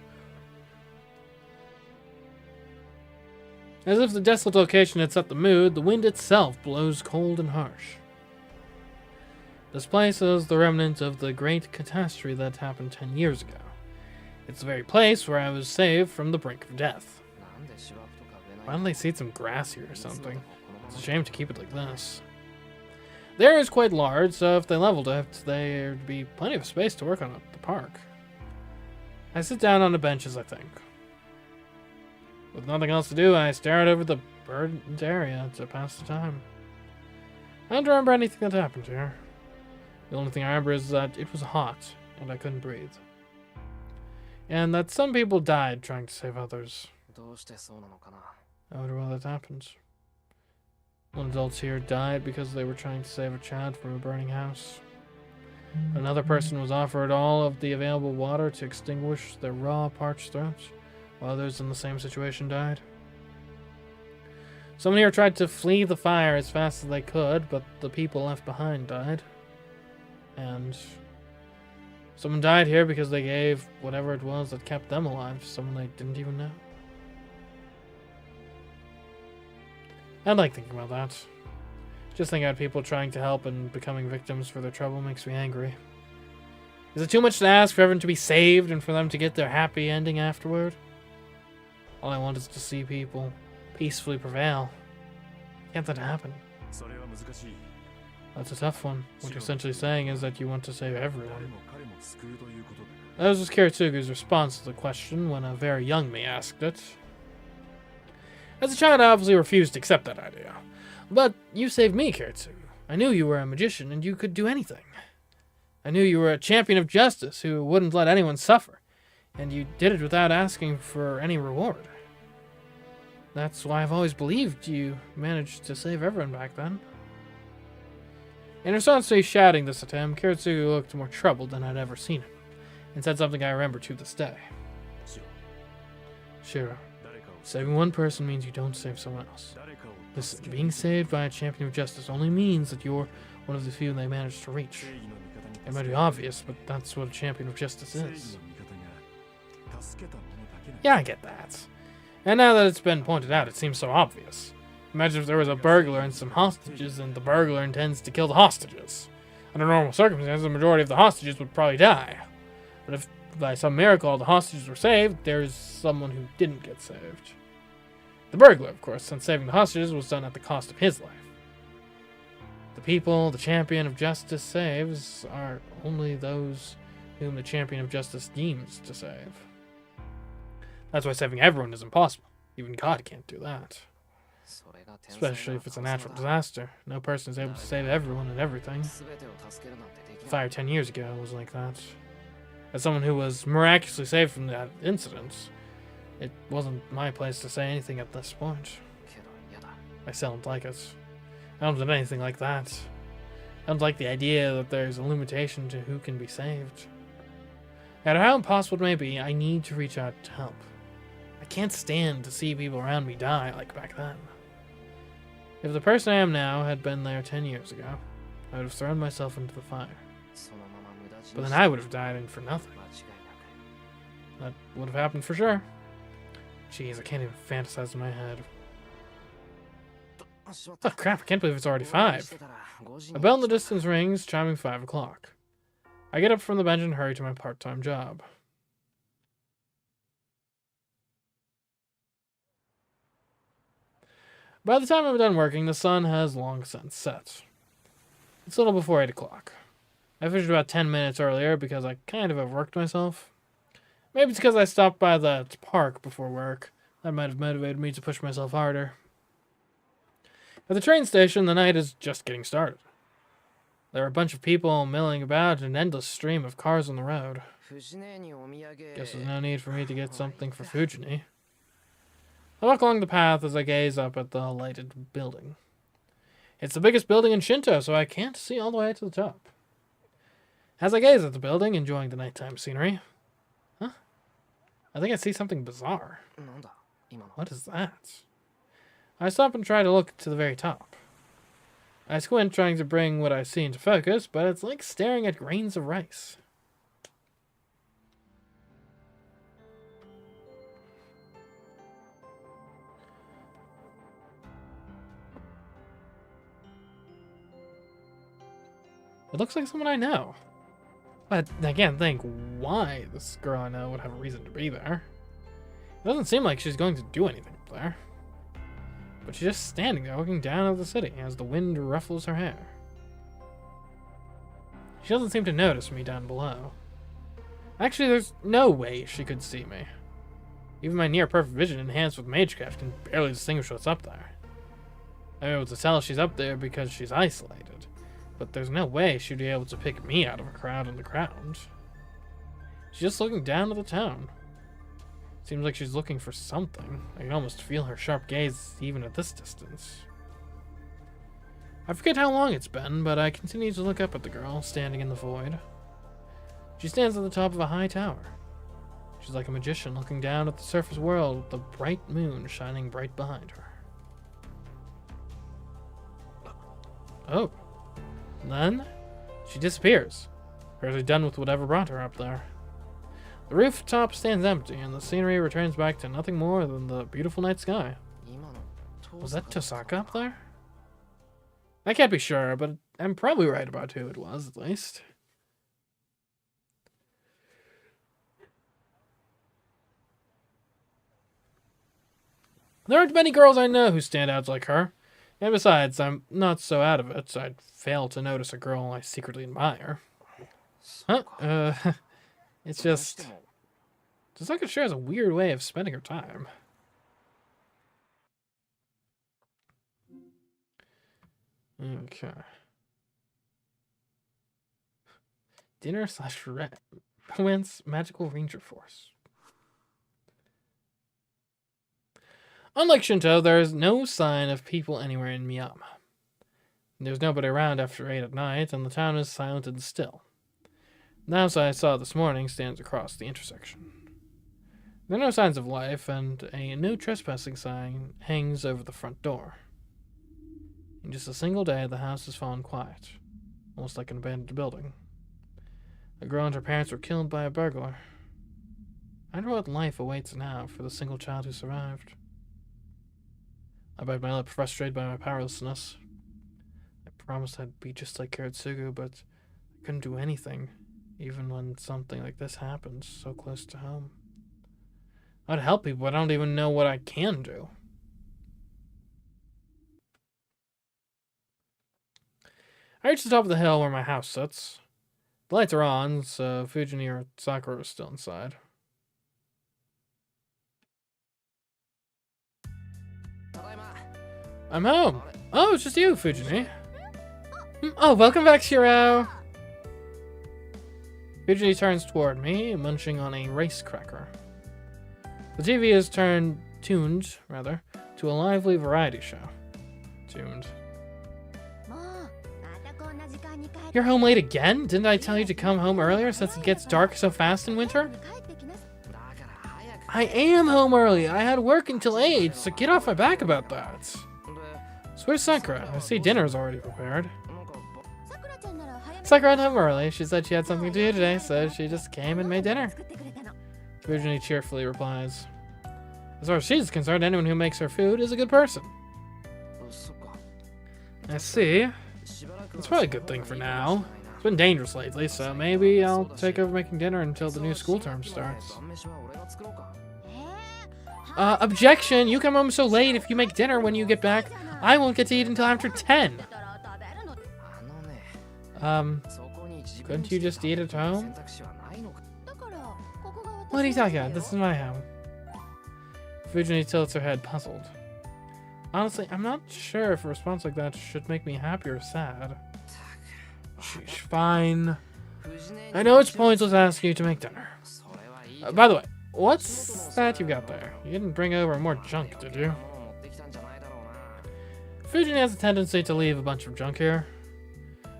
Speaker 1: As if the desolate location had set the mood, the wind itself blows cold and harsh. This place is the remnant of the great catastrophe that happened 10 years ago. It's the very place where I was saved from the brink of death. Why don't they seed some grass here or something? It's a shame to keep it like this. The area is quite large, so if they leveled it, there'd be plenty of space to work on at the park. I sit down on a bench as I think. With nothing else to do, I stare out over the burdened area to pass the time. I don't remember anything that happened here. The only thing I remember is that it was hot, and I couldn't breathe. And that some people died trying to save others. I wonder why that happens. One adult here died because they were trying to save a child from a burning house. Another person was offered all of the available water to extinguish their raw, parched throats, while others in the same situation died. Someone here tried to flee the fire as fast as they could, but the people left behind died. And someone died here because they gave whatever it was that kept them alive to someone they didn't even know. I like thinking about that. Just thinking about people trying to help and becoming victims for their trouble makes me angry. Is it too much to ask for everyone to be saved and for them to get their happy ending afterward? All I want is to see people peacefully prevail. Can't that happen? That's a tough one. What you're essentially saying is that you want to save everyone. That was Kiritsugu's response to the question when a very young me asked it. As a child, I obviously refused to accept that idea. But you saved me, Kiritsugu. I knew you were a magician and you could do anything. I knew you were a champion of justice who wouldn't let anyone suffer, and you did it without asking for any reward. That's why I've always believed you managed to save everyone back then. In response to me shouting this at him, Kiritsugu looked more troubled than I'd ever seen him, and said something I remember to this day. Shiro, saving one person means you don't save someone else. Listen, being saved by a champion of justice only means that you're one of the few they managed to reach. It might be obvious, but that's what a champion of justice is. Yeah, I get that. And now that it's been pointed out, it seems so obvious. Imagine if there was a burglar and some hostages, and the burglar intends to kill the hostages. Under normal circumstances, the majority of the hostages would probably die. But if by some miracle all the hostages were saved, there's someone who didn't get saved. The burglar, of course, since saving the hostages was done at the cost of his life. The people the champion of justice saves are only those whom the champion of justice deems to save. That's why saving everyone is impossible. Even God can't do that. Especially if it's a natural disaster. No person is able to save everyone and everything. The fire 10 years ago was like that. As someone who was miraculously saved from that incident, it wasn't my place to say anything at this point. I still don't like it. I don't do anything like that. I don't like the idea that there's a limitation to who can be saved. No matter how impossible it may be, I need to reach out to help. I can't stand to see people around me die like back then. If the person I am now had been there 10 years ago, I would have thrown myself into the fire. But then I would have died in for nothing. That would have happened for sure. Jeez, I can't even fantasize in my head. Oh crap, I can't believe it's already 5. A bell in the distance rings, chiming 5 o'clock. I get up from the bench and hurry to my part-time job. By the time I'm done working, the sun has long since set. It's a little before 8 o'clock. I finished about 10 minutes earlier because I kind of overworked myself. Maybe it's because I stopped by the park before work. That might have motivated me to push myself harder. At the train station, the night is just getting started. There are a bunch of people milling about and an endless stream of cars on the road. Guess there's no need for me to get something for Fujini. I walk along the path as I gaze up at the lighted building. It's the biggest building in Shinto, so I can't see all the way to the top. As I gaze at the building, enjoying the nighttime scenery... Huh? I think I see something bizarre. What is that? I stop and try to look to the very top. I squint, trying to bring what I see into focus, but it's like staring at grains of rice. It looks like someone I know. But I can't think why this girl I know would have a reason to be there. It doesn't seem like she's going to do anything up there. But she's just standing there looking down at the city as the wind ruffles her hair. She doesn't seem to notice me down below. Actually, there's no way she could see me. Even my near-perfect vision enhanced with CMeeCraft can barely distinguish what's up there. I'm able to tell she's up there because she's isolated. But there's no way she'd be able to pick me out of a crowd on the ground. She's just looking down at the town. Seems like she's looking for something. I can almost feel her sharp gaze even at this distance. I forget how long it's been, but I continue to look up at the girl standing in the void. She stands at the top of a high tower. She's like a magician looking down at the surface world with the bright moon shining bright behind her. Oh. Then, she disappears, apparently done with whatever brought her up there. The rooftop stands empty, and the scenery returns back to nothing more than the beautiful night sky. Was that Tosaka up there? I can't be sure, but I'm probably right about who it was, at least. There aren't many girls I know who stand out like her. And besides, I'm not so out of it, so I'd fail to notice a girl I secretly admire. Huh? It's just... Tosaka sure has a weird way of spending her time. Okay. Dinner / Romance Magical Ranger Force. Unlike Shinto, there is no sign of people anywhere in Miyama. There's nobody around after 8 at night, and the town is silent and still. The house I saw this morning stands across the intersection. There are no signs of life, and a no trespassing sign hangs over the front door. In just a single day, the house has fallen quiet, almost like an abandoned building. A girl and her parents were killed by a burglar. I wonder what life awaits now for the single child who survived. I bite my lip, frustrated by my powerlessness. I promised I'd be just like Karatsugu, but I couldn't do anything, even when something like this happens so close to home. I'd help people, but I don't even know what I can do. I reach the top of the hill where my house sits. The lights are on, so Fujini or Sakura are still inside. I'm home. Oh, it's just you, Fujini. Oh, welcome back, Shiro. Fujini turns toward me, munching on a rice cracker. The TV is tuned to a lively variety show. Tuned. You're home late again? Didn't I tell you to come home earlier since it gets dark so fast in winter? I am home early. I had work until 8, so get off my back about that. So where's Sakura? I see dinner's already prepared. Sakura home early. She said she had something to do today, so she just came and made dinner. Fujini cheerfully replies. As far as she's concerned, anyone who makes her food is a good person. I see. It's probably a good thing for now. It's been dangerous lately, so maybe I'll take over making dinner until the new school term starts. Objection! You come home so late. If you make dinner when you get back, I won't get to eat until after 10. Couldn't you just eat at home? What are you talking about? This is my home. Fujini tilts her head, puzzled. Honestly, I'm not sure if a response like that should make me happy or sad. Sheesh, fine. I know it's pointless asking you to make dinner. By the way, what's that you got there? You didn't bring over more junk, did you? Fujini has a tendency to leave a bunch of junk here.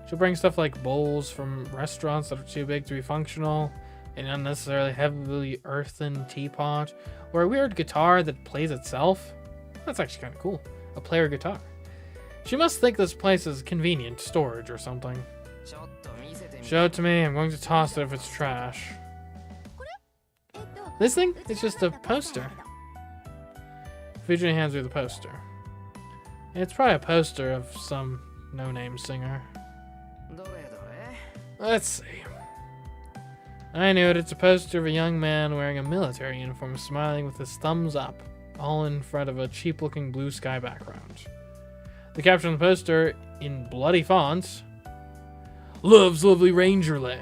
Speaker 1: She'll bring stuff like bowls from restaurants that are too big to be functional, an unnecessarily heavily earthen teapot, or a weird guitar that plays itself. That's actually kind of cool. A player guitar. She must think this place is convenient storage or something. Show it to me. I'm going to toss it if it's trash. This thing? It's just a poster. Fujini hands her the poster. It's probably a poster of some no-name singer. Let's see. I knew it. It's a poster of a young man wearing a military uniform, smiling with his thumbs up, all in front of a cheap-looking blue sky background. The caption on the poster, in bloody font, "Love's lovely Rangerland.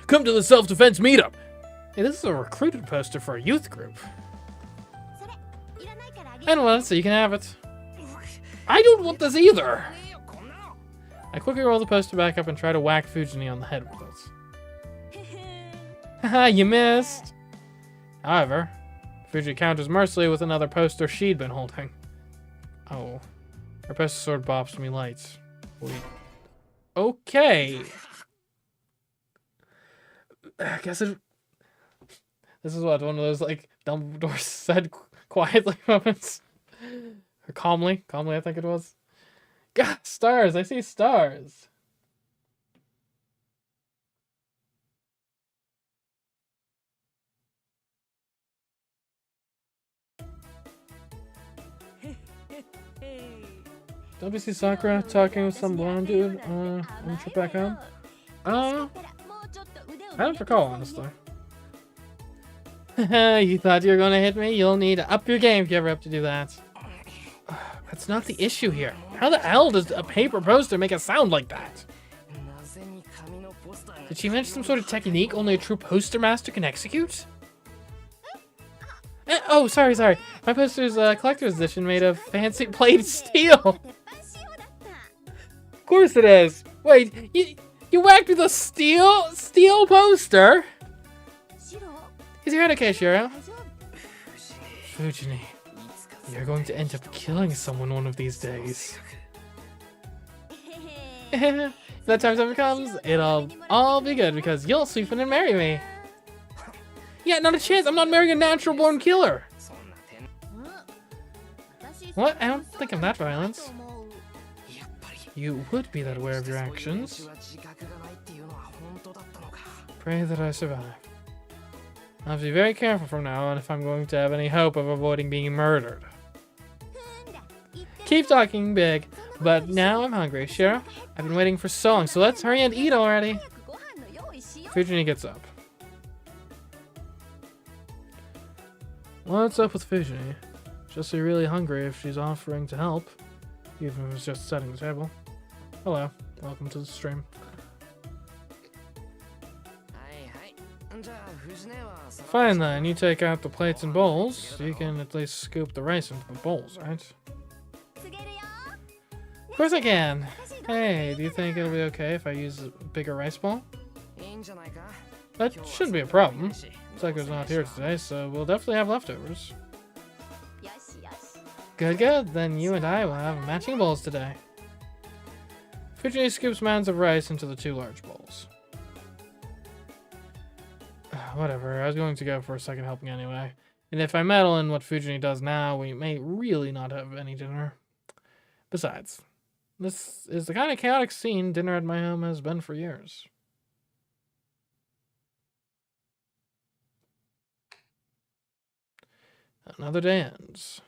Speaker 1: Come to the self-defense meetup." Hey, this is a recruited poster for a youth group. I don't want it, so you can have it. I don't want this either. I quickly roll the poster back up and try to whack Fujini on the head with it. Haha, you missed. However, Fujini counters mercilessly with another poster she'd been holding. Oh. Her poster sword bops me lights. Wait. Okay. I guess it... This is what, one of those, like, Dumbledore said quietly moments? Or calmly. Calmly, I think it was. God, stars! I see stars! Don't you see Sakura talking with some blonde dude on the trip back home? I don't recall, honestly. You thought you were going to hit me? You'll need to up your game if you ever have to do that. That's not the issue here. How the hell does a paper poster make a sound like that? Did she mention some sort of technique only a true poster master can execute? Oh, sorry. My poster's a collector's edition made of fancy plated steel. Of course it is. Wait, you whacked with a steel poster? Is your head okay, Shiro? Fujini, you're going to end up killing someone one of these days. If that time ever comes, it'll all be good because you'll sweep in and marry me. Yeah, not a chance. I'm not marrying a natural-born killer. What? I don't think I'm that violent. You would be that aware of your actions. Pray that I survive. I'll have to be very careful from now on if I'm going to have any hope of avoiding being murdered. Keep talking big, but now I'm hungry. Shiro, I've been waiting for so long, so let's hurry and eat already. Fujini gets up. What's up with Fujini? Just really hungry if she's offering to help, even if it's just setting the table. Hello, welcome to the stream. Fine then, you take out the plates and bowls, so you can at least scoop the rice into the bowls, right? Of course I can! Hey, do you think it'll be okay if I use a bigger rice bowl? That shouldn't be a problem. Saku's not here today, so we'll definitely have leftovers. Good, then you and I will have matching bowls today. Fujini scoops mounds of rice into the two large bowls. Whatever, I was going to go for a second helping anyway. And if I meddle in what Fujini does now, we may really not have any dinner. Besides, this is the kind of chaotic scene dinner at my home has been for years. Another day ends.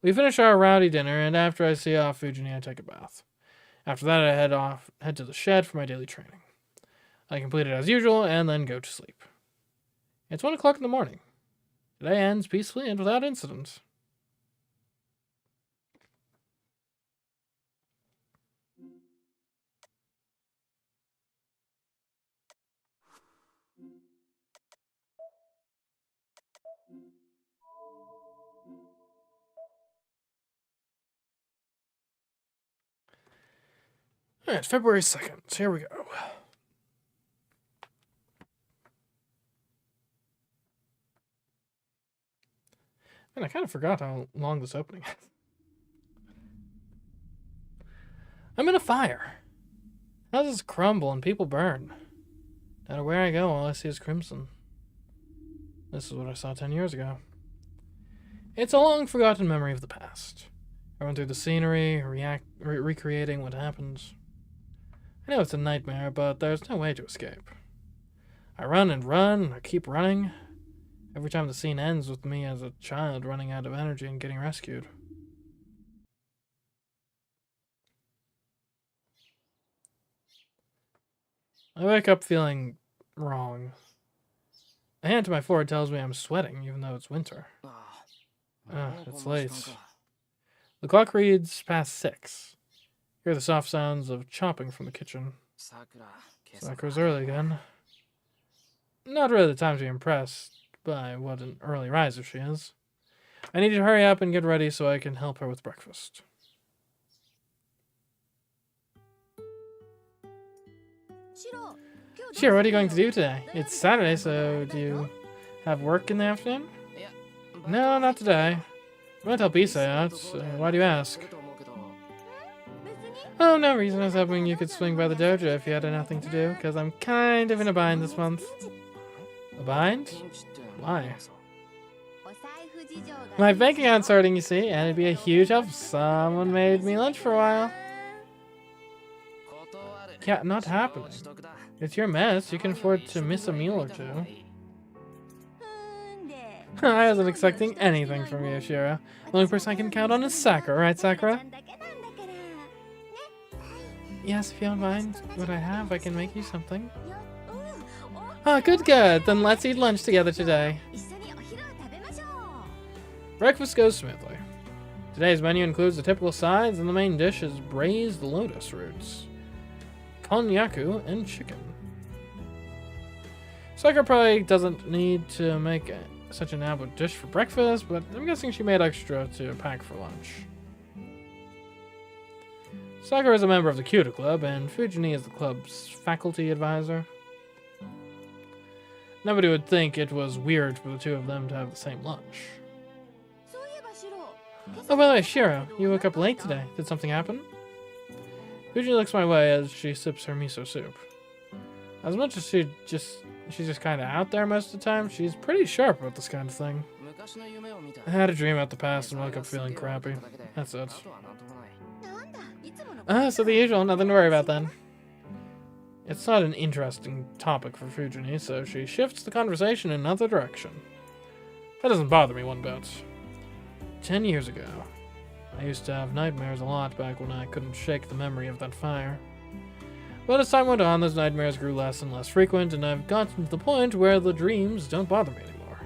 Speaker 1: We finish our rowdy dinner, and after I see off Fujini, I take a bath. After that, I head to the shed for my daily training. I complete it as usual, and then go to sleep. It's 1 o'clock in the morning. Today ends peacefully and without incident. Alright, February 2nd. Here we go. Man, I kind of forgot how long this opening is. I'm in a fire. Houses crumble and people burn. No matter where I go, all I see is crimson. This is what I saw 10 years ago. It's a long forgotten memory of the past. I run through the scenery, recreating what happened. I know it's a nightmare, but there's no way to escape. I run and run, I keep running. Every time the scene ends with me as a child running out of energy and getting rescued. I wake up feeling wrong. A hand to my forehead tells me I'm sweating, even though it's winter. It's late. The clock reads past 6. Hear the soft sounds of chopping from the kitchen. Sakura's early again. Not really the time to be impressed by what an early riser she is. I need to hurry up and get ready so I can help her with breakfast. Shiro, what are you going to do today? It's Saturday, so do you have work in the afternoon? No, not today. I'm going to help Issa out. Why do you ask? Oh, no reason. I was hoping you could swing by the dojo if you had nothing to do, because I'm kind of in a bind this month. A bind? Why? My bank account's starting, you see, and it'd be a huge help if someone made me lunch for a while. Yeah, not happening. It's your mess. You can afford to miss a meal or two. I wasn't expecting anything from you, Shiro. The only person I can count on is Sakura, right, Sakura? Yes, if you don't mind what I have, I can make you something. Ah, good. Then let's eat lunch together today. Breakfast goes smoothly. Today's menu includes the typical sides, and the main dish is braised lotus roots, konnyaku, and chicken. Sakura probably doesn't need to make such an elaborate dish for breakfast, but I'm guessing she made extra to pack for lunch. Sakura is a member of the Cuter Club, and Fujini is the club's faculty advisor. Nobody would think it was weird for the two of them to have the same lunch. Oh, by the way, Shiro, you woke up late today. Did something happen? Fujini looks my way as she sips her miso soup. As much as she's just kind of out there most of the time, she's pretty sharp about this kind of thing. I had a dream about the past and woke up feeling crappy. That's it. So the usual, nothing to worry about then. It's not an interesting topic for Fujini, so she shifts the conversation in another direction. That doesn't bother me one bit. 10 years ago, I used to have nightmares a lot back when I couldn't shake the memory of that fire. But as time went on, those nightmares grew less and less frequent, and I've gotten to the point where the dreams don't bother me anymore.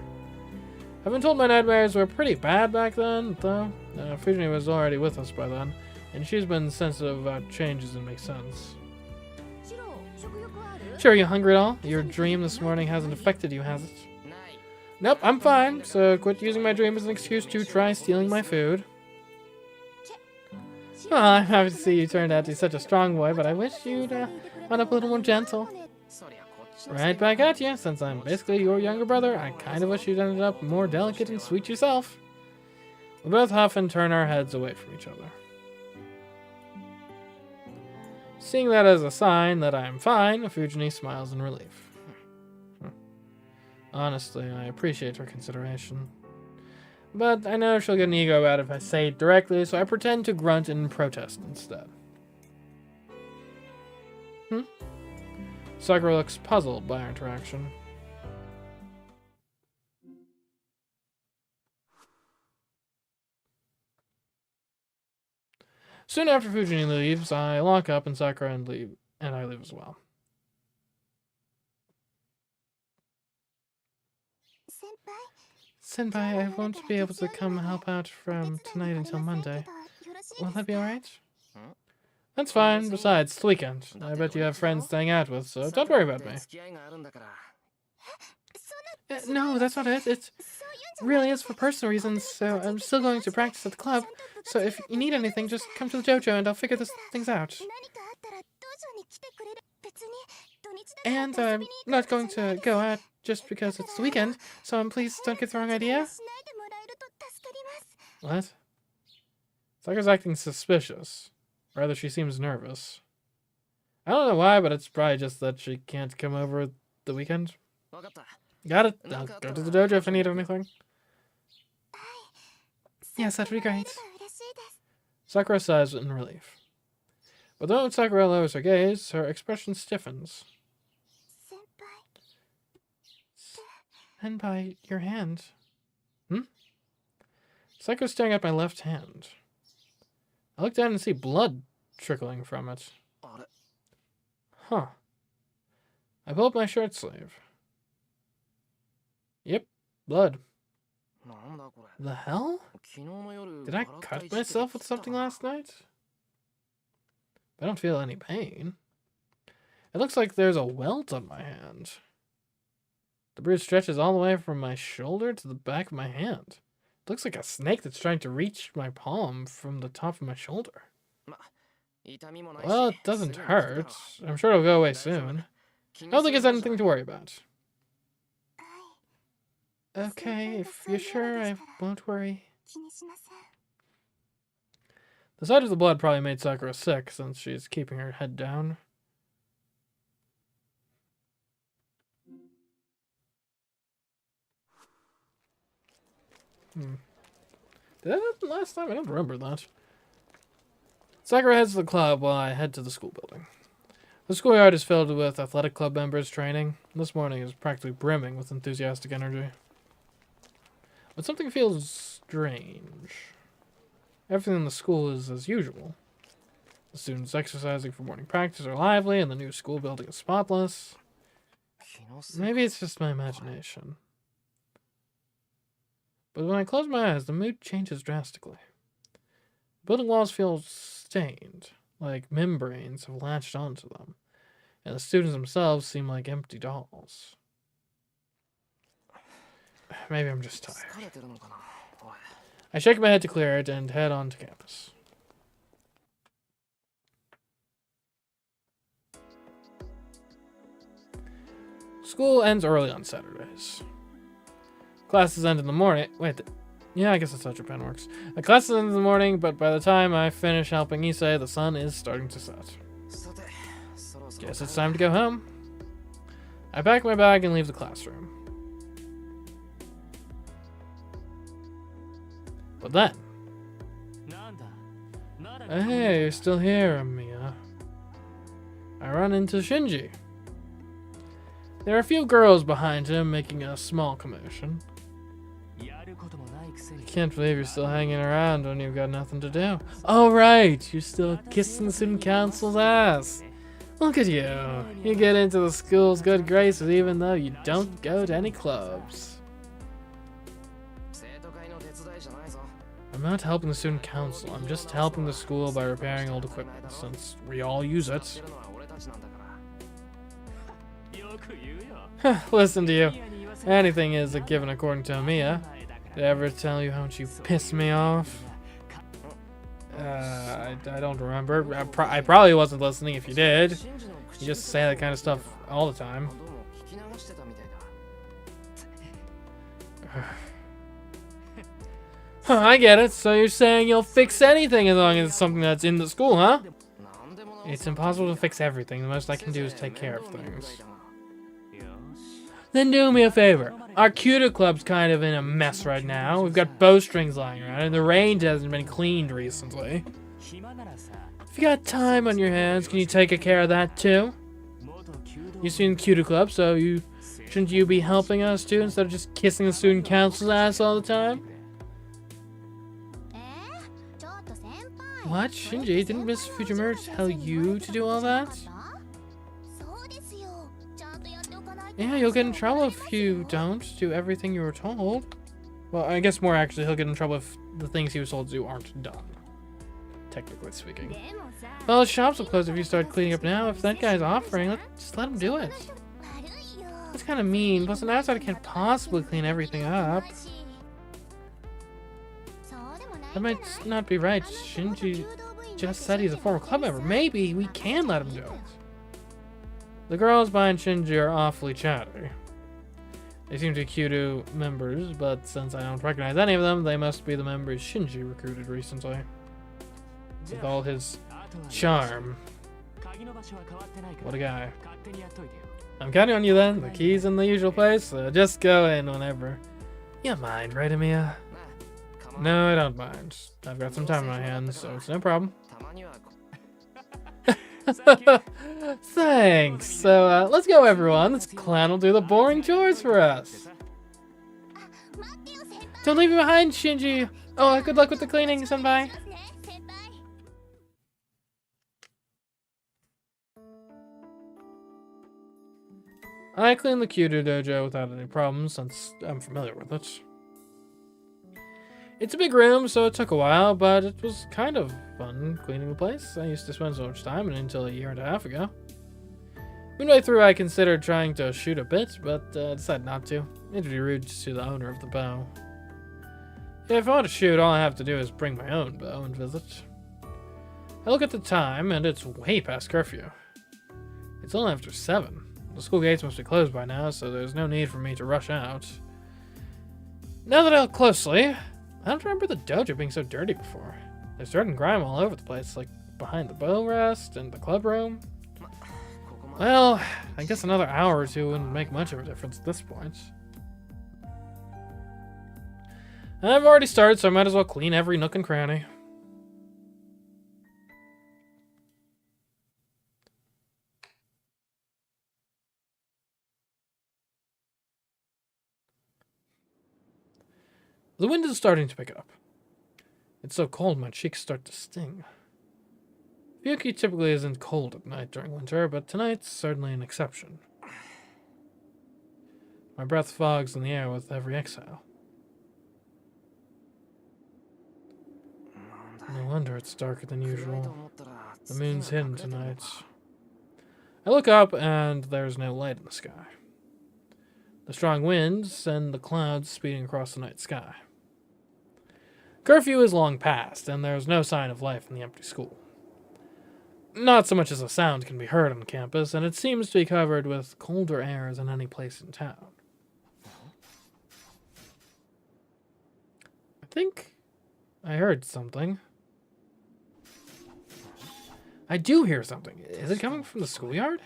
Speaker 1: I've been told my nightmares were pretty bad back then, though. Fujini was already with us by then, and she's been sensitive about changes and makes sense. Sure, are you hungry at all? Your dream this morning hasn't affected you, has it? Nope, I'm fine, so quit using my dream as an excuse to try stealing my food. Well, I'm happy to see you turned out to be such a strong boy, but I wish you'd wound up a little more gentle. Right back at you, since I'm basically your younger brother, I kind of wish you'd ended up more delicate and sweet yourself. We both huff and turn our heads away from each other. Seeing that as a sign that I'm fine, Fujini smiles in relief. Honestly, I appreciate her consideration. But I know she'll get an ego out if I say it directly, so I pretend to grunt and protest instead. Sakura looks puzzled by our interaction. Soon after Fujini leaves, I lock up and Sakura and I leave as well. Senpai, I won't be able to come help out from tonight until Monday. Will that be alright? That's fine. Besides, it's the weekend. I bet you have friends staying out with, so don't worry about me. No, that's not it. It really is for personal reasons, so I'm still going to practice at the club. So if you need anything, just come to the dojo and I'll figure things out. And I'm not going to go out just because it's the weekend, so please don't get the wrong idea. What? Sakura's acting suspicious. Rather, she seems nervous. I don't know why, but it's probably just that she can't come over the weekend. Got it. I'll go to the dojo if I need anything. Yes, that'd be great. Sakura sighs in relief. But the moment Sakura lowers her gaze, her expression stiffens. Senpai, your hand. Sakura's staring at my left hand. I look down and see blood trickling from it. Huh. I pull up my shirt sleeve. Yep, blood. The hell? Did I cut myself with something last night? I don't feel any pain. It looks like there's a welt on my hand. The bruise stretches all the way from my shoulder to the back of my hand. It looks like a snake that's trying to reach my palm from the top of my shoulder. Well, it doesn't hurt. I'm sure it'll go away soon. I don't think it's anything to worry about. Okay, if you're sure, I won't worry. The sight of the blood probably made Sakura sick, since she's keeping her head down. Did that happen last time? I don't remember that. Sakura heads to the club while I head to the school building. The schoolyard is filled with athletic club members training. This morning is practically brimming with enthusiastic energy. But something feels strange. Everything in the school is as usual. The students exercising for morning practice are lively, and the new school building is spotless. Maybe it's just my imagination. But when I close my eyes, the mood changes drastically. The building walls feel stained, like membranes have latched onto them, and the students themselves seem like empty dolls. Maybe I'm just tired. I shake my head to clear it and head on to campus. School ends early on Saturdays. Classes end in the morning. Wait, yeah, I guess that's how Japan works. The classes end in the morning, but by the time I finish helping Issei, the sun is starting to set. Guess it's time to go home. I pack my bag and leave the classroom. But then... Hey, you're still here, Mia. I run into Shinji. There are a few girls behind him making a small commotion. I can't believe you're still hanging around when you've got nothing to do. Oh right, you're still kissing the student council's ass. Look at you. You get into the school's good graces even though you don't go to any clubs. I'm not helping the student council, I'm just helping the school by repairing old equipment, since we all use it. Listen to you. Anything is a given according to Mia. Did I ever tell you how much you pissed me off? I don't remember. I probably wasn't listening if you did. You just say that kind of stuff all the time. I get it. So you're saying you'll fix anything as long as it's something that's in the school, huh? It's impossible to fix everything. The most I can do is take care of things. Then do me a favor. Our Cuda Club's kind of in a mess right now. We've got bowstrings lying around, and the range hasn't been cleaned recently. If you got time on your hands, can you take care of that too? You student Cuda Club, so shouldn't you be helping us too instead of just kissing the student council's ass all the time? What? Shinji, didn't Miss Fujimura tell you to do all that? Yeah, you'll get in trouble if you don't do everything you were told. Well, I guess more actually, he'll get in trouble if the things he was told to do aren't done. Technically speaking. Well, the shops will close if you start cleaning up now. If that guy's offering, just let him do it. That's kind of mean. Plus, an outsider can't possibly clean everything up. That might not be right. Shinji just said he's a former club member. Maybe we can let him do it. The girls behind Shinji are awfully chatty. They seem to be Kyudo members, but since I don't recognize any of them, they must be the members Shinji recruited recently. With all his charm. What a guy. I'm counting on you then. The key's in the usual place, so just go in whenever. You don't mind, right, Amiya? No, I don't mind. I've got some time on my hands, so it's no problem. Thanks. So, let's go, everyone. This clown will do the boring chores for us. Don't leave me behind, Shinji. Oh, good luck with the cleaning, senpai. I cleaned the Kyudo dojo without any problems since I'm familiar with it. It's a big room, so it took a while, but it was kind of fun cleaning the place. I used to spend so much time in it until a year and a half ago. Midway through, I considered trying to shoot a bit, but decided not to. It'd be rude to the owner of the bow. If I want to shoot, all I have to do is bring my own bow and visit. I look at the time, and it's way past curfew. It's only after 7. The school gates must be closed by now, so there's no need for me to rush out. Now that I look closely, I don't remember the dojo being so dirty before. There's dirt and grime all over the place, like behind the bow rest and the club room. Well, I guess another hour or two wouldn't make much of a difference at this point. I've already started, so I might as well clean every nook and cranny. The wind is starting to pick up. It's so cold my cheeks start to sting. Ryuki typically isn't cold at night during winter, but tonight's certainly an exception. My breath fogs in the air with every exhale. No wonder it's darker than usual. The moon's hidden tonight. I look up and there's no light in the sky. The strong winds send the clouds speeding across the night sky. Curfew is long past, and there's no sign of life in the empty school. Not so much as a sound can be heard on campus, and it seems to be covered with colder airs than any place in town. I think I heard something. I do hear something. Is it coming from the schoolyard?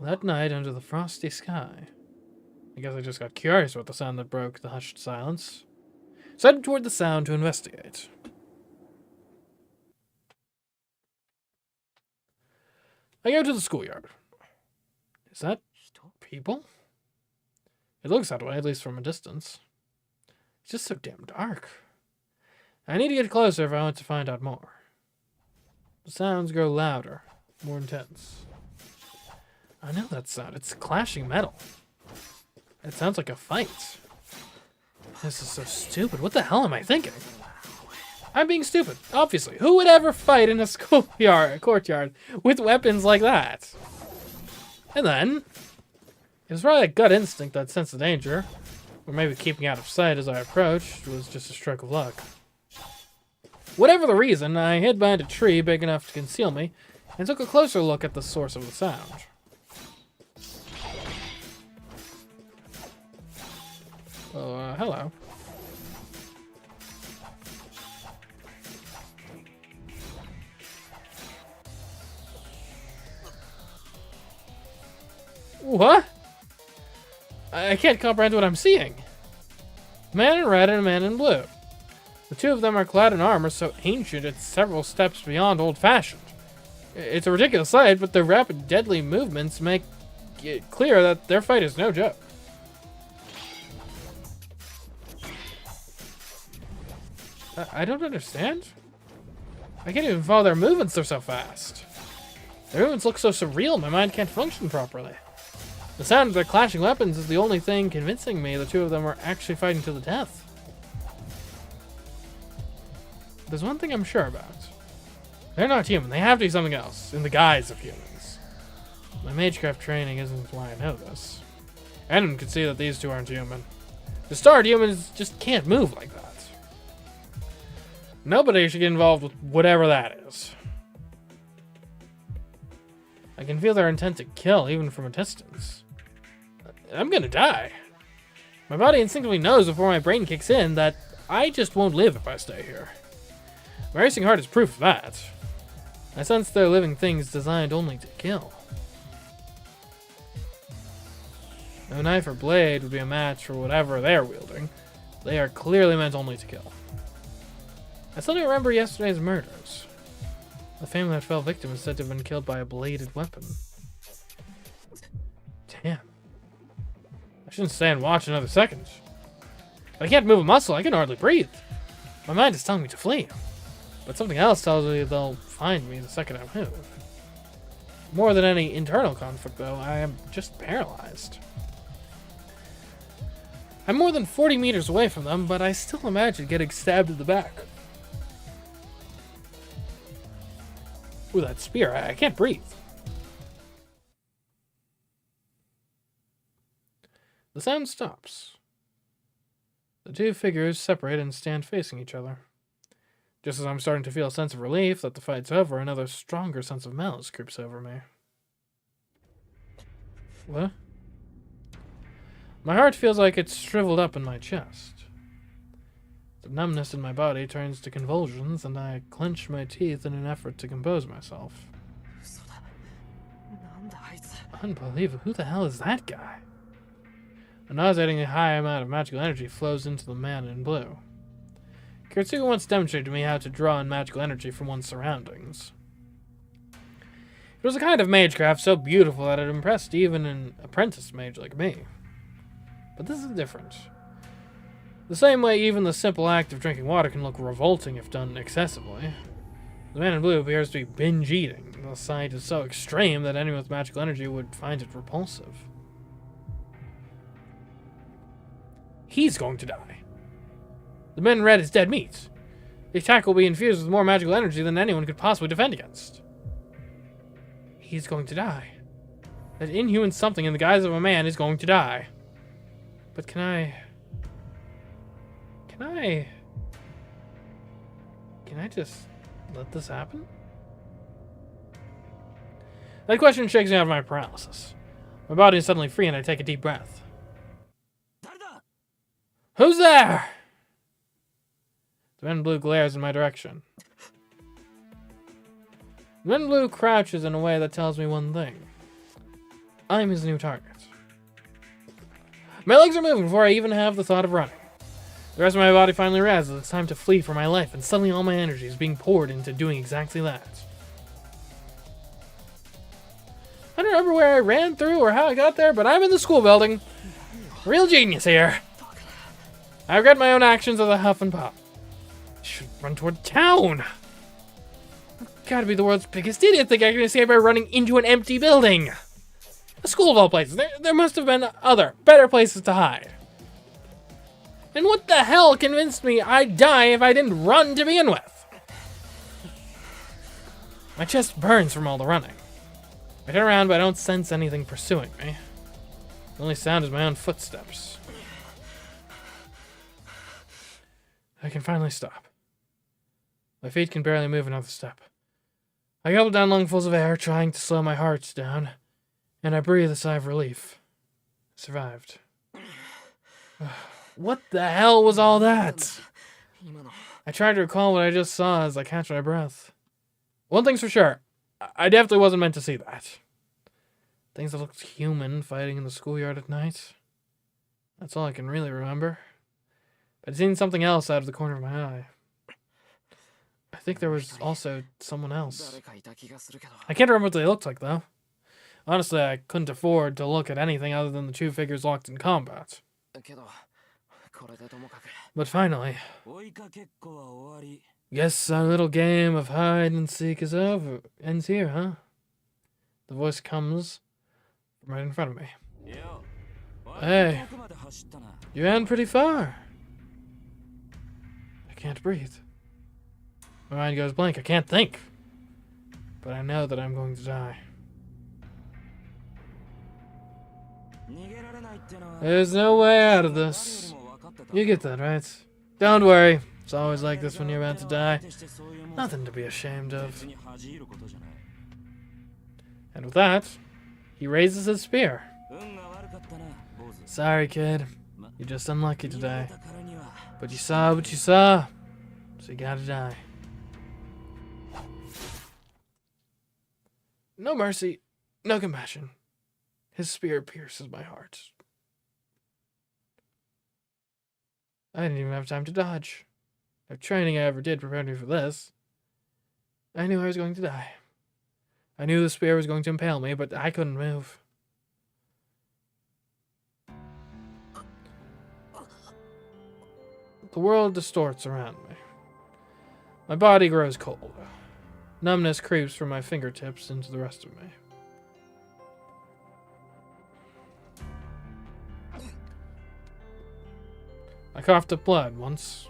Speaker 1: That night under the frosty sky. I guess I just got curious about the sound that broke the hushed silence. So I headed toward the sound to investigate. I go to the schoolyard. Is that people? It looks that way, at least from a distance. It's just so damn dark. I need to get closer if I want to find out more. The sounds grow louder, more intense. I know that sound. It's clashing metal. It sounds like a fight. This is so stupid. What the hell am I thinking? I'm being stupid, obviously. Who would ever fight in a courtyard with weapons like that? And then, it was probably a gut instinct that sensed the danger, or maybe keeping out of sight as I approached was just a stroke of luck. Whatever the reason, I hid behind a tree big enough to conceal me, and took a closer look at the source of the sound. Oh, hello. What? I can't comprehend what I'm seeing. A man in red and a man in blue. The two of them are clad in armor so ancient it's several steps beyond old-fashioned. It's a ridiculous sight, but their rapid, deadly movements make it clear that their fight is no joke. I don't understand. I can't even follow their movements, they're so fast. Their movements look so surreal, my mind can't function properly. The sound of their clashing weapons is the only thing convincing me the two of them are actually fighting to the death. There's one thing I'm sure about. They're not human. They have to be something else, in the guise of humans. My MageCraft training isn't why I know this. Anyone could see that these two aren't human. To start, humans just can't move like that. Nobody should get involved with whatever that is. I can feel their intent to kill, even from a distance. I'm gonna die. My body instinctively knows before my brain kicks in that I just won't live if I stay here. My racing heart is proof of that. I sense they're living things designed only to kill. No knife or blade would be a match for whatever they're wielding. They are clearly meant only to kill. I suddenly remember yesterday's murders. The family that fell victim is said to have been killed by a bladed weapon. Damn. I shouldn't stay and watch another second. But I can't move a muscle, I can hardly breathe. My mind is telling me to flee. But something else tells me they'll find me the second I move. More than any internal conflict, though, I am just paralyzed. I'm more than 40 meters away from them, but I still imagine getting stabbed in the back. Ooh, that spear, I can't breathe. The sound stops. The two figures separate and stand facing each other. Just as I'm starting to feel a sense of relief that the fight's over, another stronger sense of malice creeps over me. What? My heart feels like it's shriveled up in my chest. The numbness in my body turns to convulsions, and I clench my teeth in an effort to compose myself. Unbelievable. Who the hell is that guy? A nauseatingly high amount of magical energy flows into the man in blue. Kurtsuga once demonstrated to me how to draw in magical energy from one's surroundings. It was a kind of magecraft so beautiful that it impressed even an apprentice mage like me. But this is different. The same way even the simple act of drinking water can look revolting if done excessively. The man in blue appears to be binge eating. The sight is so extreme that anyone with magical energy would find it repulsive. He's going to die. The man in red is dead meat. The attack will be infused with more magical energy than anyone could possibly defend against. He's going to die. That inhuman something in the guise of a man is going to die. But can I just let this happen? That question shakes me out of my paralysis. My body is suddenly free and I take a deep breath. Who's there? The man in blue glares in my direction. The man in blue crouches in a way that tells me one thing. I'm his new target. My legs are moving before I even have the thought of running. The rest of my body finally realizes it's time to flee for my life, and suddenly all my energy is being poured into doing exactly that. I don't remember where I ran through or how I got there, but I'm in the school building. Real genius here. I regret my own actions as a huff and puff. I should run toward town. I've got to be the world's biggest idiot think I can escape by running into an empty building. A school of all places. There must have been other, better places to hide. And what the hell convinced me I'd die if I didn't run to begin with? My chest burns from all the running. I turn around, but I don't sense anything pursuing me. The only sound is my own footsteps. I can finally stop. My feet can barely move another step. I gulp down lungfuls of air, trying to slow my heart down, and I breathe a sigh of relief. I survived. What the hell was all that? I tried to recall what I just saw as I catch my breath. One thing's for sure, I definitely wasn't meant to see that. Things that looked human fighting in the schoolyard at night. That's all I can really remember. But I'd seen something else out of the corner of my eye. I think there was also someone else. I can't remember what they looked like, though. Honestly, I couldn't afford to look at anything other than the two figures locked in combat. But finally, guess our little game of hide and seek is over. Ends here, huh? The voice comes from right in front of me. Hey, you ran pretty far. I can't breathe. My mind goes blank. I can't think. But I know that I'm going to die. There's no way out of this. You get that, right? Don't worry. It's always like this when you're about to die. Nothing to be ashamed of. And with that, he raises his spear. Sorry, kid. You're just unlucky today. But you saw what you saw, so you gotta die. No mercy, no compassion. His spear pierces my heart. I didn't even have time to dodge. No training I ever did prepared me for this. I knew I was going to die. I knew the spear was going to impale me, but I couldn't move. The world distorts around me. My body grows cold. Numbness creeps from my fingertips into the rest of me. I coughed up blood once.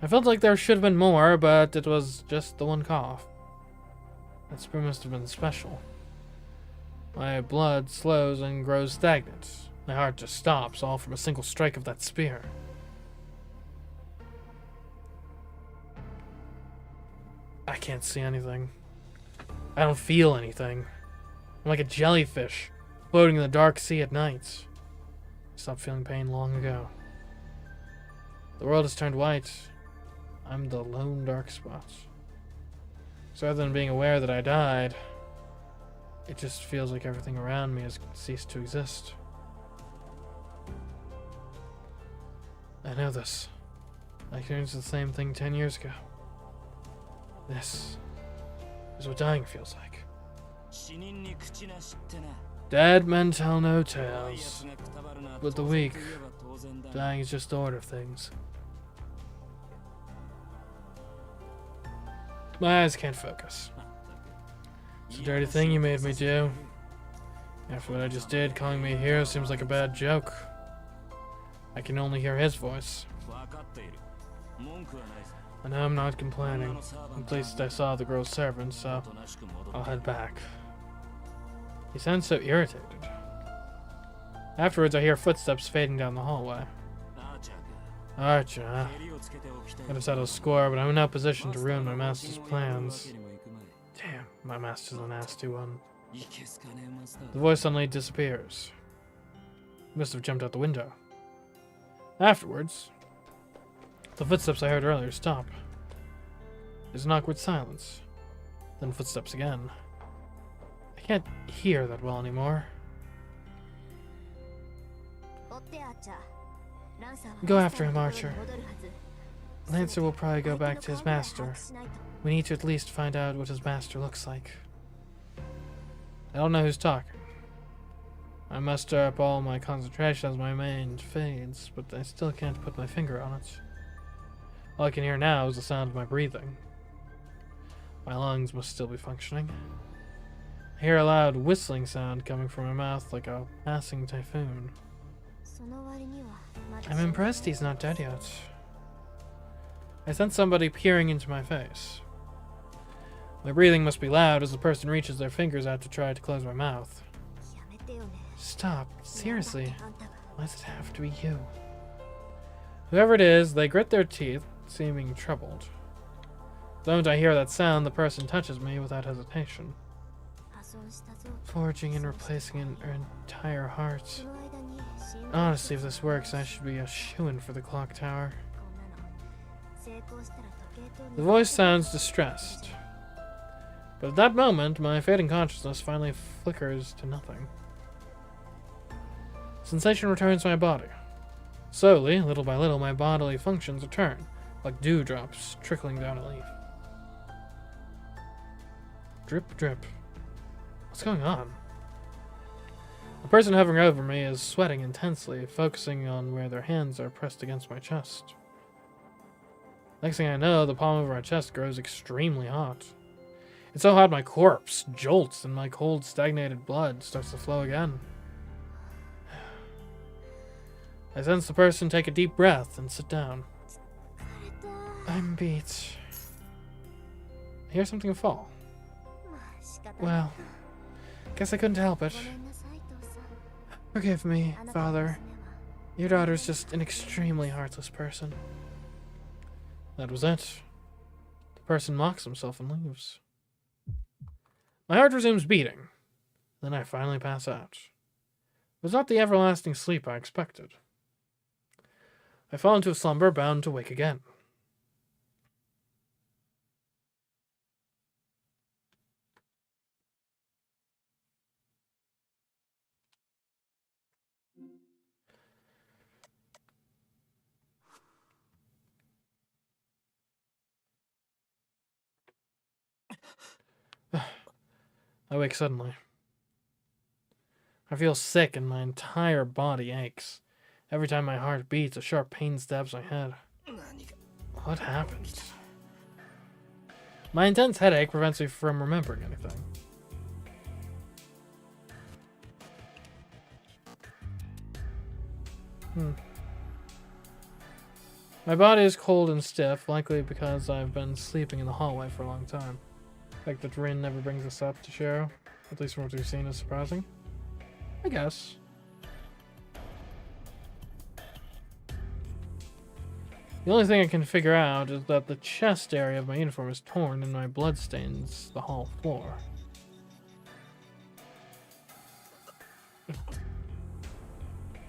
Speaker 1: I felt like there should have been more, but it was just the one cough. That spear must have been special. My blood slows and grows stagnant. My heart just stops, all from a single strike of that spear. I can't see anything. I don't feel anything. I'm like a jellyfish, floating in the dark sea at night. I stopped feeling pain long ago. The world has turned white. I'm the lone dark spot. So rather than being aware that I died, it just feels like everything around me has ceased to exist. I know this. I experienced the same thing 10 years ago. This is what dying feels like. Dead men tell no tales. With the weak, dying is just the order of things. My eyes can't focus. It's a dirty thing you made me do. After what I just did, calling me a hero seems like a bad joke. I can only hear his voice. And now I'm not complaining. At least I saw the girl's servant, so I'll head back. He sounds so irritated. Afterwards, I hear footsteps fading down the hallway. Archer. Gotta settle score, but I'm in no position to ruin my master's plans. Damn, my master's a nasty one. The voice suddenly disappears. He must have jumped out the window. Afterwards, the footsteps I heard earlier stop. There's an awkward silence. Then footsteps again. I can't hear that well anymore. Go after him, Archer. Lancer will probably go back to his master. We need to at least find out what his master looks like. I don't know who's talking. I muster up all my concentration as my mind fades, but I still can't put my finger on it. All I can hear now is the sound of my breathing. My lungs must still be functioning. I hear a loud whistling sound coming from my mouth like a passing typhoon. I'm impressed he's not dead yet. I sense somebody peering into my face. My breathing must be loud as the person reaches their fingers out to try to close my mouth. Stop. Seriously. Why does it have to be you? Whoever it is, they grit their teeth, seeming troubled. The moment I hear that sound, the person touches me without hesitation. Forging and replacing her entire heart. Honestly, if this works, I should be a shoo-in for the clock tower. The voice sounds distressed. But at that moment, my fading consciousness finally flickers to nothing. Sensation returns to my body. Slowly, little by little, my bodily functions return, like dewdrops trickling down a leaf. Drip, drip. What's going on? The person hovering over me is sweating intensely, focusing on where their hands are pressed against my chest. Next thing I know, the palm of my chest grows extremely hot. It's so hot my corpse jolts and my cold, stagnated blood starts to flow again. I sense the person take a deep breath and sit down. I'm beat. I hear something fall. Well, guess I couldn't help it. Forgive me, Father. Your daughter's just an extremely heartless person. That was it. The person mocks himself and leaves. My heart resumes beating. Then I finally pass out. It was not the everlasting sleep I expected. I fall into a slumber bound to wake again. I wake suddenly. I feel sick and my entire body aches. Every time my heart beats, a sharp pain stabs my head. What happened? My intense headache prevents me from remembering anything. My body is cold and stiff, likely because I've been sleeping in the hallway for a long time. The fact that Rin never brings this up to Shiro, at least from what we've seen, is surprising. I guess. The only thing I can figure out is that the chest area of my uniform is torn and my blood stains the hall floor.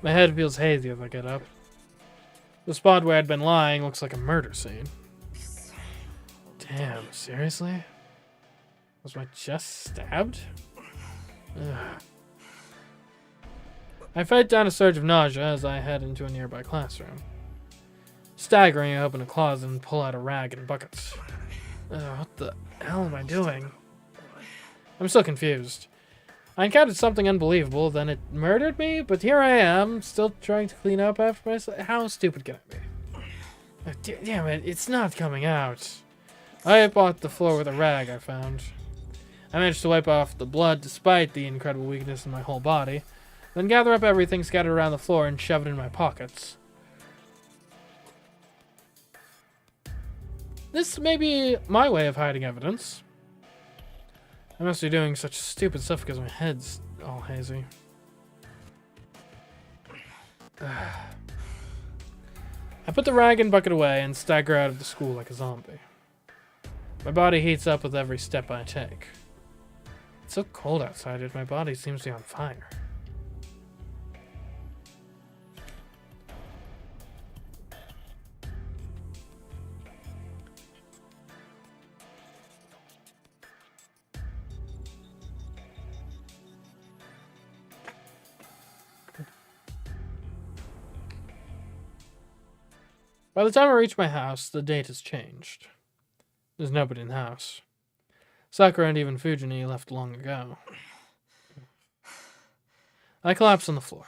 Speaker 1: My head feels hazy as I get up. The spot where I'd been lying looks like a murder scene. Damn, seriously? Was my chest stabbed? Ugh. I fight down a surge of nausea as I head into a nearby classroom. Staggering, I open a closet and pull out a rag and buckets. What the hell am I doing? I'm still confused. I encountered something unbelievable, then it murdered me, but here I am, still trying to clean up after myself. How stupid can I be? Damn it, it's not coming out. I wipe off the floor with a rag I found. I managed to wipe off the blood despite the incredible weakness in my whole body, then gather up everything scattered around the floor and shove it in my pockets. This may be my way of hiding evidence. I must be doing such stupid stuff because my head's all hazy. I put the rag and bucket away and stagger out of the school like a zombie. My body heats up with every step I take. It's so cold outside that my body seems to be on fire. By the time I reach my house, the date has changed. There's nobody in the house. Sakura and even Fujini left long ago. I collapse on the floor.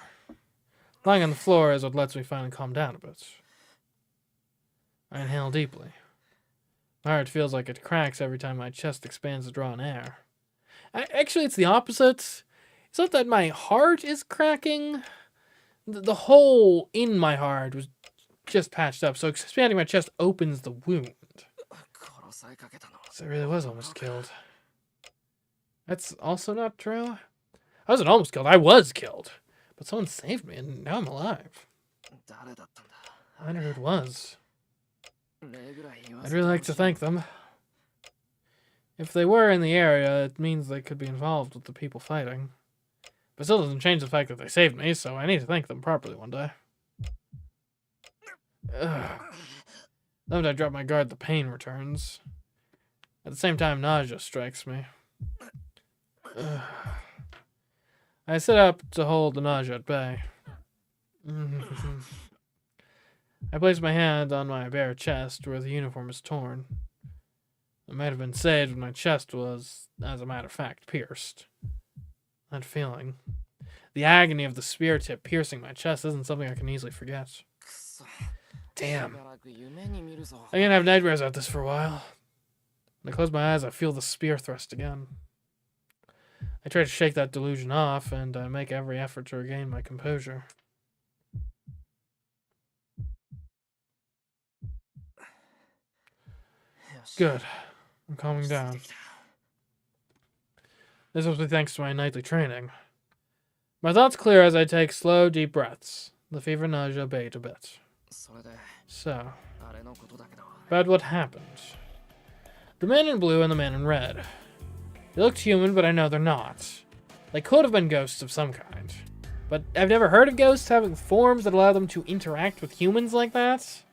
Speaker 1: Lying on the floor is what lets me finally calm down a bit. I inhale deeply. My heart feels like it cracks every time my chest expands to draw in air. Actually, it's the opposite. It's not that my heart is cracking. The hole in my heart was just patched up, so expanding my chest opens the wound. So I really was almost killed. That's also not true. I wasn't almost killed, I was killed. But someone saved me, and now I'm alive. I wonder who it was. I'd really like to thank them. If they were in the area, it means they could be involved with the people fighting. But still doesn't change the fact that they saved me, so I need to thank them properly one day. Ugh. The moment I drop my guard, the pain returns. At the same time, nausea strikes me. Ugh. I sit up to hold the nausea at bay. I placed my hand on my bare chest where the uniform was torn. It might have been saved when my chest was, as a matter of fact, pierced. That feeling. The agony of the spear tip piercing my chest isn't something I can easily forget. Damn. I can't have nightmares about this for a while. When I close my eyes, I feel the spear thrust again. I try to shake that delusion off, and I make every effort to regain my composure. Good. I'm calming down. This must be thanks to my nightly training. My thoughts clear as I take slow, deep breaths. The fever nausea abate a bit. So, about what happened. The man in blue and the man in red. They looked human, but I know they're not. They could have been ghosts of some kind. But I've never heard of ghosts having forms that allow them to interact with humans like that.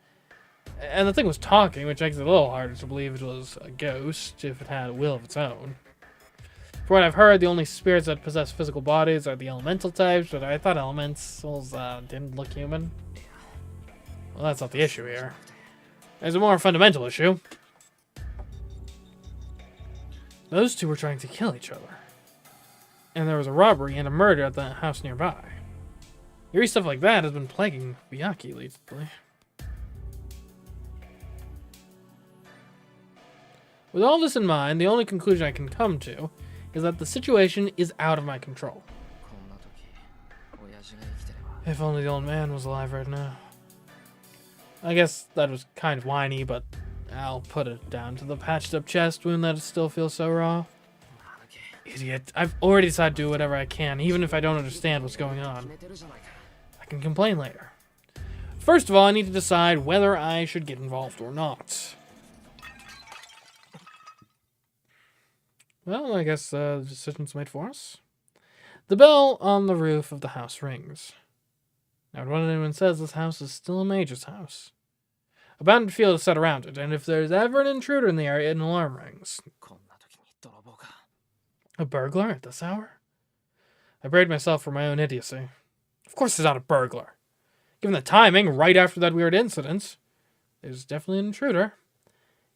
Speaker 1: And the thing was talking, which makes it a little harder to believe it was a ghost if it had a will of its own. For what I've heard, the only spirits that possess physical bodies are the elemental types, but I thought elementals didn't look human. Well, that's not the issue here. There's a more fundamental issue. Those two were trying to kill each other. And there was a robbery and a murder at the house nearby. Eerie stuff like that has been plaguing Miyaki lately. With all this in mind, the only conclusion I can come to is that the situation is out of my control. If only the old man was alive right now. I guess that was kind of whiny, but I'll put it down to the patched up chest wound that still feels so raw. Idiot. I've already decided to do whatever I can, even if I don't understand what's going on. I can complain later. First of all, I need to decide whether I should get involved or not. Well, I guess the decision's made for us. The bell on the roof of the house rings. Now, when anyone says this house is still a mage's house. A bounded field is set around it, and if there's ever an intruder in the area, an alarm rings. A burglar at this hour? I brayed myself for my own idiocy. Of course there's not a burglar. Given the timing, right after that weird incident, there's definitely an intruder.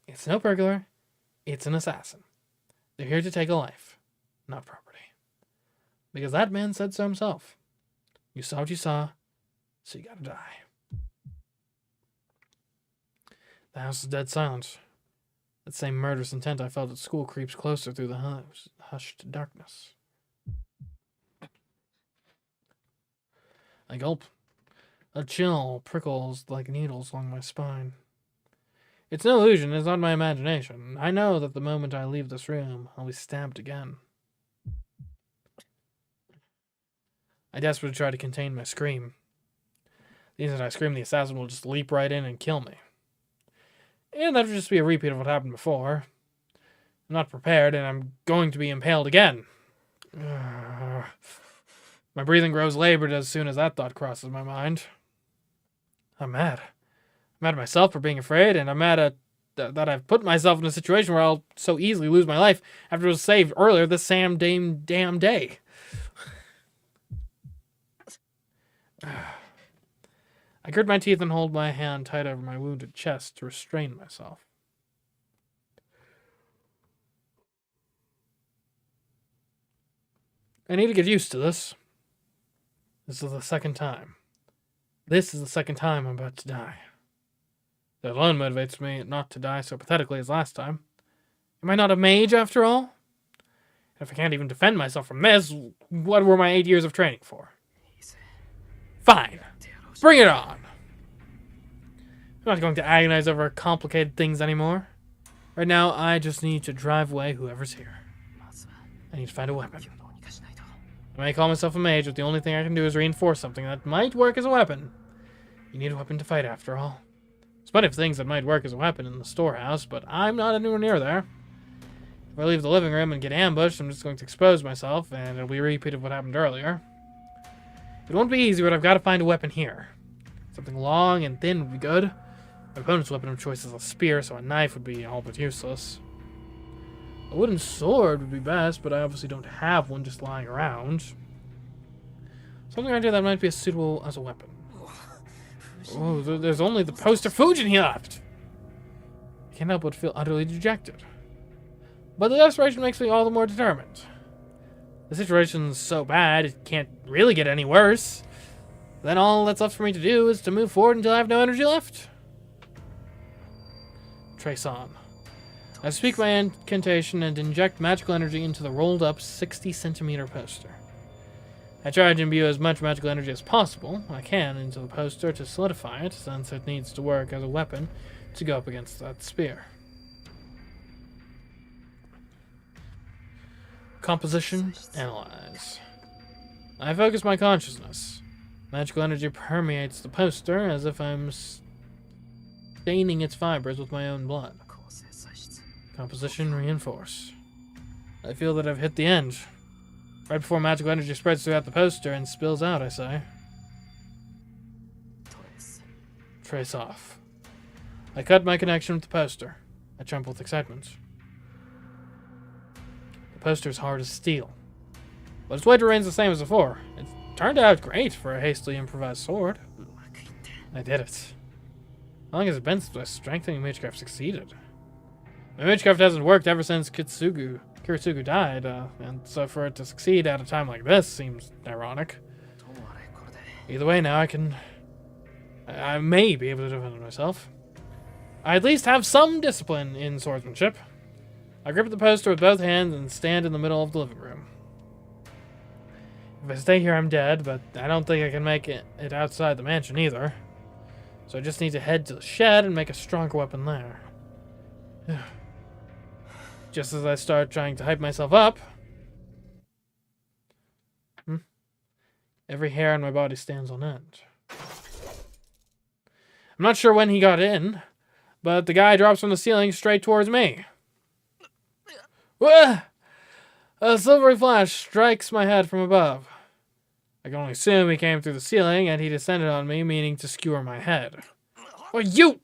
Speaker 1: It's no burglar. It's an assassin. They're here to take a life, not property. Because that man said so himself. You saw what you saw, so you gotta die. The house is dead silent. That same murderous intent I felt at school creeps closer through the hushed darkness. I gulp. A chill prickles like needles along my spine. It's no illusion, it's not my imagination. I know that the moment I leave this room, I'll be stabbed again. I desperately try to contain my scream. The instant I scream, the assassin will just leap right in and kill me. And that would just be a repeat of what happened before. I'm not prepared, and I'm going to be impaled again. My breathing grows labored as soon as that thought crosses my mind. I'm mad. I'm mad at myself for being afraid, and I'm mad at that I've put myself in a situation where I'll so easily lose my life after it was saved earlier this damn day. I grit my teeth and hold my hand tight over my wounded chest to restrain myself. I need to get used to this. This is the second time. This is the second time I'm about to die. That alone motivates me not to die so pathetically as last time. Am I not a mage after all? And if I can't even defend myself from this, what were my 8 years of training for? Fine. Bring it on. I'm not going to agonize over complicated things anymore. Right now, I just need to drive away whoever's here. I need to find a weapon. I may call myself a mage, but the only thing I can do is reinforce something that might work as a weapon. You need a weapon to fight after all. There's plenty of things that might work as a weapon in the storehouse, but I'm not anywhere near there. If I leave the living room and get ambushed, I'm just going to expose myself, and it'll be a repeat of what happened earlier. It won't be easy, but I've got to find a weapon here. Something long and thin would be good. My opponent's weapon of choice is a spear, so a knife would be all but useless. A wooden sword would be best, but I obviously don't have one just lying around. Something right here that might be as suitable as a weapon. Oh, there's only the poster Fujin left. I can't help but feel utterly dejected. But the desperation makes me all the more determined. The situation's so bad, it can't really get any worse. Then all that's left for me to do is to move forward until I have no energy left. Trace on. I speak my incantation and inject magical energy into the rolled up 60-centimeter poster. I try to imbue as much magical energy as possible into the poster to solidify it, since it needs to work as a weapon to go up against that spear. Composition, analyze. I focus my consciousness. Magical energy permeates the poster as if I'm staining its fibers with my own blood. Composition, reinforce. I feel that I've hit the end. Right before magical energy spreads throughout the poster and spills out, I say. Trace off. I cut my connection with the poster. I tremble with excitement. The poster is hard as steel, but its weight remains the same as before. It turned out great for a hastily improvised sword. I did it. How long has it been since my strengthening CMeeCraft succeeded? My CMeeCraft hasn't worked ever since Kiritsugu died, and so for it to succeed at a time like this seems ironic. Either way, now I may be able to defend myself. I at least have some discipline in swordsmanship. I grip the poster with both hands and stand in the middle of the living room. If I stay here, I'm dead, but I don't think I can make it outside the mansion either. So I just need to head to the shed and make a stronger weapon there. Just as I start trying to hype myself up, every hair on my body stands on end. I'm not sure when he got in, but the guy drops from the ceiling straight towards me. A silvery flash strikes my head from above. I can only assume he came through the ceiling and he descended on me, meaning to skewer my head. Oh, you!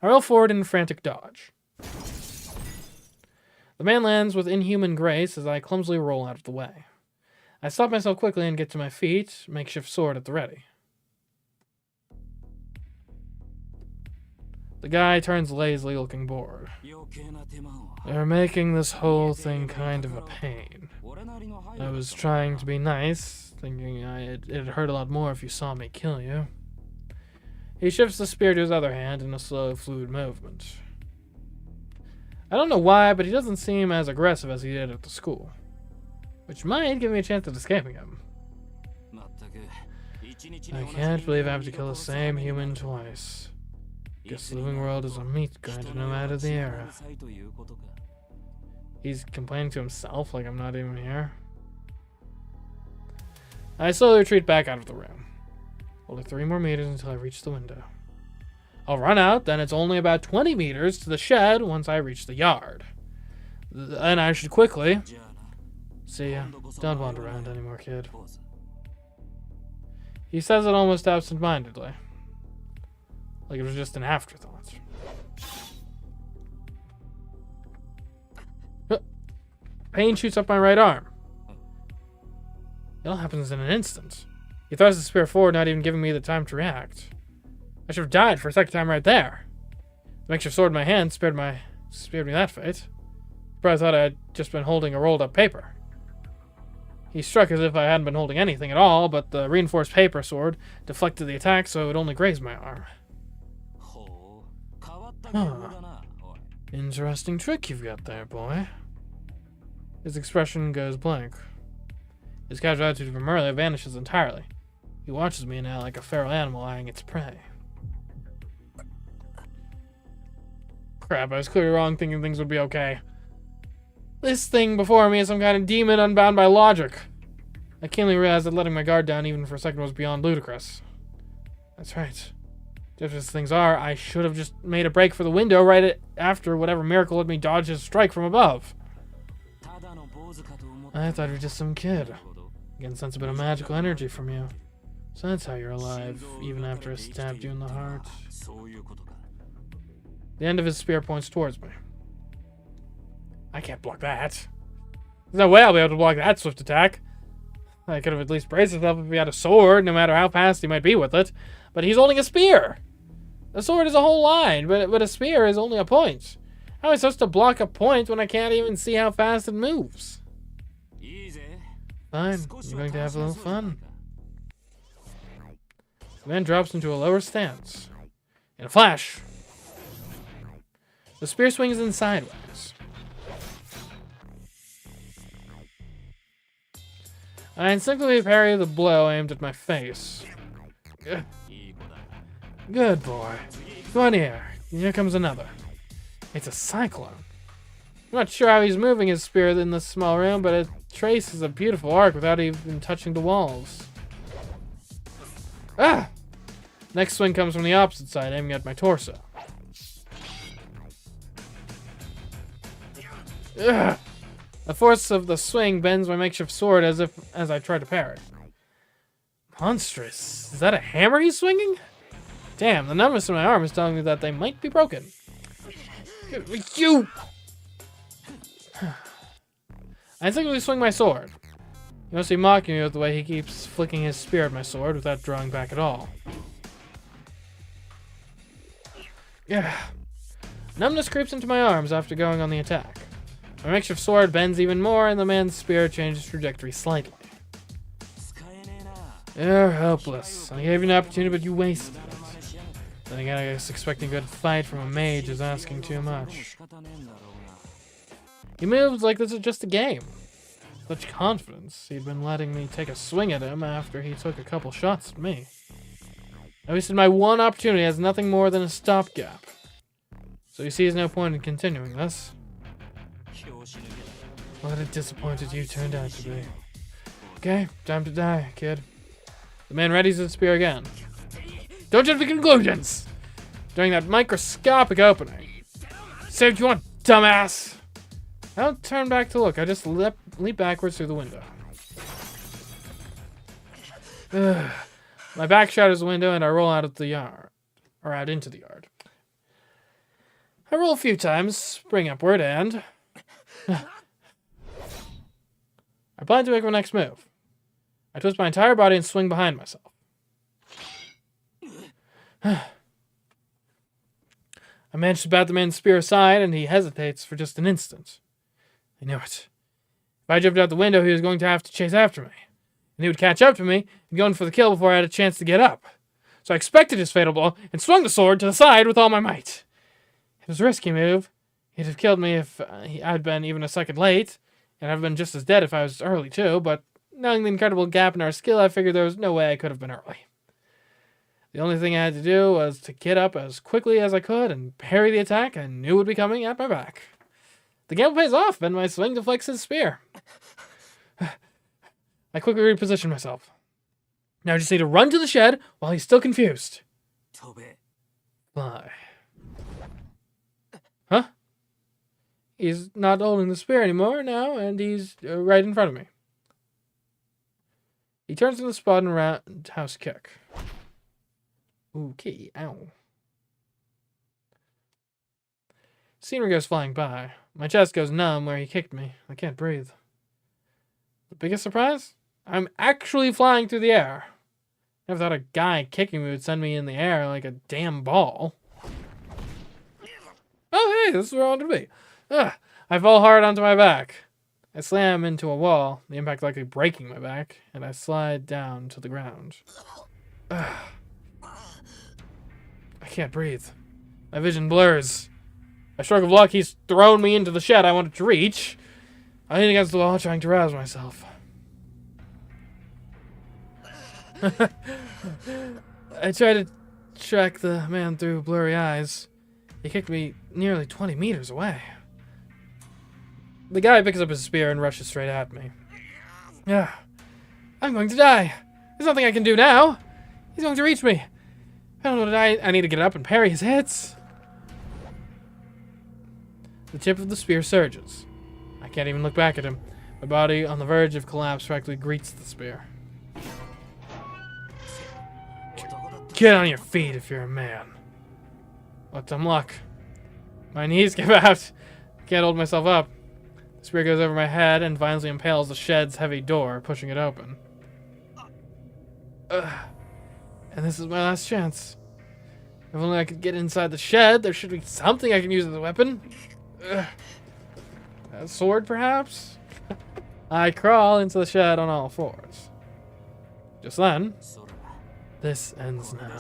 Speaker 1: I roll forward in frantic dodge. The man lands with inhuman grace as I clumsily roll out of the way. I stop myself quickly and get to my feet, makeshift sword at the ready. The guy turns lazily, looking bored. They're making this whole thing kind of a pain. I was trying to be nice, thinking it'd hurt a lot more if you saw me kill you. He shifts the spear to his other hand in a slow, fluid movement. I don't know why, but he doesn't seem as aggressive as he did at the school, which might give me a chance at escaping him. I can't believe I have to kill the same human twice. Guess the living world is a meat grinder no matter the era. He's complaining to himself like I'm not even here. I slowly retreat back out of the room. Only 3 more meters until I reach the window. I'll run out, then it's only about 20 meters to the shed once I reach the yard. Then I should quickly... See ya. Don't wander around anymore, kid. He says it almost absent-mindedly. Like it was just an afterthought. Pain shoots up my right arm. It all happens in an instant. He thrusts the spear forward, not even giving me the time to react. I should have died for a second time right there. The makeshift sword in my hand spared me that fate. He probably thought I had just been holding a rolled up paper. He struck as if I hadn't been holding anything at all, but the reinforced paper sword deflected the attack, so it only grazed my arm. Huh. Interesting trick you've got there, boy. His expression goes blank. His casual attitude from earlier vanishes entirely. He watches me now like a feral animal eyeing its prey. Crap, I was clearly wrong thinking things would be okay. This thing before me is some kind of demon unbound by logic. I keenly realized that letting my guard down even for a second was beyond ludicrous. That's right. Just as things are, I should have just made a break for the window right after whatever miracle let me dodge his strike from above. I thought you were just some kid. I can sense a bit of magical energy from you. So that's how you're alive, even after I stabbed you in the heart. The end of his spear points towards me. I can't block that. There's no way I'll be able to block that swift attack. I could have at least braced myself if he had a sword, no matter how fast he might be with it. But he's holding a spear. A sword is a whole line, but a spear is only a point. How am I supposed to block a point when I can't even see how fast it moves? Fine, you're going to have a little fun. The man drops into a lower stance. In a flash, the spear swings in sideways. I instinctively parry the blow aimed at my face. Good boy. Go on here. Here comes another. It's a cyclone. I'm not sure how he's moving his spear in this small room, but it traces a beautiful arc without even touching the walls. Ah! Next swing comes from the opposite side, aiming at my torso. Ugh. The force of the swing bends my makeshift sword as I try to parry. Monstrous. Is that a hammer he's swinging? Damn, the numbness in my arm is telling me that they might be broken. You! I instinctively swing my sword. He must be mocking me with the way he keeps flicking his spear at my sword without drawing back at all. Yeah. Numbness creeps into my arms after going on the attack. My makeshift sword bends even more, and the man's spear changes trajectory slightly. You're helpless. I gave you an opportunity, but you wasted it. Then again, I guess expecting a good fight from a mage is asking too much. He moves like this is just a game. Such confidence. He'd been letting me take a swing at him after he took a couple shots at me. I wasted my one opportunity as nothing more than a stopgap. So he sees no point in continuing this. What a disappointed you turned out to be. Okay, time to die, kid. The man readies his spear again. Don't jump to conclusions! During that microscopic opening. Say what you want, dumbass! I don't turn back to look, I just leap backwards through the window. Ugh. My back shatters the window and I roll out of the yard. Or out into the yard. I roll a few times, spring upward, and... I plan to make my next move. I twist my entire body and swing behind myself. I manage to bat the man's spear aside, and he hesitates for just an instant. I knew it. If I jumped out the window, he was going to have to chase after me. And he would catch up to me and go in for the kill before I had a chance to get up. So I expected his fatal blow and swung the sword to the side with all my might. It was a risky move. He'd have killed me if I'd been even a second late, and I'd have been just as dead if I was early too, but knowing the incredible gap in our skill, I figured there was no way I could have been early. The only thing I had to do was to get up as quickly as I could and parry the attack I knew would be coming at my back. The gamble pays off, and my swing deflects his spear. I quickly reposition myself. Now I just need to run to the shed while he's still confused. Fly. Huh? He's not holding the spear anymore now, and he's right in front of me. He turns to the spot and roundhouse kick. Okay, ow. Scenery goes flying by. My chest goes numb where he kicked me. I can't breathe. The biggest surprise? I'm actually flying through the air. Never thought a guy kicking me would send me in the air like a damn ball. Oh, hey, this is where I wanted to be. Ugh, I fall hard onto my back. I slam into a wall, the impact likely breaking my back, and I slide down to the ground. Ugh. I can't breathe. My vision blurs. By stroke of luck, he's thrown me into the shed I wanted to reach. I lean against the wall, trying to rouse myself. I try to track the man through blurry eyes. He kicked me nearly 20 meters away. The guy picks up his spear and rushes straight at me. Yeah, I'm going to die. There's nothing I can do now. He's going to reach me. I don't know what I need to get up and parry his hits. The tip of the spear surges. I can't even look back at him. My body on the verge of collapse practically greets the spear. Get on your feet if you're a man. What dumb luck. My knees give out. I can't hold myself up. The spear goes over my head and violently impales the shed's heavy door, pushing it open. Ugh. And this is my last chance. If only I could get inside the shed, there should be something I can use as a weapon. Ugh. A sword, perhaps? I crawl into the shed on all fours. Just then, this ends now.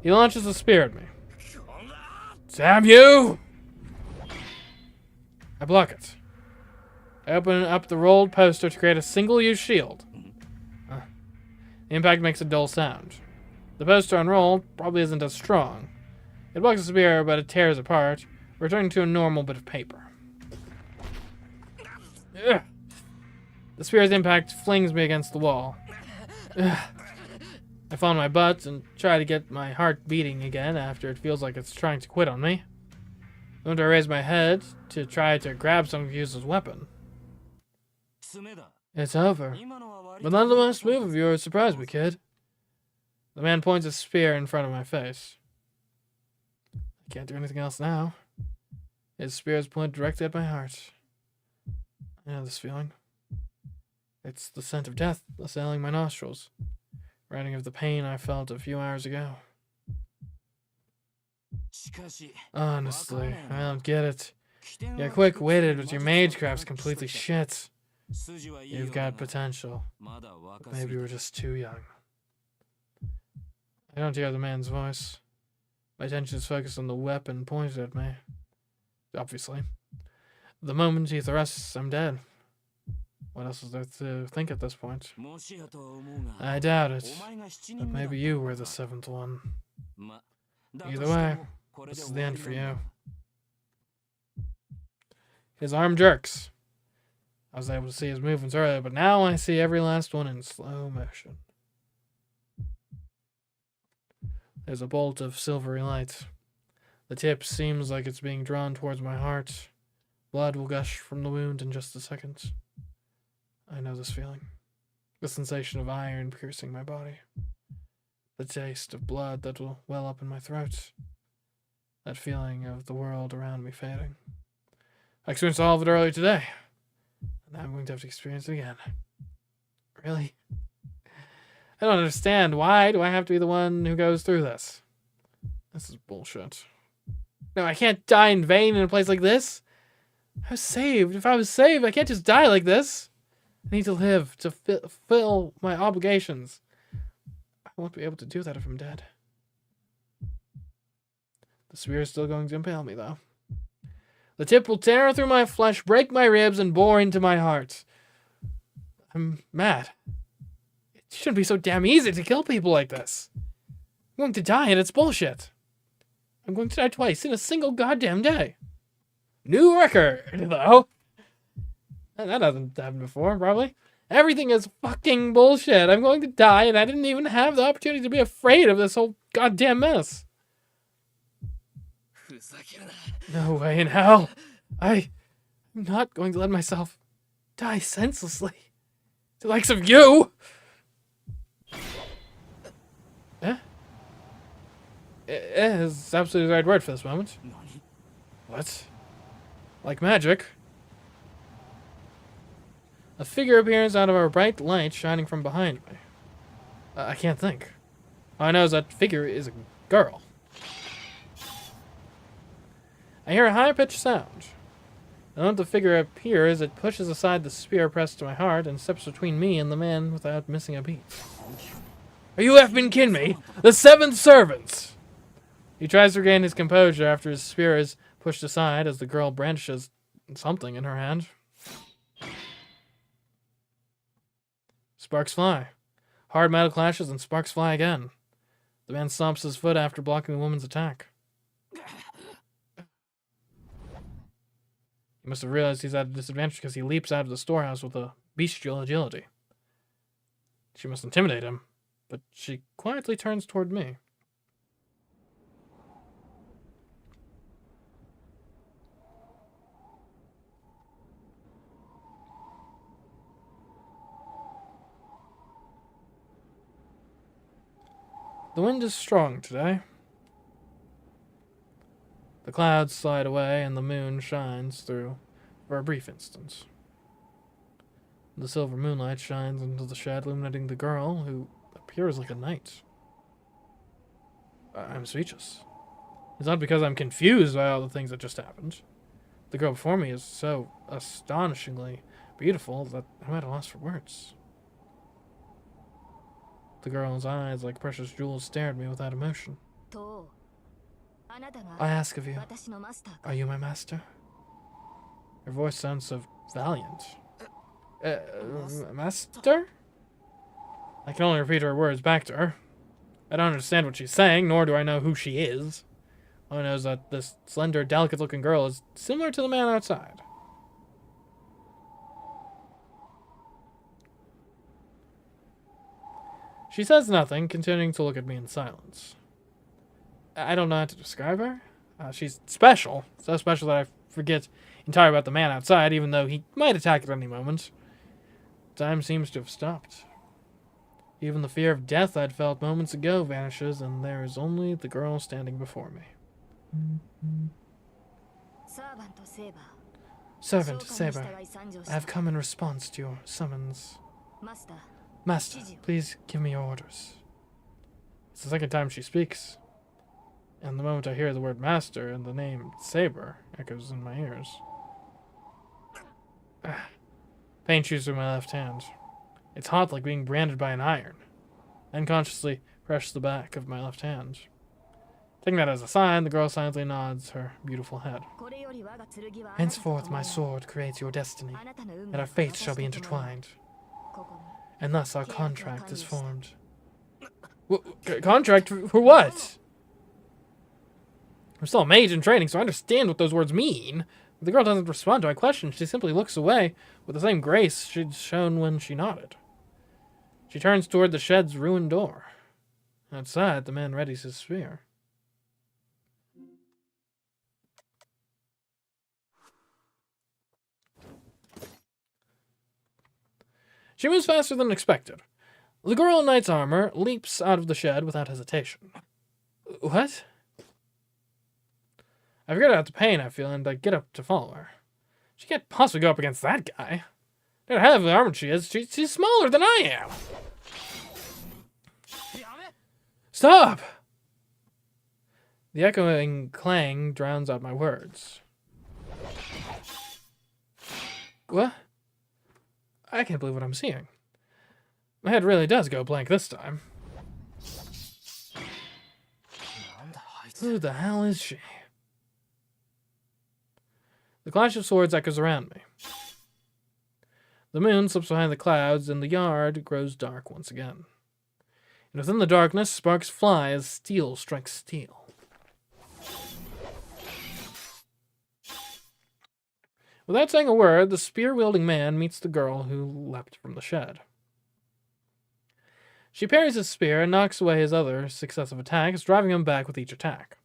Speaker 1: He launches a spear at me. Damn you! I block it. I open up the rolled poster to create a single-use shield. The impact makes a dull sound. The poster unrolled probably isn't as strong. It blocks the spear, but it tears apart, returning to a normal bit of paper. Ugh. The spear's impact flings me against the wall. Ugh. I fall on my butt and try to get my heart beating again after it feels like it's trying to quit on me. The moment I raise my head to try to grab some useless weapon. It's over. But none of the last move of yours surprised me, kid. The man points a spear in front of my face. I can't do anything else now. His spear is pointed directly at my heart. I know this feeling. It's the scent of death assailing my nostrils, reminding of the pain I felt a few hours ago. Honestly, I don't get it. You're quick-witted, but your MeeCraft's completely shit. You've got potential. But maybe we're just too young. I don't hear the man's voice. My attention is focused on the weapon pointed at me. Obviously. The moment he thrusts, I'm dead. What else is there to think at this point? I doubt it. But maybe you were the seventh one. Either way, this is the end for you. His arm jerks. I was able to see his movements earlier, but now I see every last one in slow motion. There's a bolt of silvery light. The tip seems like it's being drawn towards my heart. Blood will gush from the wound in just a second. I know this feeling. The sensation of iron piercing my body. The taste of blood that will well up in my throat. That feeling of the world around me fading. I experienced all of it earlier today. And now I'm going to have to experience it again. Really? I don't understand. Why do I have to be the one who goes through this? This is bullshit. No, I can't die in vain in a place like this. I was saved. If I was saved, I can't just die like this. I need to live to fulfill my obligations. I won't be able to do that if I'm dead. The spear is still going to impale me, though. The tip will tear through my flesh, break my ribs, and bore into my heart. I'm mad. It shouldn't be so damn easy to kill people like this. I'm going to die, and it's bullshit. I'm going to die twice in a single goddamn day. New record, though. That hasn't happened before, probably. Everything is fucking bullshit. I'm going to die, and I didn't even have the opportunity to be afraid of this whole goddamn mess. No way in hell. I'm not going to let myself die senselessly. The likes of you. Is absolutely the right word for this moment. What? Like magic. A figure appears out of a bright light shining from behind me. I can't think. All I know is that figure is a girl. I hear a high-pitched sound. The moment the figure appears, it pushes aside the spear pressed to my heart and steps between me and the man without missing a beat. Are you effing kidding me? The seventh servant! He tries to regain his composure after his spear is pushed aside as the girl brandishes something in her hand. Sparks fly. Hard metal clashes and sparks fly again. The man stomps his foot after blocking the woman's attack. He must have realized he's at a disadvantage because he leaps out of the storehouse with a bestial agility. She must intimidate him, but she quietly turns toward me. The wind is strong today. The clouds slide away and the moon shines through for a brief instant. The silver moonlight shines into the shed, illuminating the girl, who appears like a knight. I'm speechless. It's not because I'm confused by all the things that just happened. The girl before me is so astonishingly beautiful that I'm at a loss for words. The girl's eyes, like precious jewels, stare at me without emotion. I ask of you, are you my master? Her voice sounds so valiant. Master? I can only repeat her words back to her. I don't understand what she's saying, nor do I know who she is. All I know is that this slender, delicate-looking girl is similar to the man outside. She says nothing, continuing to look at me in silence. I don't know how to describe her. She's special. So special that I forget entirely about the man outside, even though he might attack at any moment. Time seems to have stopped. Even the fear of death I'd felt moments ago vanishes, and there is only the girl standing before me. Servant Saber, I have come in response to your summons. Master, please give me your orders. It's the second time she speaks. And the moment I hear the word master and the name Saber echoes in my ears. Pain shoots through my left hand. It's hot like being branded by an iron. I unconsciously press the back of my left hand. Taking that as a sign, the girl silently nods her beautiful head. Henceforth my sword creates your destiny, and our fates shall be intertwined. And thus our contract is formed. Contract for what? I'm still a mage in training, so I understand what those words mean. If the girl doesn't respond to my question, she simply looks away with the same grace she'd shown when she nodded. She turns toward the shed's ruined door. Outside, the man readies his spear. She moves faster than expected. The girl in knight's armor leaps out of the shed without hesitation. What? I forget about the pain I feel, and I get up to follow her. She can't possibly go up against that guy. No matter how heavily armored she is, she's smaller than I am. Stop! The echoing clang drowns out my words. What? I can't believe what I'm seeing. My head really does go blank this time. Who the hell is she? The clash of swords echoes around me. The moon slips behind the clouds, and the yard grows dark once again. And within the darkness, sparks fly as steel strikes steel. Without saying a word, the spear-wielding man meets the girl who leapt from the shed. She parries his spear and knocks away his other successive attacks, driving him back with each attack.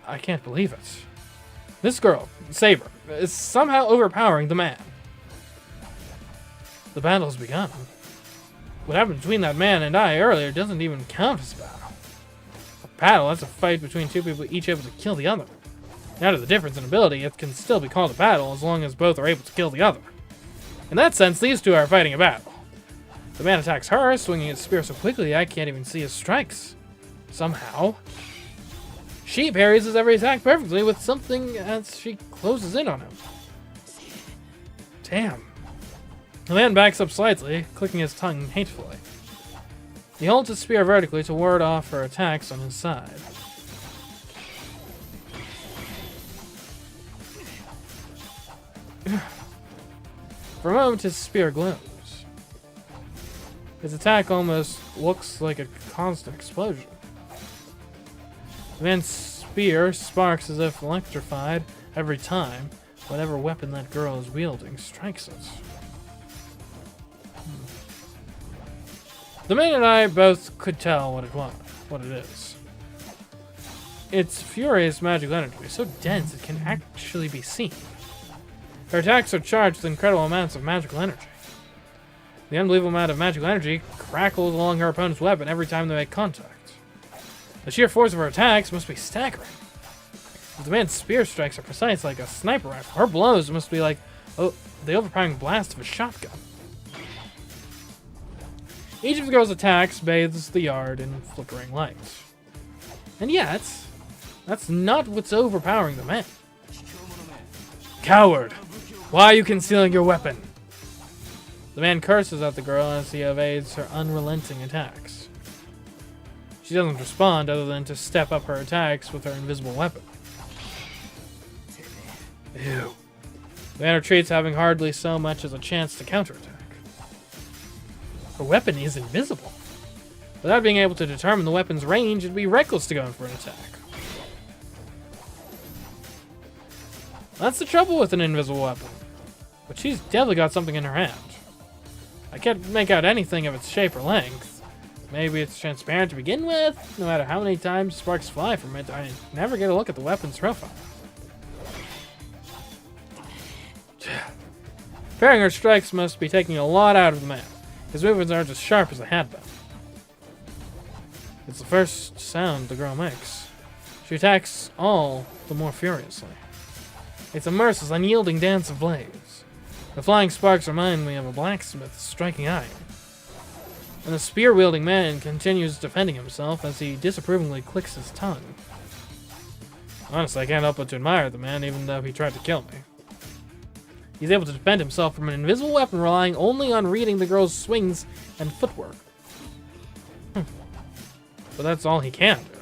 Speaker 1: I can't believe it. This girl, Saber, is somehow overpowering the man. The battle's begun. What happened between that man and I earlier doesn't even count as a battle. A battle, that's a fight between two people each able to kill the other. Now to the difference in ability, it can still be called a battle as long as both are able to kill the other. In that sense, these two are fighting a battle. The man attacks her, swinging his spear so quickly I can't even see his strikes. Somehow. She parries his every attack perfectly with something as she closes in on him. Damn. The man backs up slightly, clicking his tongue hatefully. He holds his spear vertically to ward off her attacks on his side. For a moment, his spear glows. His attack almost looks like a constant explosion. The man's spear sparks as if electrified every time whatever weapon that girl is wielding strikes it. The man and I both could tell what it is. Its furious magical energy is so dense it can actually be seen. Her attacks are charged with incredible amounts of magical energy. The unbelievable amount of magical energy crackles along her opponent's weapon every time they make contact. The sheer force of her attacks must be staggering. If the man's spear strikes are precise like a sniper rifle, her blows must be like Oh, the overpowering blast of a shotgun. Each of the girls' attacks bathes the yard in flickering light. And yet, that's not what's overpowering the men. Coward! Why are you concealing your weapon? The man curses at the girl as he evades her unrelenting attacks. She doesn't respond other than to step up her attacks with her invisible weapon. Ew. The man retreats, having hardly so much as a chance to counterattack. Her weapon is invisible. Without being able to determine the weapon's range, it'd be reckless to go in for an attack. That's the trouble with an invisible weapon. But she's definitely got something in her hand. I can't make out anything of its shape or length. Maybe it's transparent to begin with. No matter how many times sparks fly from it, I never get a look at the weapon's profile. Parrying her strikes must be taking a lot out of the man. His movements aren't as sharp as they had been. It's the first sound the girl makes. She attacks all the more furiously. It's a merciless, unyielding dance of blades. The flying sparks remind me of a blacksmith striking iron. And the spear-wielding man continues defending himself as he disapprovingly clicks his tongue. Honestly, I can't help but to admire the man, even though he tried to kill me. He's able to defend himself from an invisible weapon, relying only on reading the girl's swings and footwork. But that's all he can do.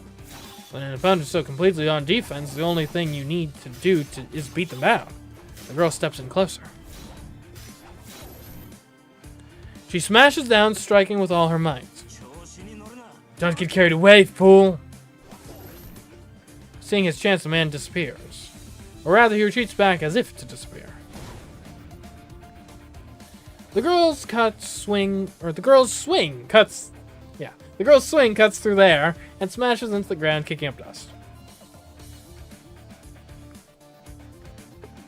Speaker 1: When an opponent is so completely on defense, the only thing you need to do is beat them down. The girl steps in closer. She smashes down, striking with all her might. Don't get carried away, fool! Seeing his chance, the man disappears. Or rather, he retreats back as if to disappear. The girl's swing cuts through there and smashes into the ground, kicking up dust.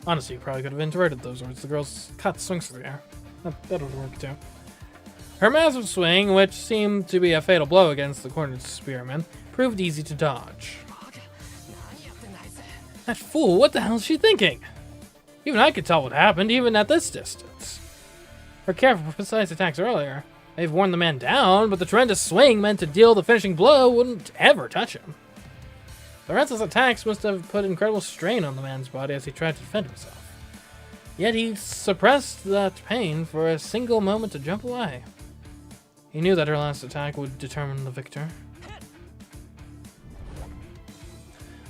Speaker 1: Honestly, you probably could have inverted those words. The girl's cut swings through the air. That would work too. Her massive swing, which seemed to be a fatal blow against the cornered spearman, proved easy to dodge. That fool, what the hell is she thinking? Even I could tell what happened, even at this distance. Her careful, precise attacks earlier may have worn the man down, but the tremendous swing meant to deal the finishing blow wouldn't ever touch him. The restless attacks must have put incredible strain on the man's body as he tried to defend himself. Yet he suppressed that pain for a single moment to jump away. He knew that her last attack would determine the victor.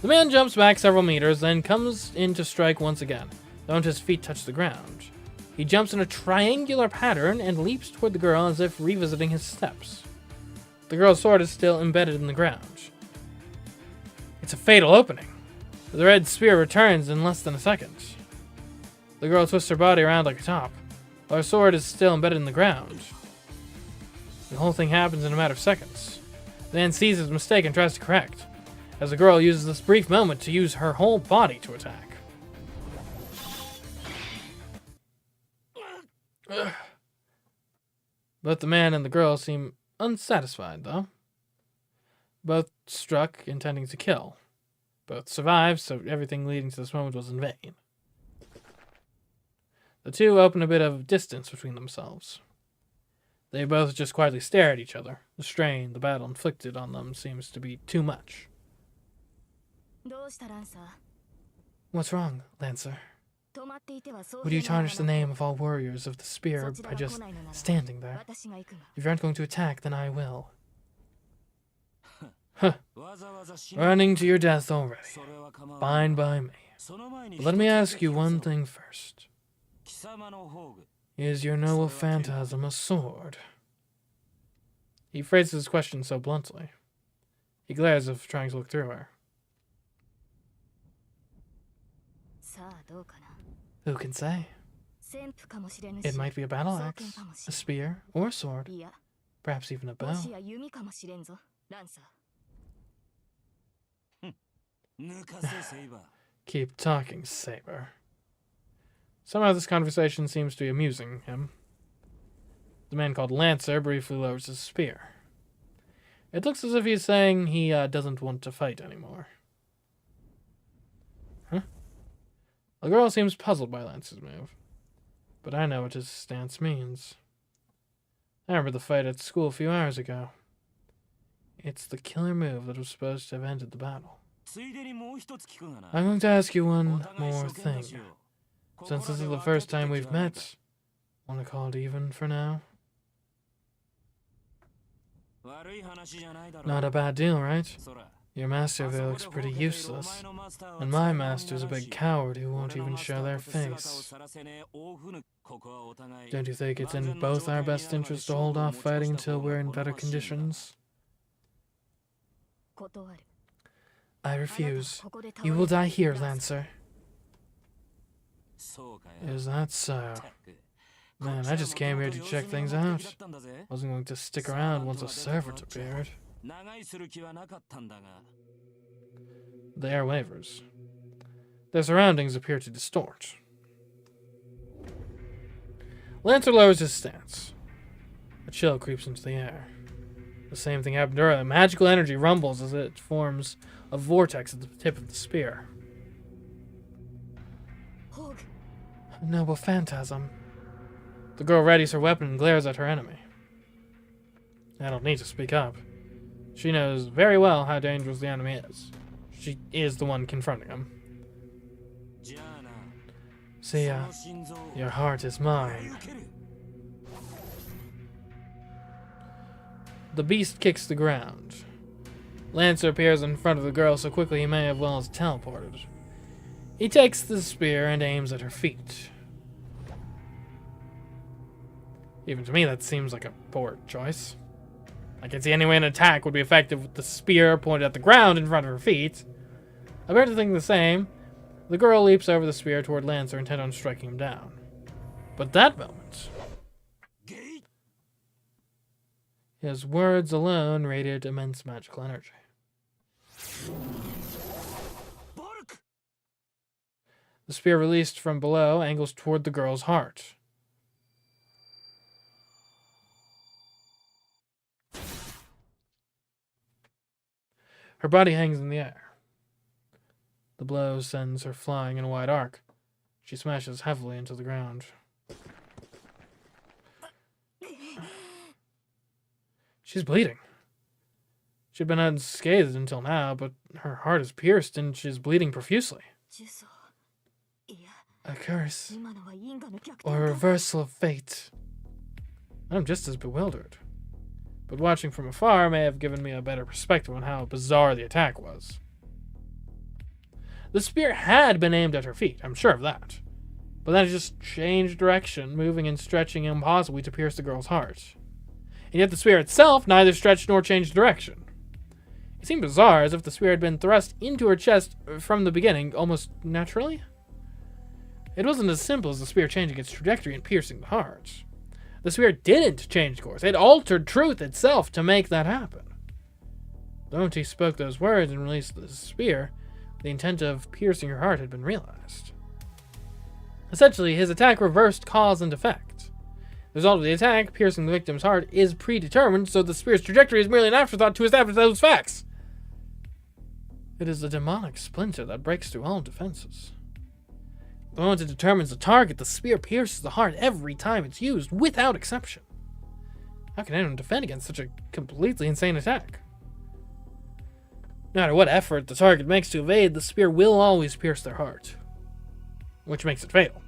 Speaker 1: The man jumps back several meters, then comes in to strike once again. Don't his feet touch the ground. He jumps in a triangular pattern and leaps toward the girl as if revisiting his steps. The girl's sword is still embedded in the ground. It's a fatal opening. The red spear returns in less than a second. The girl twists her body around like a top, while her sword is still embedded in the ground. The whole thing happens in a matter of seconds. The man sees his mistake and tries to correct, as the girl uses this brief moment to use her whole body to attack. Both the man and the girl seem unsatisfied, though. Both struck, intending to kill. Both survived, so everything leading to this moment was in vain. The two open a bit of distance between themselves. They both just quietly stare at each other. The strain the battle inflicted on them seems to be too much. What's wrong, Lancer? Would you tarnish the name of all warriors of the spear by just standing there? If you aren't going to attack, then I will. Huh. Running to your death already. Fine by me. But let me ask you one thing first. Is your noble phantasm a sword? He phrases his question so bluntly. He glares as if trying to look through her. Who can say? It might be a battle axe, a spear, or a sword. Perhaps even a bow. Keep talking, Saber. Somehow this conversation seems to be amusing him. The man called Lancer briefly lowers his spear. It looks as if he's saying he doesn't want to fight anymore. Huh? The girl seems puzzled by Lancer's move. but I know what his stance means. I remember the fight at school a few hours ago. It's the killer move that was supposed to have ended the battle. I'm going to ask you one more thing. Since this is the first time we've met, want to call it even for now? Not a bad deal, right? Your master of it looks pretty useless, and my master's a big coward who won't even show their face. Don't you think it's in both our best interests to hold off fighting until we're in better conditions? I refuse. You will die here, Lancer. Is that so? Man, I just came here to check things out. Wasn't going to stick around once a servant appeared. The air wavers. Their surroundings appear to distort. Lancer lowers his stance. A chill creeps into the air. The same thing happened earlier. Magical energy rumbles as it forms a vortex at the tip of the spear. A noble phantasm. The girl readies her weapon and glares at her enemy. I don't need to speak up. She knows very well how dangerous the enemy is. She is the one confronting him. See ya. Your heart is mine. The beast kicks the ground. Lancer appears in front of the girl so quickly he may have well as teleported. He takes the spear and aims at her feet. Even to me, that seems like a poor choice. I can see any way an attack would be effective with the spear pointed at the ground in front of her feet. I bear to think the same. The girl leaps over the spear toward Lancer, intent on striking him down. But that moment, his words alone radiated immense magical energy. The spear released from below angles toward the girl's heart. Her body hangs in the air. The blow sends her flying in a wide arc. She smashes heavily into the ground. She's bleeding. She'd been unscathed until now, but her heart is pierced and she's bleeding profusely. A curse. Or a reversal of fate. I'm just as bewildered. But watching from afar may have given me a better perspective on how bizarre the attack was. The spear had been aimed at her feet, I'm sure of that. But then it just changed direction, moving and stretching impossibly to pierce the girl's heart. And yet the spear itself neither stretched nor changed direction. It seemed bizarre, as if the spear had been thrust into her chest from the beginning, almost naturally. It wasn't as simple as the spear changing its trajectory and piercing the heart. The spear didn't change course. It altered truth itself to make that happen. The moment he spoke those words and released the spear, the intent of piercing her heart had been realized. Essentially, his attack reversed cause and effect. The result of the attack, piercing the victim's heart, is predetermined, so the spear's trajectory is merely an afterthought to establish those facts. It is the demonic splinter that breaks through all defenses. The moment it determines the target, the spear pierces the heart every time it's used, without exception. How can anyone defend against such a completely insane attack? No matter what effort the target makes to evade, the spear will always pierce their heart, which makes it fatal.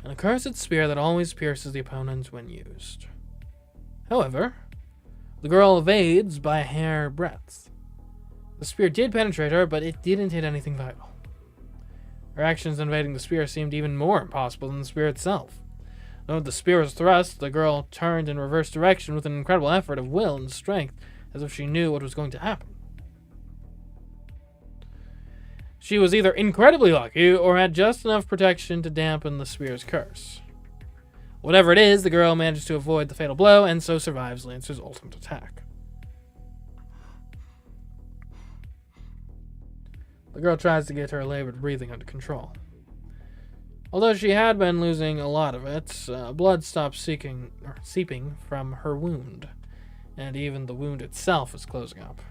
Speaker 1: An accursed spear that always pierces the opponent when used. However, the girl evades by a hair breadth. The spear did penetrate her, but it didn't hit anything vital. Her actions in evading the spear seemed even more impossible than the spear itself. The moment the spear was thrust, the girl turned in reverse direction with an incredible effort of will and strength, as if she knew what was going to happen. She was either incredibly lucky or had just enough protection to dampen the spear's curse. Whatever it is, the girl manages to avoid the fatal blow and so survives Lancer's ultimate attack. The girl tries to get her labored breathing under control. Although she had been losing a lot of it, blood stopped seeping from her wound, and even the wound itself is closing up.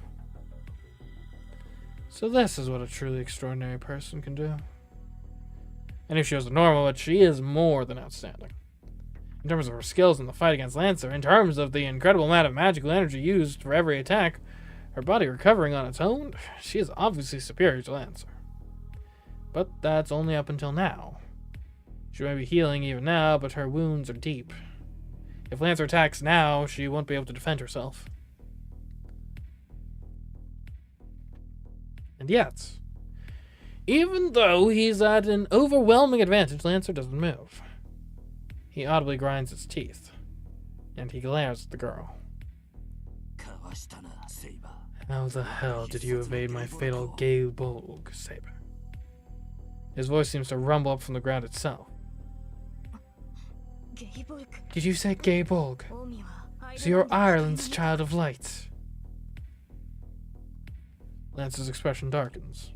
Speaker 1: So this is what a truly extraordinary person can do. And if she was normal, but she is more than outstanding. In terms of her skills in the fight against Lancer, in terms of the incredible amount of magical energy used for every attack, her body recovering on its own, she is obviously superior to Lancer. But that's only up until now. She may be healing even now, but her wounds are deep. If Lancer attacks now, she won't be able to defend herself. And yet, even though he's at an overwhelming advantage, Lancer doesn't move. He audibly grinds his teeth, and he glares at the girl. How the hell did you evade my fatal Gay-Bolg, Saber? His voice seems to rumble up from the ground itself. Did you say Gay-Bolg? So you're Ireland's child of light. Lancer's expression darkens.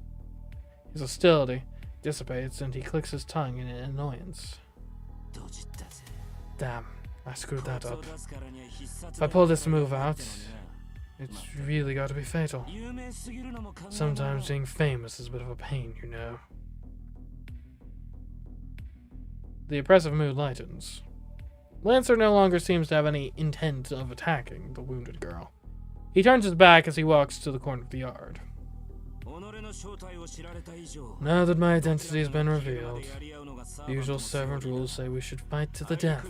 Speaker 1: His hostility dissipates, and he clicks his tongue in annoyance. Damn, I screwed that up. If I pull this move out, it's really got to be fatal. Sometimes being famous is a bit of a pain, you know. The oppressive mood lightens. Lancer no longer seems to have any intent of attacking the wounded girl. He turns his back as he walks to the corner of the yard. Now that my identity has been revealed, the usual servant rules say we should fight to the death.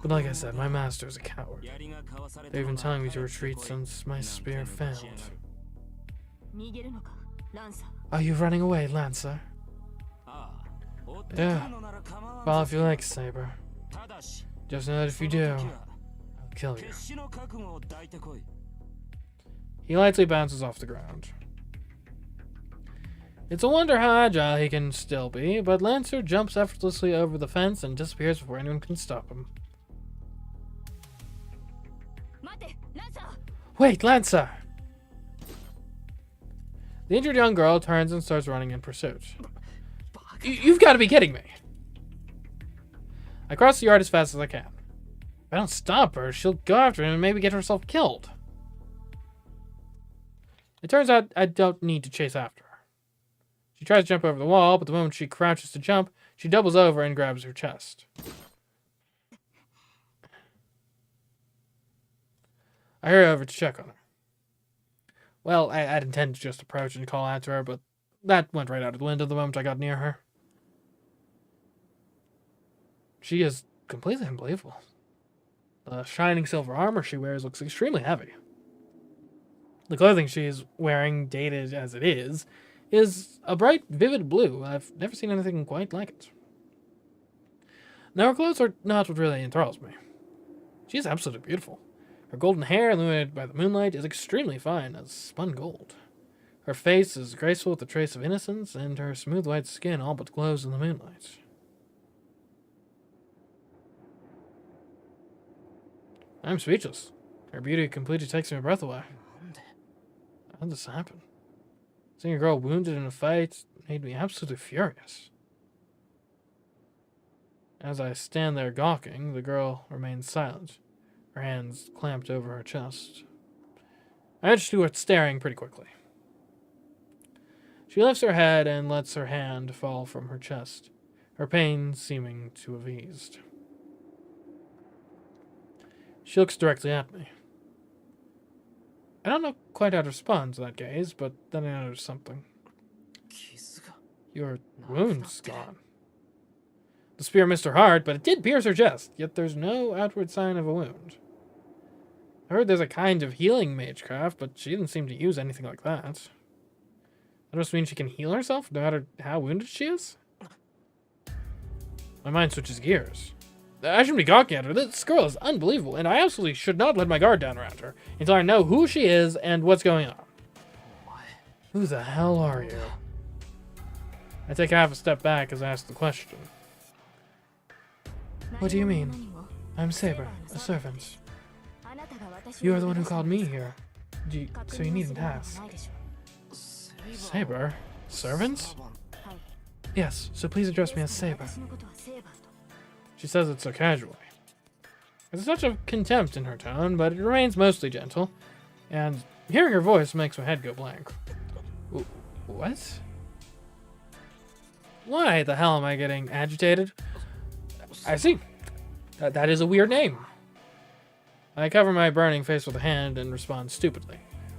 Speaker 1: But like I said, my master is a coward. They're even telling me to retreat since my spear failed. Are you running away, Lancer? Yeah. Well, if you like, Saber. Just know that if you do, I'll kill you. He lightly bounces off the ground. It's a wonder how agile he can still be, but Lancer jumps effortlessly over the fence and disappears before anyone can stop him. Wait, Lancer! The injured young girl turns and starts running in pursuit. You've got to be kidding me! I cross the yard as fast as I can. If I don't stop her, she'll go after him and maybe get herself killed. It turns out I don't need to chase after her. She tries to jump over the wall, but the moment she crouches to jump, she doubles over and grabs her chest. I hurry over to check on her. Well, I'd intended to just approach and call out to her, but that went right out of the window the moment I got near her. She is completely unbelievable. The shining silver armor she wears looks extremely heavy. The clothing she is wearing, dated as it is a bright, vivid blue. I've never seen anything quite like it. Now, her clothes are not what really enthralls me. She is absolutely beautiful. Her golden hair, illuminated by the moonlight, is extremely fine as spun gold. Her face is graceful with a trace of innocence, and her smooth white skin all but glows in the moonlight. I'm speechless. Her beauty completely takes my breath away. How did this happen? Seeing a girl wounded in a fight made me absolutely furious. As I stand there gawking, the girl remains silent, her hands clamped over her chest. I edge to her staring pretty quickly. She lifts her head and lets her hand fall from her chest, her pain seeming to have eased. She looks directly at me. I don't know quite how to respond to that gaze, but then I notice something. Your wound's gone. The spear missed her heart, but it did pierce her chest, yet there's no outward sign of a wound. I heard there's a kind of healing magecraft, but she didn't seem to use anything like that. That must mean she can heal herself, no matter how wounded she is? My mind switches gears. I shouldn't be gawking at her. This girl is unbelievable, and I absolutely should not let my guard down around her until I know who she is and what's going on. Who the hell are you? I take half a step back as I ask the question. What do you mean? I'm Saber, a servant. You are the one who called me here. So you needn't ask. Saber? Servants? Yes, so please address me as Saber. She says it so casually. There's a touch of contempt in her tone, but it remains mostly gentle, and hearing her voice makes my head go blank. What? Why the hell am I getting agitated? I see. That is a weird name. I cover my burning face with a hand and respond stupidly.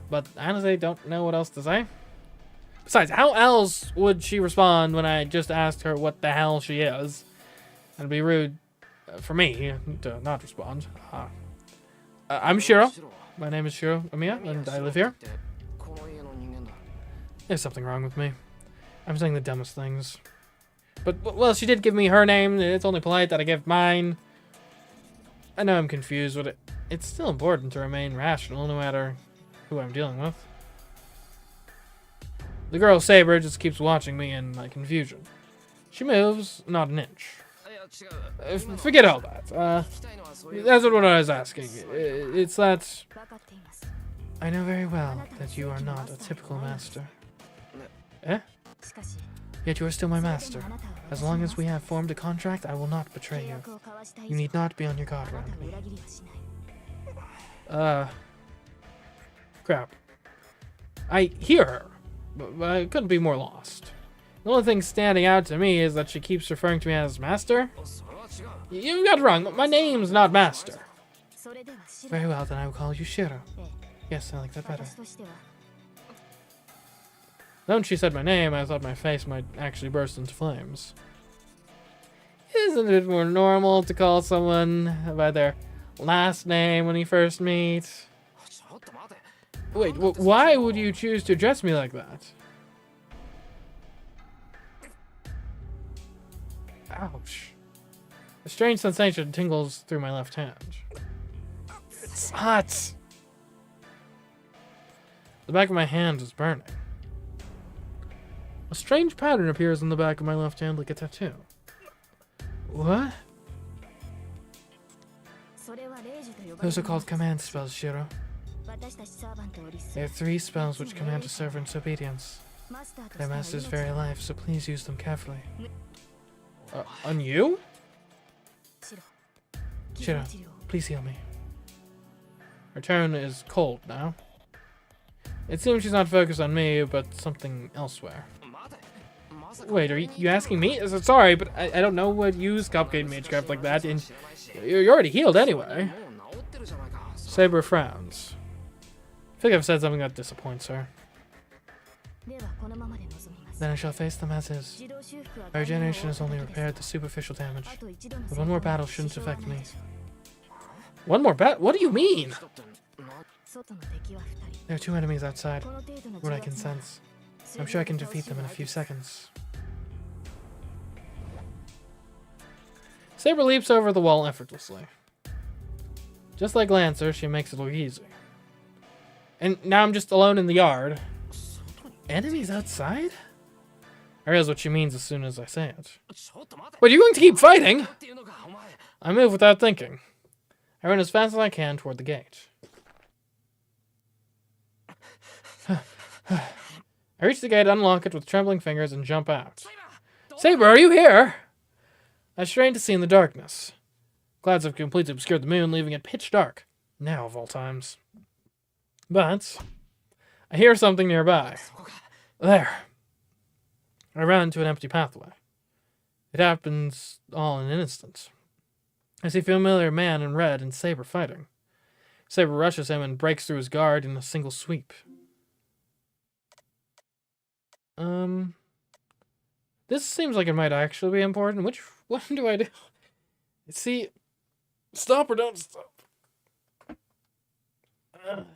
Speaker 1: But I honestly don't know what else to say. Besides, how else would she respond when I just asked her what the hell she is? It'd be rude for me to not respond. I'm Shiro. My name is Shiro Amiya, and I live here. There's something wrong with me. I'm saying the dumbest things. But, well, she did give me her name. It's only polite that I give mine. I know I'm confused, but it's still important to remain rational no matter who I'm dealing with. The girl Saber just keeps watching me in my confusion. She moves, not an inch. Forget all that. That's what I was asking. It's that... I know very well that you are not a typical master. Eh? Yet you are still my master. As long as we have formed a contract, I will not betray you. You need not be on your guard around me. Crap. I hear her, but I couldn't be more lost. The only thing standing out to me is that she keeps referring to me as Master. You got it wrong. My name's not Master. Very well, then I will call you Shiro. Yes, I like that better. Then when she said my name, I thought my face might actually burst into flames. Isn't it more normal to call someone by their last name when you first meet? Wait, why would you choose to address me like that? Ouch. A strange sensation tingles through my left hand. It's hot. The back of my hand is burning. A strange pattern appears on the back of my left hand like a tattoo. What? Those are called command spells, Shiro. There are 3 spells which command a servant's obedience. Their master's very life, so please use them carefully. On you? Shiro, please heal me. Her tone is cold now. It seems she's not focused on me, but something elsewhere. Wait, are you asking me? Sorry, but I don't know what use Cupcake CMeeCraft like that, and you're already healed anyway. Saber frowns. I think I've said something that disappoints her. Then I shall face them as is. My regeneration has only repaired the superficial damage. But one more battle shouldn't affect me. One more battle? What do you mean? There are 2 enemies outside, what I can sense. I'm sure I can defeat them in a few seconds. Saber leaps over the wall effortlessly. Just like Lancer, she makes it look easy. And now I'm just alone in the yard. Enemies outside? I realize what she means as soon as I say it. But you're going to keep fighting? I move without thinking. I run as fast as I can toward the gate. I reach the gate, unlock it with trembling fingers, and jump out. Saber, are you here? I strain to see in the darkness. Clouds have completely obscured the moon, leaving it pitch dark. Now of all times. But I hear something nearby. There. I run into an empty pathway. It happens all in an instant. I see a familiar man in red and Saber fighting. Saber rushes him and breaks through his guard in a single sweep. This seems like it might actually be important. Which one do I do? See, stop or don't stop. And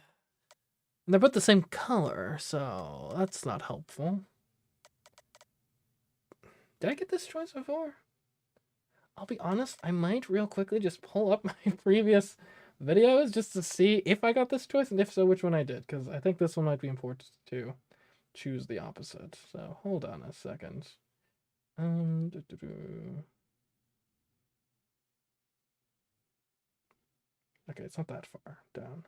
Speaker 1: they're both the same color, so that's not helpful. Did I get this choice before? I'll be honest, I might real quickly just pull up my previous videos just to see if I got this choice, and if so, which one I did, because I think this one might be important to choose the opposite. So hold on a second. Okay, it's not that far down.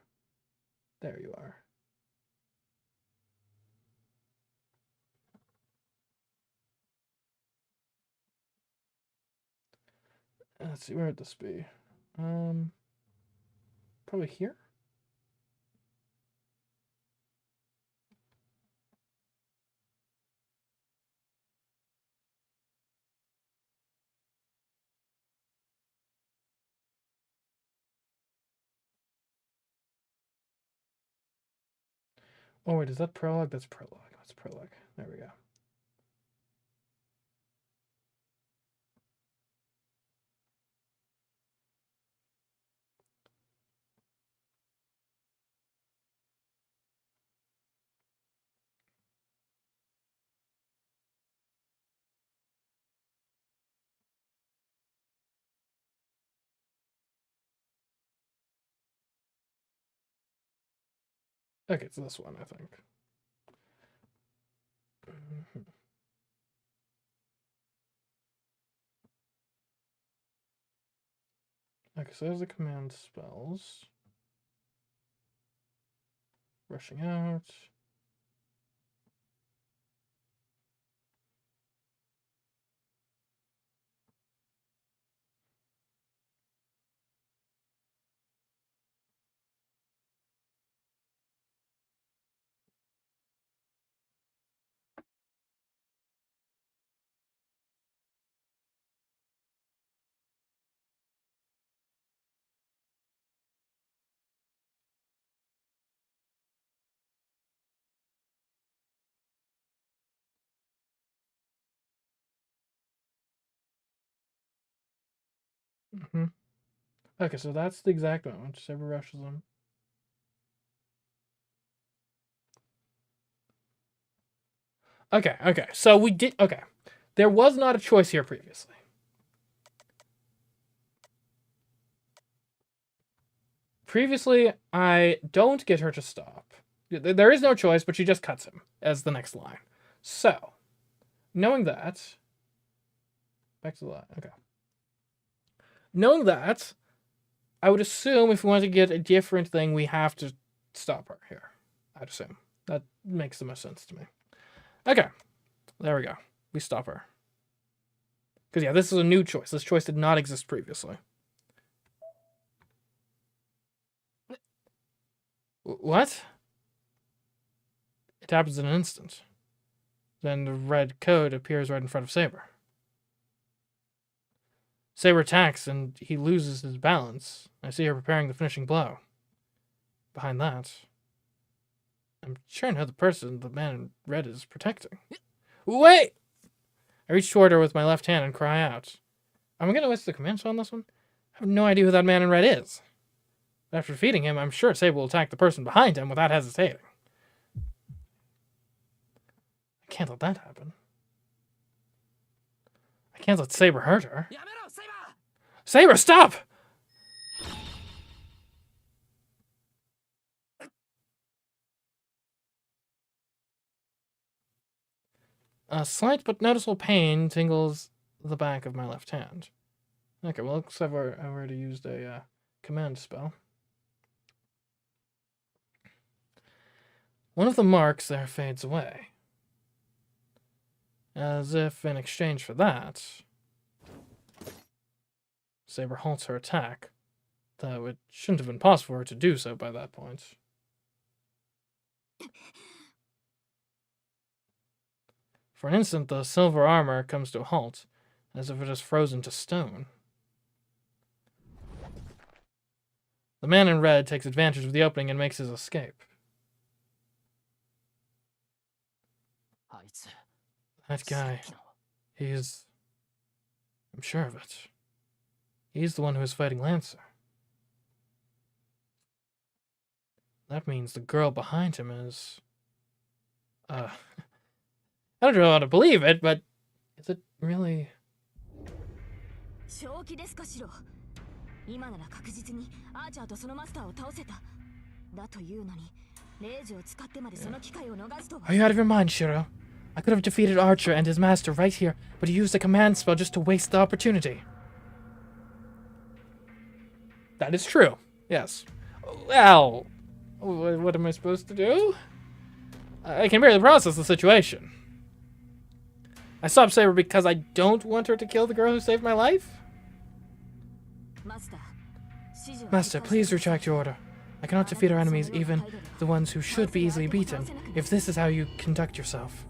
Speaker 1: There you are. Let's see, where would this be? Probably here? Oh wait, is that prologue? That's prologue. That's prologue. There we go. Okay, it's this one, I think. Okay, so there's the command spells. Rushing out. Mm-hmm. Okay, so that's the exact moment. Saber rushes him. Okay, okay. So we did. Okay. There was not a choice here previously. Previously, I don't get her to stop. There is no choice, but she just cuts him as the next line. So, knowing that. Back to the line. Okay. Knowing that, I would assume if we want to get a different thing, we have to stop her here. I'd assume. That makes the most sense to me. Okay. There we go. We stop her. Because, yeah, this is a new choice. This choice did not exist previously. What? It happens in an instant. Then the red code appears right in front of Saber. Saber attacks, and he loses his balance. I see her preparing the finishing blow. Behind that, I'm sure I know the person the man in red is protecting. Wait! I reach toward her with my left hand and cry out. Am I going to waste the command spell on this one? I have no idea who that man in red is. But after defeating him, I'm sure Saber will attack the person behind him without hesitating. I can't let that happen. I can't let Saber hurt her. Saber, stop! A slight but noticeable pain tingles the back of my left hand. Okay, well, looks like I've already used a command spell. One of the marks there fades away. As if in exchange for that, Saber halts her attack, though it shouldn't have been possible for her to do so by that point. For an instant, the silver armor comes to a halt, as if it is frozen to stone. The man in red takes advantage of the opening and makes his escape. That guy, he's... I'm sure of it. He's the one who is fighting Lancer. That means the girl behind him is... I don't really want to believe it, but is it really... Are you out of your mind, Shiro? I could have defeated Archer and his master right here, but he used a command spell just to waste the opportunity. That is true. Yes. Well, what am I supposed to do? I can barely process the situation. I stopped Saber because I don't want her to kill the girl who saved my life? Master, please retract your order. I cannot defeat our enemies, even the ones who should be easily beaten, if this is how you conduct yourself.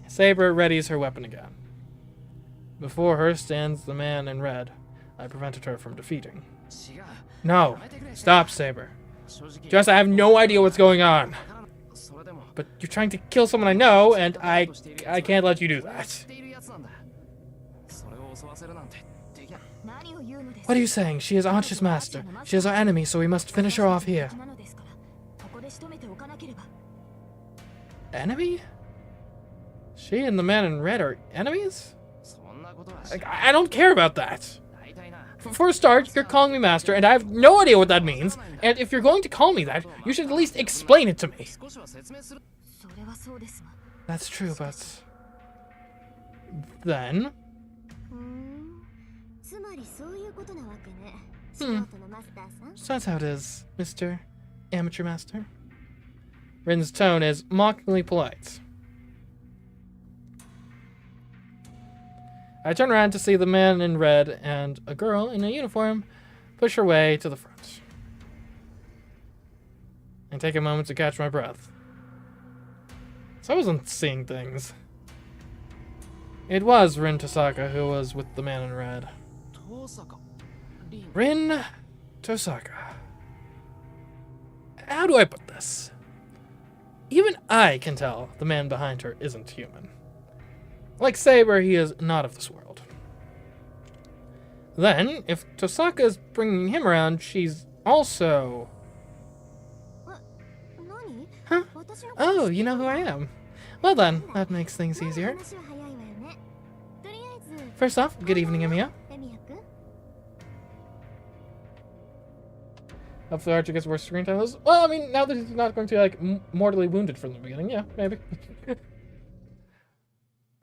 Speaker 1: Saber readies her weapon again. Before her stands the man in red I prevented her from defeating. No. Stop, Saber. Just, I have no idea what's going on. but you're trying to kill someone I know, and I can't let you do that. What are you saying? She is Ansh's master. She is our enemy, so we must finish her off here. Enemy? She and the man in red are enemies? I don't care about that. For a start, you're calling me master, and I have no idea what that means. And if you're going to call me that, you should at least explain it to me. That's true, but... Then... So that's how it is, Mr. Amateur Master. Rin's tone is mockingly polite. I turn around to see the man in red and a girl in a uniform push her way to the front. I take a moment to catch my breath. So I wasn't seeing things. It was Rin Tosaka who was with the man in red. Rin Tosaka. How do I put this? Even I can tell the man behind her isn't human. Like Saber, he is not of this world. Then, if Tosaka is bringing him around, she's also... Huh? Oh, you know who I am. Well then, that makes things easier. First off, good evening, Emiya. Hope the archer gets worse screen time. Well, I mean, now that he's not going to be, like, mortally wounded from the beginning, yeah, maybe.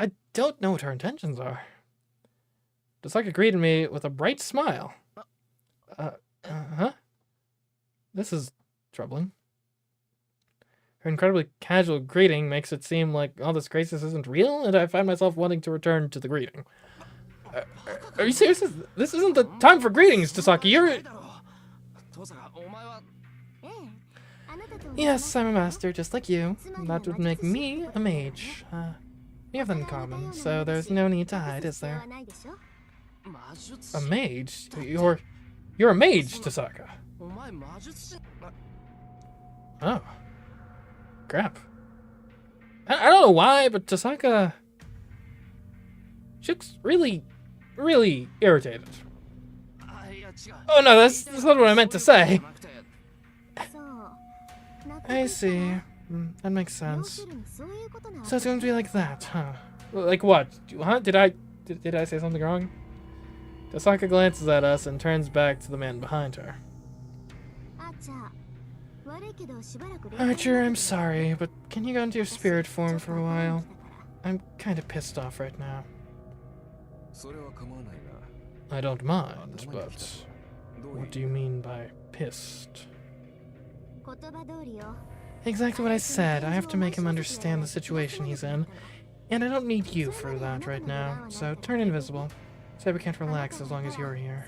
Speaker 1: I don't know what her intentions are. Tosaka greeted me with a bright smile. Huh? This is troubling. Her incredibly casual greeting makes it seem like all this craziness isn't real, and I find myself wanting to return to the greeting. Are you serious? This isn't the time for greetings, Tosaka. You're... Yes, I'm a master, just like you. That would make me a mage. We have that in common, so there's no need to hide, is there? A mage? You're a mage, Tosaka. Oh. Crap. I don't know why, but Tosaka... She looks really, really irritated. Oh no, that's not what I meant to say. I see. That makes sense. So it's going to be like that, huh? Like what? Huh? Did I say something wrong? Tosaka glances at us and turns back to the man behind her. Archer, I'm sorry, but can you go into your spirit form for a while? I'm kind of pissed off right now. I don't mind, but what do you mean by pissed? Exactly what I said. I have to make him understand the situation he's in, and I don't need you for that right now, so turn invisible. Saber can't relax as long as you're here.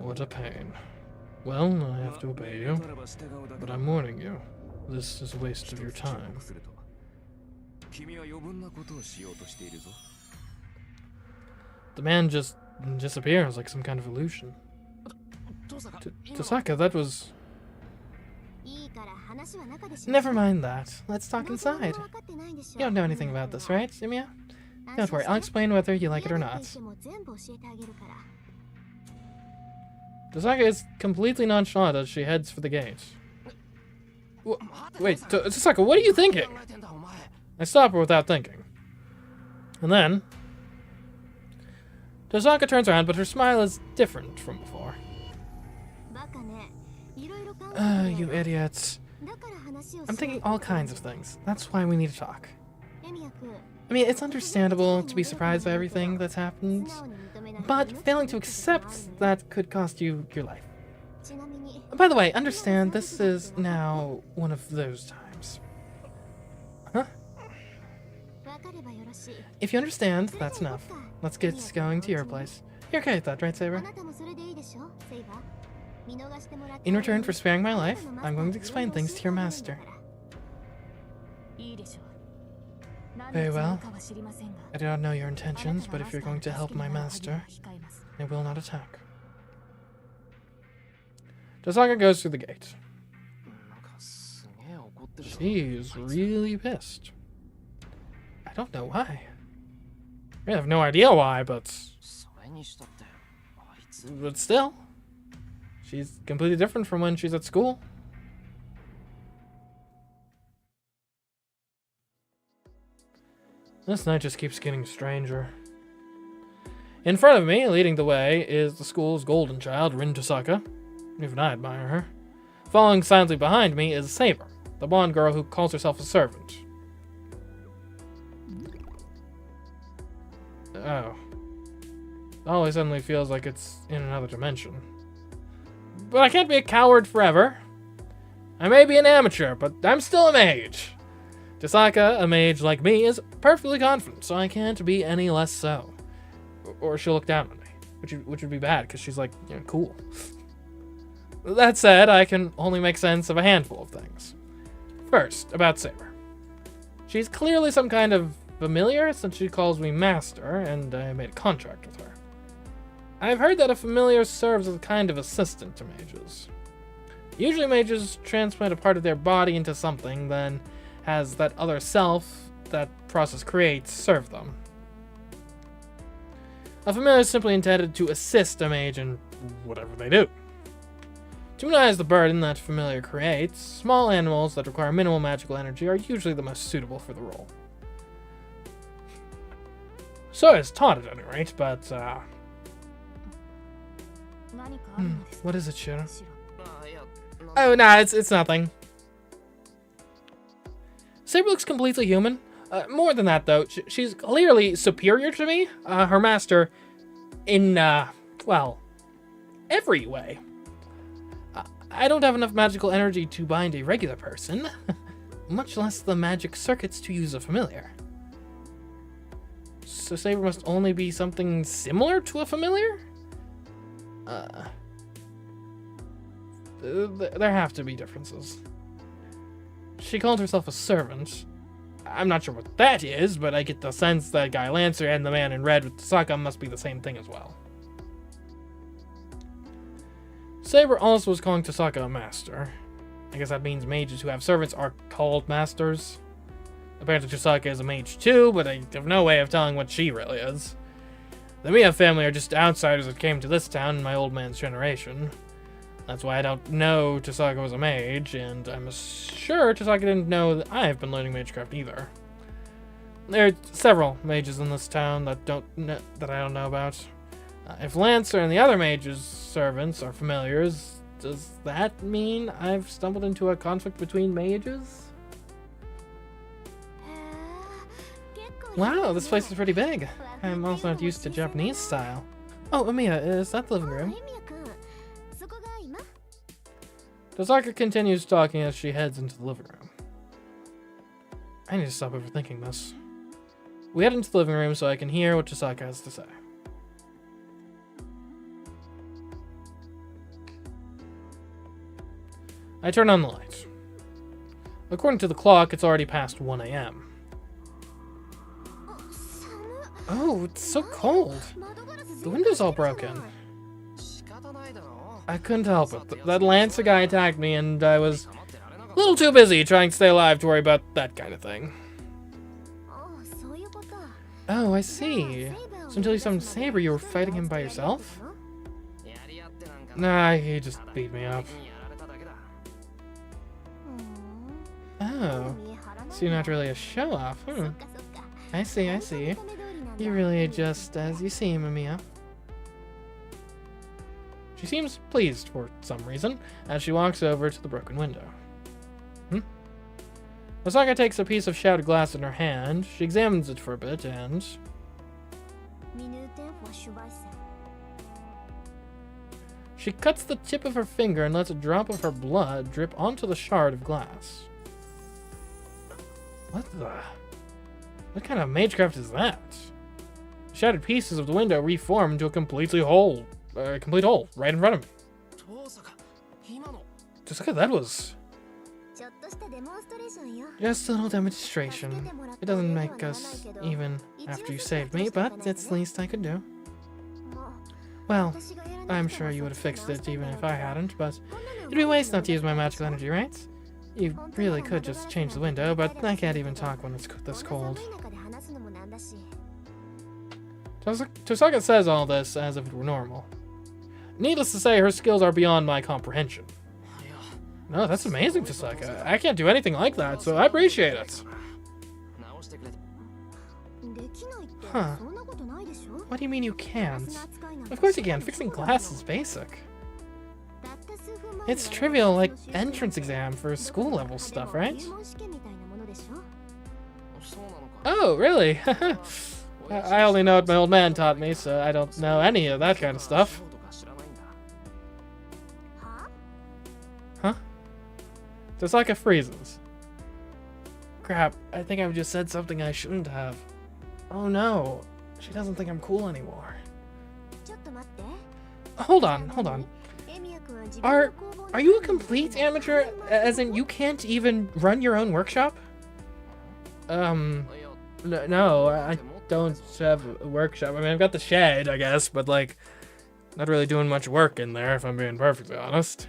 Speaker 1: What a pain. Well, I have to obey you, but I'm warning you. This is a waste of your time. The man just disappears like some kind of illusion. Tosaka, that was... Never mind that. Let's talk inside. You don't know anything about this, right, Emiya? Don't worry, I'll explain whether you like it or not. Tosaka is completely nonchalant as she heads for the gate. Wait, Tosaka, what are you thinking? I stop her without thinking. And then... Tosaka turns around, but her smile is different from before. You idiots. I'm thinking all kinds of things. That's why we need to talk. I mean, it's understandable to be surprised by everything that's happened, but failing to accept that could cost you your life. By the way, understand this is now one of those times. Huh? If you understand, that's enough. Let's get going to your place. You're okay with that, right, Saber? In return for sparing my life, I'm going to explain things to your master. Very well. I do not know your intentions, but if you're going to help my master, I will not attack. Tasaka goes through the gate. She's really pissed. I don't know why. I have no idea why, but still. She's completely different from when she's at school. This night just keeps getting stranger. In front of me, leading the way, is the school's golden child, Rin Tasaka. Even I admire her. Following silently behind me is Saber, the blonde girl who calls herself a servant. Oh. It always suddenly feels like it's in another dimension. But I can't be a coward forever. I may be an amateur, but I'm still a mage. Tasaka, a mage like me, is perfectly confident, so I can't be any less so. Or she'll look down on me, which would be bad, because she's like, you know, cool. That said, I can only make sense of a handful of things. First, about Saber. She's clearly some kind of familiar, since she calls me master, and I made a contract with her. I've heard that a familiar serves as a kind of assistant to mages. Usually mages transplant a part of their body into something, then has that other self that process creates serve them. A familiar is simply intended to assist a mage in whatever they do. To minimize the burden that familiar creates, small animals that require minimal magical energy are usually the most suitable for the role. So it's taught at any rate, but what is it, Shiro? Oh, nah, it's nothing. Saber looks completely human. More than that, though, she's clearly superior to me, her master, in, well, every way. I don't have enough magical energy to bind a regular person, much less the magic circuits to use a familiar. So Saber must only be something similar to a familiar? There have to be differences. She called herself a servant. I'm not sure what that is, but I get the sense that Guy Lancer and the man in red with Tasaka must be the same thing as well. Saber also was calling Tasaka a master. I guess that means mages who have servants are called masters. Apparently Tasaka is a mage too, but I have no way of telling what she really is. The Mia family are just outsiders that came to this town in my old man's generation. That's why I don't know Tasaka was a mage, and I'm sure Tasaka didn't know that I've been learning magecraft either. There are several mages in this town that I don't know about. If Lancer and the other mages' servants are familiars, does that mean I've stumbled into a conflict between mages? Wow, this place is pretty big. I'm also not used to Japanese style. Oh, Amiya, is that the living room? Tasaka continues talking as she heads into the living room. I need to stop overthinking this. We head into the living room so I can hear what Tasaka has to say. I turn on the light. According to the clock, it's already past 1 a.m. Oh, it's so cold. The window's all broken. I couldn't help it. That Lancer guy attacked me, and I was a little too busy trying to stay alive to worry about that kind of thing. Oh, I see. So until you summoned Saber, you were fighting him by yourself? Nah, he just beat me up. Oh, so you're not really a show-off, I see, I see. You're really just as you seem, Amiya. She seems pleased for some reason, as she walks over to the broken window. Tasaka takes a piece of shattered glass in her hand. She examines it for a bit, and she cuts the tip of her finger and lets a drop of her blood drip onto the shard of glass. What kind of magecraft is that? Shattered pieces of the window reform into a complete hole right in front of me. Just look at that was. Just a little demonstration. It doesn't make us even after you saved me, but it's the least I could do. Well, I'm sure you would have fixed it even if I hadn't, but it'd be a waste not to use my magical energy, right? You really could just change the window, but I can't even talk when it's this cold. Tosaka says all this as if it were normal. Needless to say, her skills are beyond my comprehension. No, that's amazing, Tosaka. I can't do anything like that, so I appreciate it. Huh. What do you mean you can't? Of course you can. Fixing glass is basic. It's trivial, like entrance exam for school-level stuff, right? Oh, really? I only know what my old man taught me, so I don't know any of that kind of stuff. Huh? Tosaka freezes. Crap, I think I've just said something I shouldn't have. Oh no, she doesn't think I'm cool anymore. Hold on, hold on. Are you a complete amateur? As in, you can't even run your own workshop? No, I don't have a workshop. I mean, I've got the shed, I guess, but like, not really doing much work in there, if I'm being perfectly honest.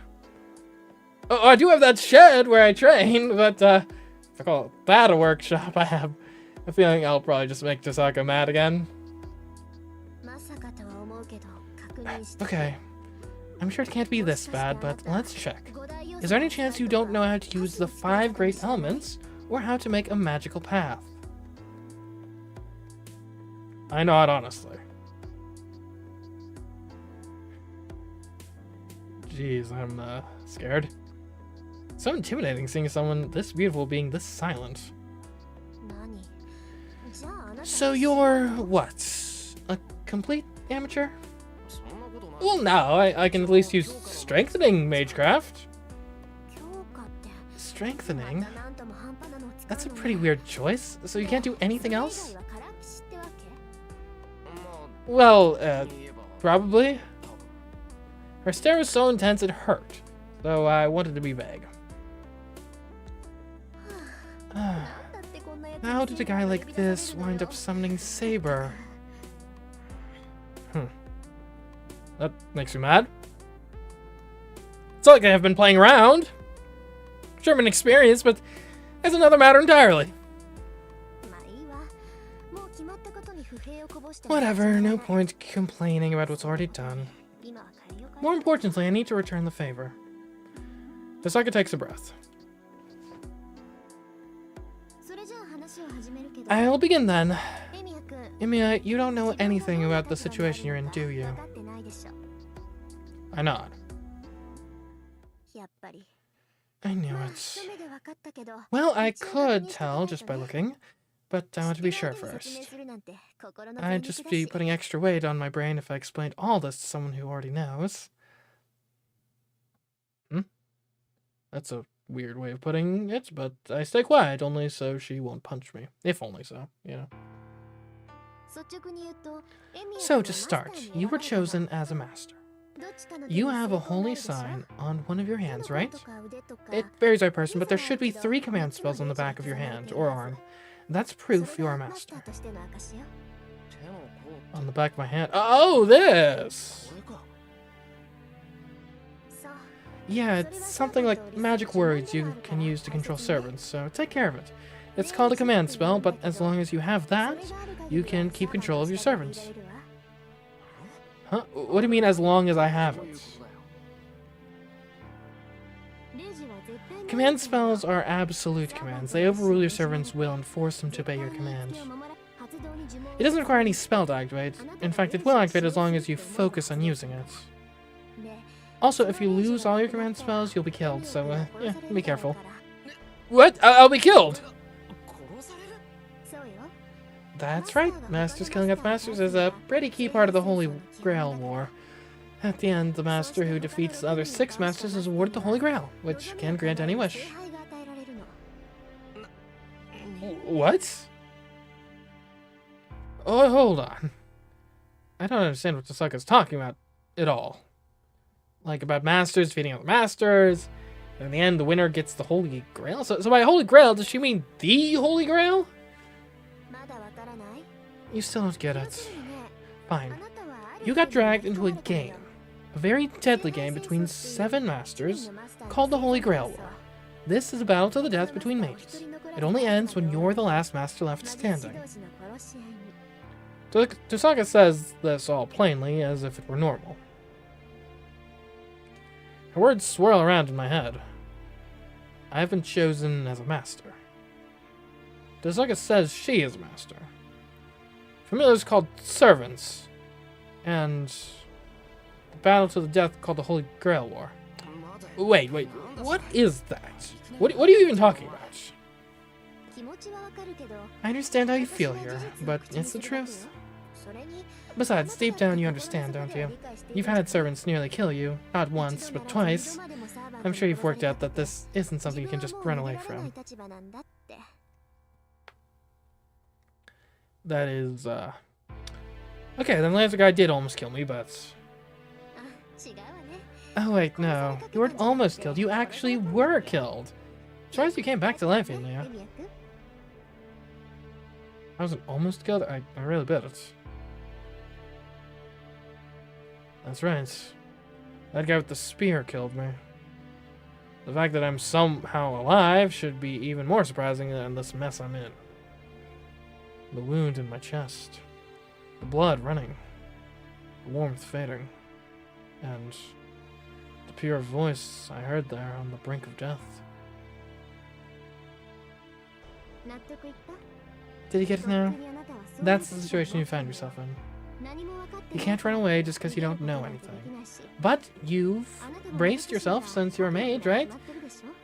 Speaker 1: Oh, I do have that shed where I train, but if I call that a workshop, I have a feeling I'll probably just make Tosaka mad again. Okay. I'm sure it can't be this bad, but let's check. Is there any chance you don't know how to use the 5 great elements, or how to make a magical path? I know it, honestly. Jeez, I'm scared. So intimidating seeing someone this beautiful being this silent. So you're, what? A complete amateur? Well, no, I can at least use strengthening magecraft. Strengthening? That's a pretty weird choice. So you can't do anything else? Well, probably. Her stare was so intense it hurt, though I wanted to be vague. How did a guy like this wind up summoning Saber? That makes you mad? It's not like I have been playing around. Sure, I'm inexperienced, but that's another matter entirely. Whatever, no point complaining about what's already done. More importantly, I need to return the favor. Tosaka takes a breath. I'll begin then. Emiya, you don't know anything about the situation you're in, do you? I nod. I knew it. Well, I could tell just by looking, but I want to be sure first. I'd just be putting extra weight on my brain if I explained all this to someone who already knows. That's a weird way of putting it, but I stay quiet only so she won't punch me. If only so, you know. So to start, you were chosen as a master. You have a holy sign on one of your hands, right? It varies by person, but there should be 3 command spells on the back of your hand or arm. That's proof you're a master. On the back of my hand. Oh, this! Yeah, it's something like magic words you can use to control servants, so take care of it. It's called a command spell, but as long as you have that, you can keep control of your servants. Huh? What do you mean, as long as I have it? Command spells are absolute commands. They overrule your servant's will and force them to obey your command. It doesn't require any spell to activate. In fact, it will activate as long as you focus on using it. Also, if you lose all your command spells, you'll be killed, so yeah, be careful. What? I'll be killed? That's right. Masters killing other masters is a pretty key part of the Holy Grail War. At the end, the master who defeats the other 6 masters is awarded the Holy Grail, which can grant any wish. What? Oh, hold on. I don't understand what Tosaka's talking about at all. Like, about masters defeating other masters, and in the end, the winner gets the Holy Grail? So by Holy Grail, does she mean the Holy Grail? You still don't get it. Fine. You got dragged into a game. A very deadly game between 7 masters called the Holy Grail War. This is a battle to the death between mages. It only ends when you're the last master left standing. Tosaka says this all plainly, as if it were normal. Her words swirl around in my head. I have been chosen as a master. Tosaka says she is a master. Familiars called servants. And the battle to the death called the Holy Grail War. Wait, what is that? What are you even talking about? I understand how you feel here, but it's the truth. Besides, deep down you understand, don't you? You've had servants nearly kill you, not once, but twice. I'm sure you've worked out that this isn't something you can just run away from. That is, okay, then Lancer guy did almost kill me, but... Oh wait, no. You weren't almost killed, you actually were killed! Surprised you came back to life, Inlia. I wasn't almost killed? I really bet it. That's right. That guy with the spear killed me. The fact that I'm somehow alive should be even more surprising than this mess I'm in. The wound in my chest. The blood running. The warmth fading. And the pure voice I heard there on the brink of death. Did you get it now? That's the situation you found yourself in. You can't run away just because you don't know anything. But you've braced yourself since you're a mage, right?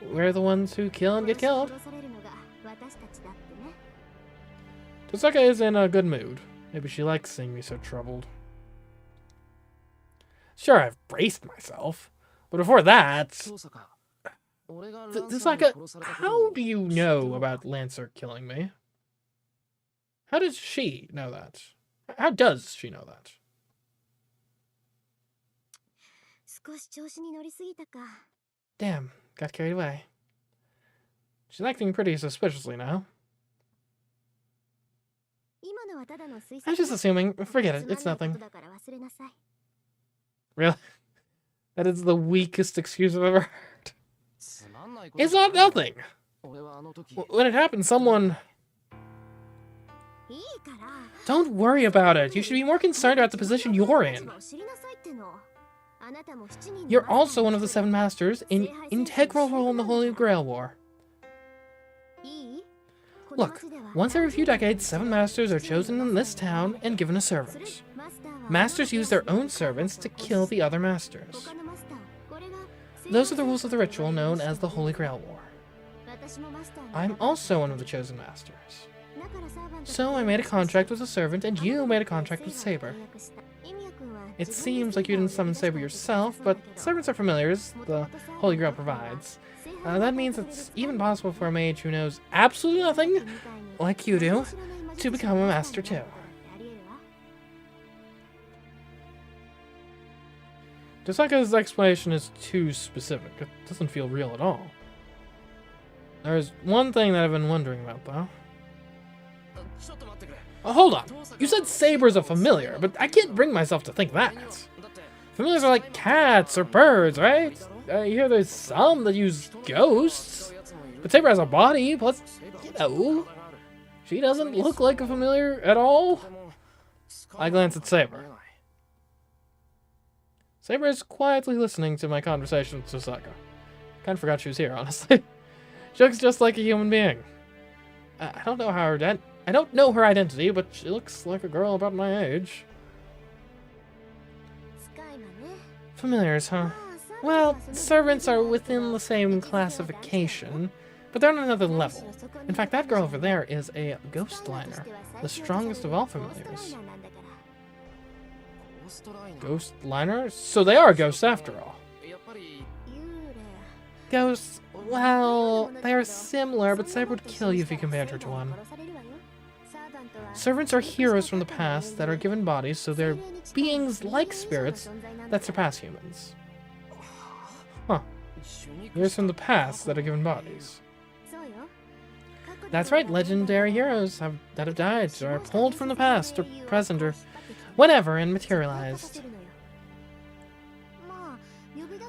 Speaker 1: We're the ones who kill and get killed. Tosaka is in a good mood. Maybe she likes seeing me so troubled. Sure, I've braced myself. But before that... Tosaka, how do you know about Lancer killing me? How does she know that? How does she know that? Damn, got carried away. She's acting pretty suspiciously now. I'm just assuming. Forget it, it's nothing. Really? That is the weakest excuse I've ever heard. It's not nothing! When it happened, someone... Don't worry about it. You should be more concerned about the position you're in. You're also one of the 7 masters, in integral role in the Holy Grail War. Look, once every few decades, 7 masters are chosen in this town and given a servant. Masters use their own servants to kill the other masters. Those are the rules of the ritual known as the Holy Grail War. I'm also one of the chosen masters. So I made a contract with a servant, and you made a contract with Saber. It seems like you didn't summon Saber yourself, but servants are familiars the Holy Grail provides. That means it's even possible for a mage who knows absolutely nothing, like you do, to become a master too. Tosaka's explanation is too specific. It doesn't feel real at all. There's one thing that I've been wondering about, though. Oh, hold on. You said Saber's a familiar, but I can't bring myself to think that. Familiars are like cats or birds, right? I hear there's some that use ghosts. But Saber has a body, plus, you know, she doesn't look like a familiar at all. I glance at Saber. Saber is quietly listening to my conversation with Tosaka. Kinda forgot she was here, honestly. She looks just like a human being. I don't know her identity, but she looks like a girl about my age. Familiars, huh? Well, servants are within the same classification, but they're on another level. In fact, that girl over there is a ghost liner, the strongest of all familiars. Ghost liner? So they are ghosts after all. Ghosts, well, they are similar, but Saber would kill you if you compared her to one. Servants are heroes from the past that are given bodies, so they're beings like spirits that surpass humans. Huh. Heroes from the past that are given bodies. That's right, legendary heroes that have died, or are pulled from the past, or present, or whenever and materialized.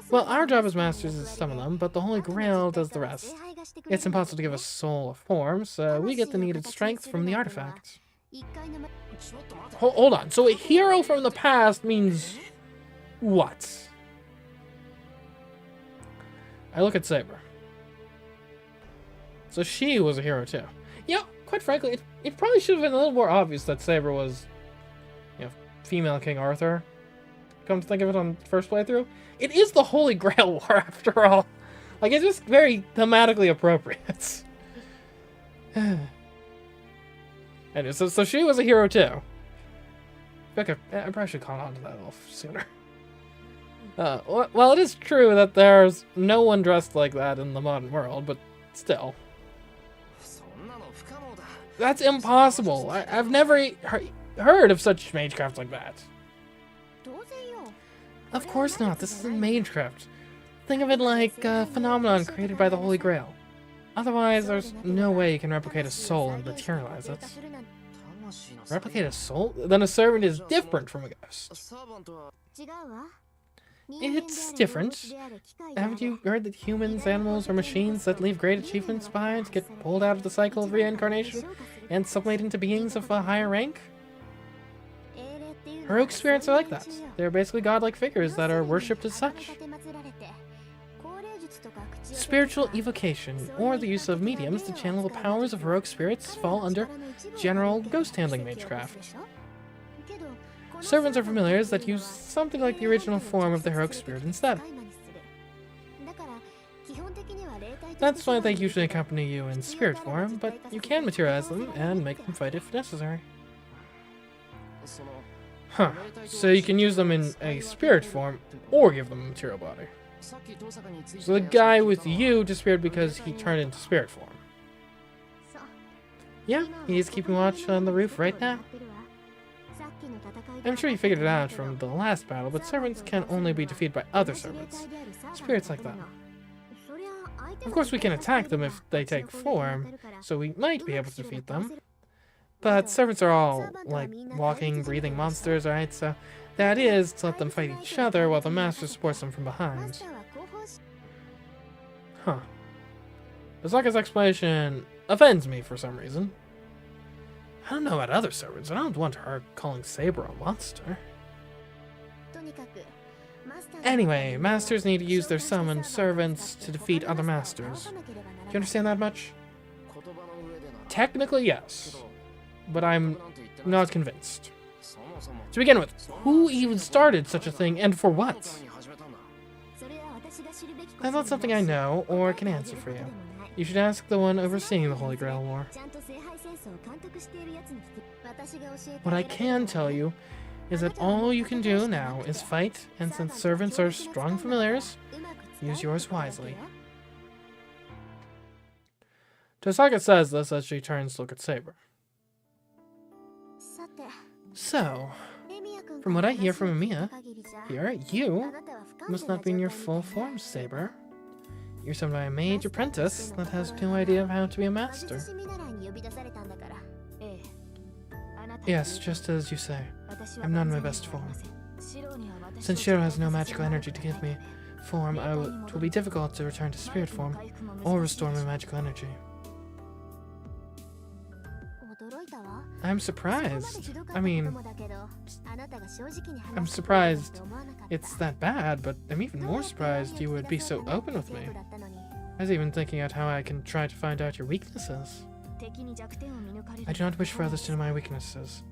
Speaker 1: Well, our job as masters is to summon them, but the Holy Grail does the rest. It's impossible to give a soul a form, so we get the needed strength from the artifact. Hold on, so a hero from the past means what? I look at Saber. So she was a hero too. Yeah, quite frankly, it probably should have been a little more obvious that Saber was, you know, female King Arthur. Come to think of it on the first playthrough. It is the Holy Grail War after all. Like, it's just very thematically appropriate. Anyway, so she was a hero too. I probably should call on to that a little sooner. Well, it is true that there's no one dressed like that in the modern world, but still. That's impossible. I've never heard of such magecraft like that. Of course not. This isn't magecraft. Think of it like a phenomenon created by the Holy Grail. Otherwise, there's no way you can replicate a soul and materialize it. Replicate a soul? Then a servant is different from a ghost. It's different. Haven't you heard that humans, animals, or machines that leave great achievements behind get pulled out of the cycle of reincarnation and sublimate into beings of a higher rank? Heroic spirits are like that. They're basically godlike figures that are worshipped as such. Spiritual evocation, or the use of mediums to channel the powers of heroic spirits, fall under general ghost-handling magecraft. Servants are familiars that use something like the original form of the heroic spirit instead. That's why they usually accompany you in spirit form, but you can materialize them and make them fight if necessary. Huh, so you can use them in a spirit form, or give them a material body. So the guy with you disappeared because he turned into spirit form. Yeah, he's keeping watch on the roof right now. I'm sure you figured it out from the last battle, but servants can only be defeated by other servants. Spirits like that. Of course we can attack them if they take form, so we might be able to defeat them. But servants are all, like, walking, breathing monsters, right? So that is to let them fight each other while the master supports them from behind. Huh. Osaka's explanation offends me for some reason. I don't know about other servants. I don't want her calling Saber a monster. Anyway, masters need to use their summoned servants to defeat other masters. Do you understand that much? Technically, yes. But I'm not convinced. To begin with, who even started such a thing, and for what? That's not something I know, or can answer for you. You should ask the one overseeing the Holy Grail War. What I can tell you is that all you can do now is fight, and since servants are strong familiars, use yours wisely. Tosaka says this as she turns to look at Saber. So, from what I hear from Emiya, here, you must not be in your full form, Saber. You're summoned by a mage apprentice that has no idea of how to be a master. Yes, just as you say. I'm not in my best form. Since Shiro has no magical energy to give me form, it will be difficult to return to spirit form or restore my magical energy. I'm surprised. I mean, I'm surprised it's that bad, but I'm even more surprised you would be so open with me. I was even thinking out how I can try to find out your weaknesses. I do not wish for others to know my weaknesses,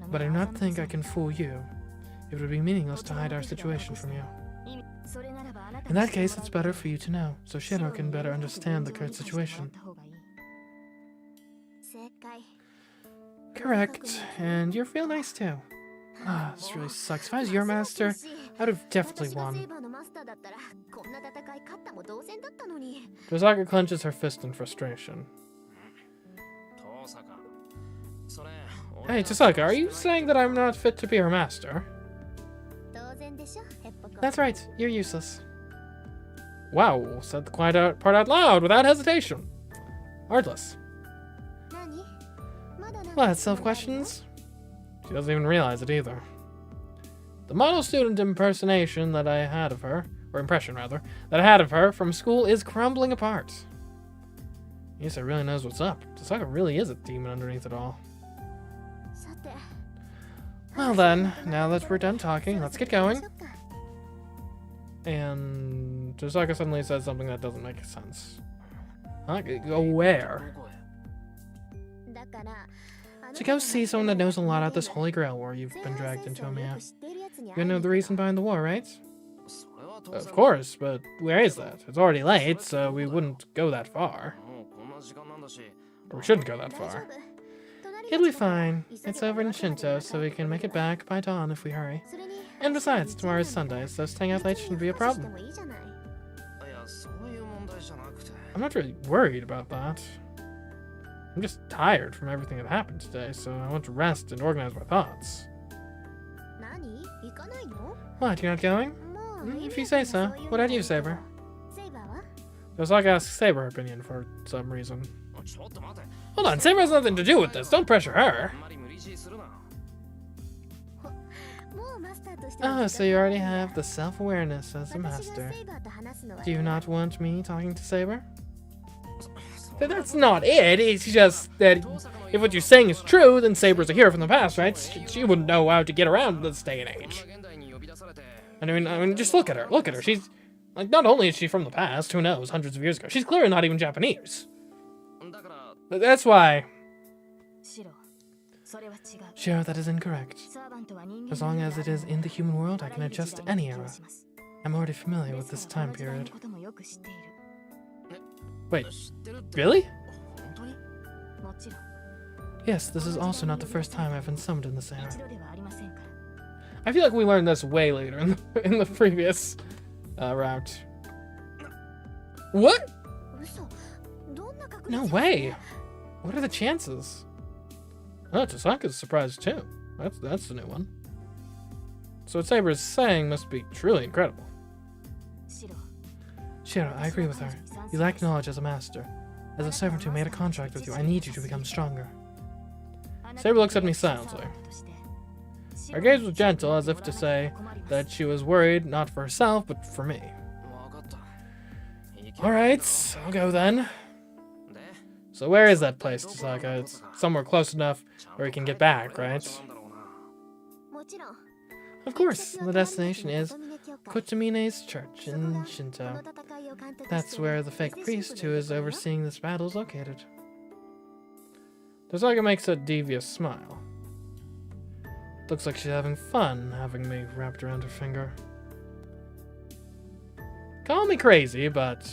Speaker 1: but I do not think I can fool you. It would be meaningless to hide our situation from you. In that case, it's better for you to know, so Shiro can better understand the current situation. Correct, and you feel nice too. Ah, this really sucks. If I was your master, I would have definitely won. Tosaka clenches her fist in frustration. Hey, Tosaka, are you saying that I'm not fit to be her master? That's right, you're useless. Wow, said the quiet part out loud without hesitation. Artless. What, self-questions? She doesn't even realize it either. The model student impersonation that I had of her, or impression rather, that I had of her from school is crumbling apart. Yusa really knows what's up. Tasaka really is a demon underneath it all. Well then, now that we're done talking, let's get going. And Tasaka suddenly says something that doesn't make sense. Huh? Go where? To go see someone that knows a lot about this Holy Grail war you've been dragged into, Amiya. You know the reason behind the war, right? Of course, but where is that? It's already late, so we wouldn't go that far. Or we shouldn't go that far. It'll be fine. It's over in Shinto, so we can make it back by dawn if we hurry. And besides, tomorrow's Sunday, so staying out late shouldn't be a problem. I'm not really worried about that. I'm just tired from everything that happened today, so I want to rest and organize my thoughts. What, you're not going? If you say so. What about you, Saber? Tosaka asks Saber her opinion for some reason. Hold on, Saber has nothing to do with this. Don't pressure her. Oh, so you already have the self-awareness as a master. Do you not want me talking to Saber? That's not it. It's just that if what you're saying is true, then Saber's a hero from the past, right? She wouldn't know how to get around this day and age. I mean, just look at her. Look at her. She's like, not only is she from the past, who knows, hundreds of years ago. She's clearly not even Japanese. But that's why. Sure, that is incorrect. As long as it is in the human world, I can adjust to any era. I'm already familiar with this time period. Wait, really? Yes, this is also not the first time I've been summoned in this era. I feel like we learned this way later in the previous route. What? No way. What are the chances? Oh, Tosaka's surprised too. That's the new one. So what Saber is saying must be truly incredible. Shiro, I agree with her. You lack knowledge as a master. As a servant who made a contract with you, I need you to become stronger. Saber looks at me silently. Her gaze was gentle, as if to say that she was worried not for herself, but for me. Alright, I'll go then. So where is that place, Tosaka? It's somewhere close enough where we can get back, right? Of course, the destination is Kotomine's church in Shinto. That's where the fake priest who is overseeing this battle is located. Tosaka makes a devious smile. Looks like she's having fun having me wrapped around her finger. Call me crazy, but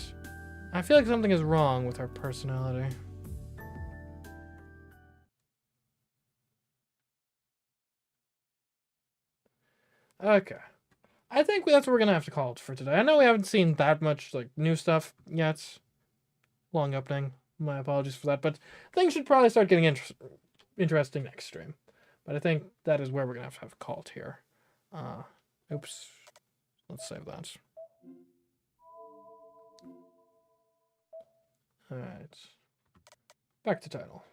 Speaker 1: I feel like something is wrong with her personality. Okay. I think that's what we're gonna have to call it for today. I know we haven't seen that much like new stuff yet. Long opening. My apologies for that, but things should probably start getting interesting next stream. But I think that is where we're gonna have to call it here. Oops. Let's save that. Alright. Back to title.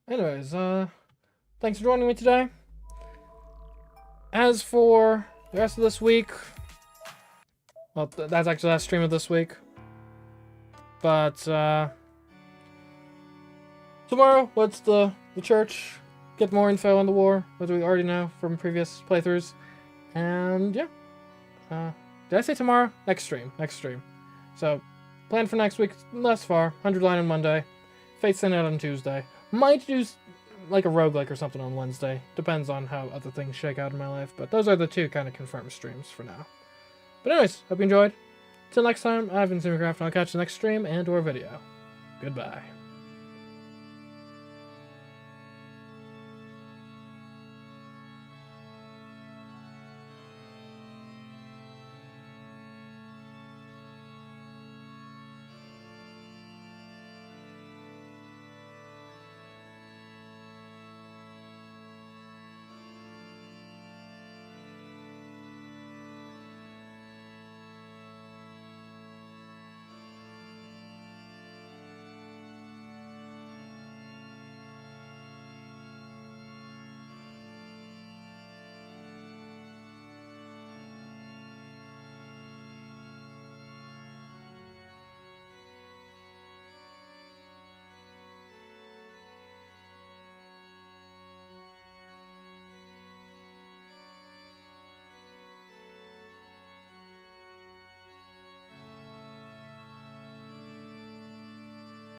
Speaker 1: Anyways, thanks for joining me today. As for the rest of this week, well, that's actually the last stream of this week. But, tomorrow, what's the church? Get more info on the war, what we already know from previous playthroughs. And, yeah. Did I say tomorrow? Next stream. So, plan for next week, thus far, 100 line on Monday. Fate sent out on Tuesday. Might do like a roguelike or something on Wednesday. Depends on how other things shake out in my life. But those are the two kind of confirmed streams for now. But anyways, hope you enjoyed. Till next time, I've been CMeeCraft, and I'll catch you next stream and or video. Goodbye.